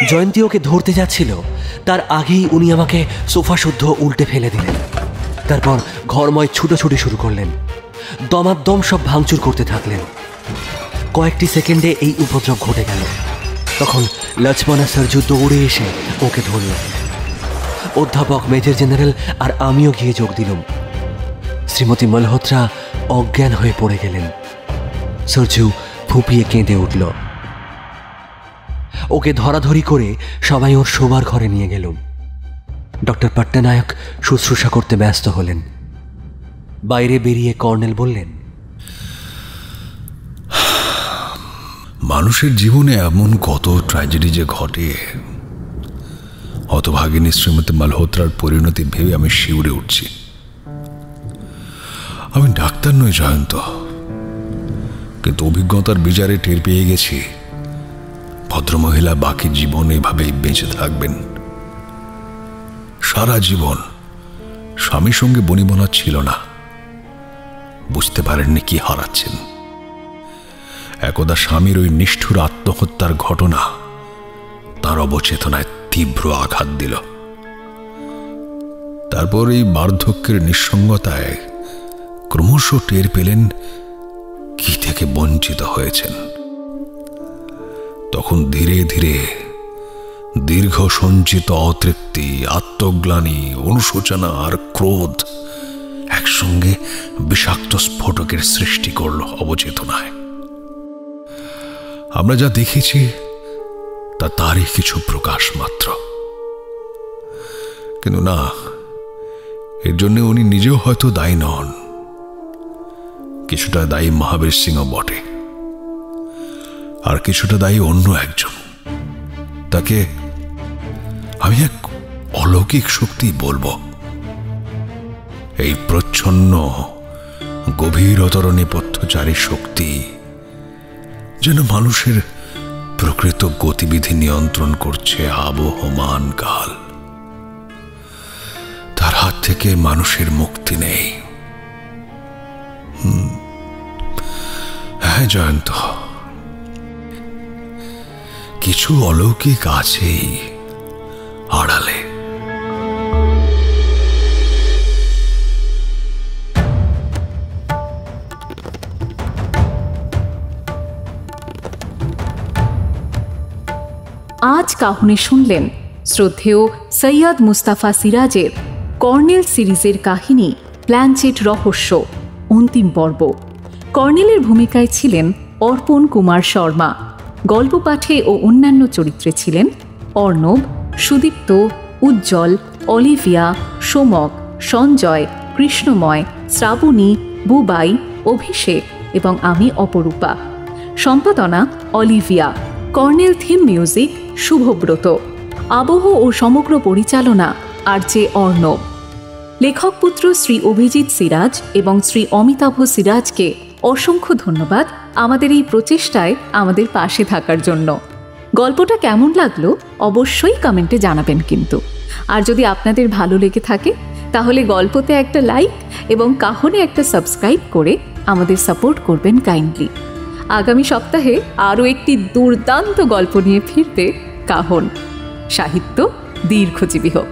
জয়ন্তী ওকে ধরতে যাচ্ছিল, তার আগেই উনি আমাকে সোফা শুদ্ধ উল্টে ফেলে দিলেন। তারপর ঘরময় ছুটোছুটি শুরু করলেন। দমাদম সব ভাঙচুর করতে থাকলেন। কয়েকটি সেকেন্ডে এই উপদ্রব ঘটে গেল। তখন লক্ষ্মণা সরজু দৌড়ে এসে ওকে ধরল। অধ্যাপক মেজর জেনারেল আর আমিও গিয়ে যোগ দিলাম। শ্রীমতী মালহোত্রা অজ্ঞান হয়ে পড়ে গেলেন। সরজু ফুঁপিয়ে কেঁদে উঠল। ওকে ধরাধরি করে সবাই ওর শোবার ঘরে নিয়ে গেল। ডক্টর পট্টনায়ক শুশ্রূষা করতে ব্যস্ত হলেন। বাইরে বেরিয়ে কর্নেল বললেন,
মানুষের জীবনে এমন কত ট্র্যাজেডি যে ঘটে। হতভাগিনী শ্রীমতী মালহোত্রার পরিণতি ভেবে আমি শিউরে উঠছি। আমি ডাক্তার নই জয়ন্ত, কিন্তু অভিজ্ঞতার বিচারে টের পেয়ে গেছি ভদ্রমহিলা বাকি জীবন এভাবেই বেঁচে থাকবেন। সারা জীবন স্বামীর সঙ্গে বনিবনা ছিল না, বুঝতে পারেননি কি হারাচ্ছেন। একদা স্বামীর ওই নিষ্ঠুর আত্মহত্যার ঘটনা তার অবচেতনায় তীব্র আঘাত দিল। তারপর এই বার্ধক্যের নিঃসঙ্গতায় ক্রমশ টের পেলেন কি থেকে বঞ্চিত হয়েছেন। তখন ধীরে ধীরে দীর্ঘ সঞ্চিত অতৃপ্তি, আত্মগ্লানি, অনুশোচনা আর ক্রোধ একসঙ্গে বিষাক্ত স্ফোটকের সৃষ্টি করল অবচেতনায়। আমরা যা দেখেছি তা তারই কিছু প্রকাশ মাত্র, কিন্তু না, এর জন্য উনি নিজেও হয়তো দায়ী নন। কিছুটা দায়ী মহাবীর সিংহ বটে, আর কিছুটা দায়ী অন্য একজন। তাকে আমি এক অলৌকিক শক্তি বলবো। এই প্রচ্ছন্ন গভীরতর নেপথ্যচারী শক্তি যেন মানুষের প্রকৃত গতিবিধি নিয়ন্ত্রণ করছে আবহমান কাল। তার হাত থেকে মানুষের মুক্তি নেই। হ্যাঁ জয়ন্ত, কিছু অলৌকিক আছেই আড়ালে।
আজ কাহনে শুনলেন শ্রদ্ধেয় সৈয়দ মুস্তাফা সিরাজের কর্নেল সিরিজের কাহিনী প্ল্যানচেট রহস্য অন্তিম পর্ব। কর্নেলের ভূমিকায় ছিলেন অর্পণ কুমার শর্মা। গল্প পাঠে ও অন্যান্য চরিত্রে ছিলেন অর্ণব, সুদীপ্ত, উজ্জ্বল, অলিভিয়া, সোমক, সঞ্জয়, কৃষ্ণময়, শ্রাবণী, বুবাই, অভিষেক এবং আমি অপরূপা। সম্পাদনা Olivia. Colonel theme music Subhabrata. আবহ ও সমগ্র পরিচালনা আর.জে. অর্ণব। লেখক পুত্র শ্রী অভিজিৎ সিরাজ এবং শ্রী অমিতাভ সিরাজকে অসংখ্য ধন্যবাদ আমাদের এই প্রচেষ্টায় আমাদের পাশে থাকার জন্য। গল্পটা কেমন লাগলো অবশ্যই কমেন্টে জানাবেন কিন্তু। আর যদি আপনাদের ভালো লেগে থাকে তাহলে গল্পতে একটা লাইক এবং কাহনে একটা সাবস্ক্রাইব করে আমাদের সাপোর্ট করবেন কাইন্ডলি। আগামী সপ্তাহে আরও একটি দুর্দান্ত গল্প নিয়ে ফিরবে কাহন। সাহিত্য দীর্ঘজীবী হোক।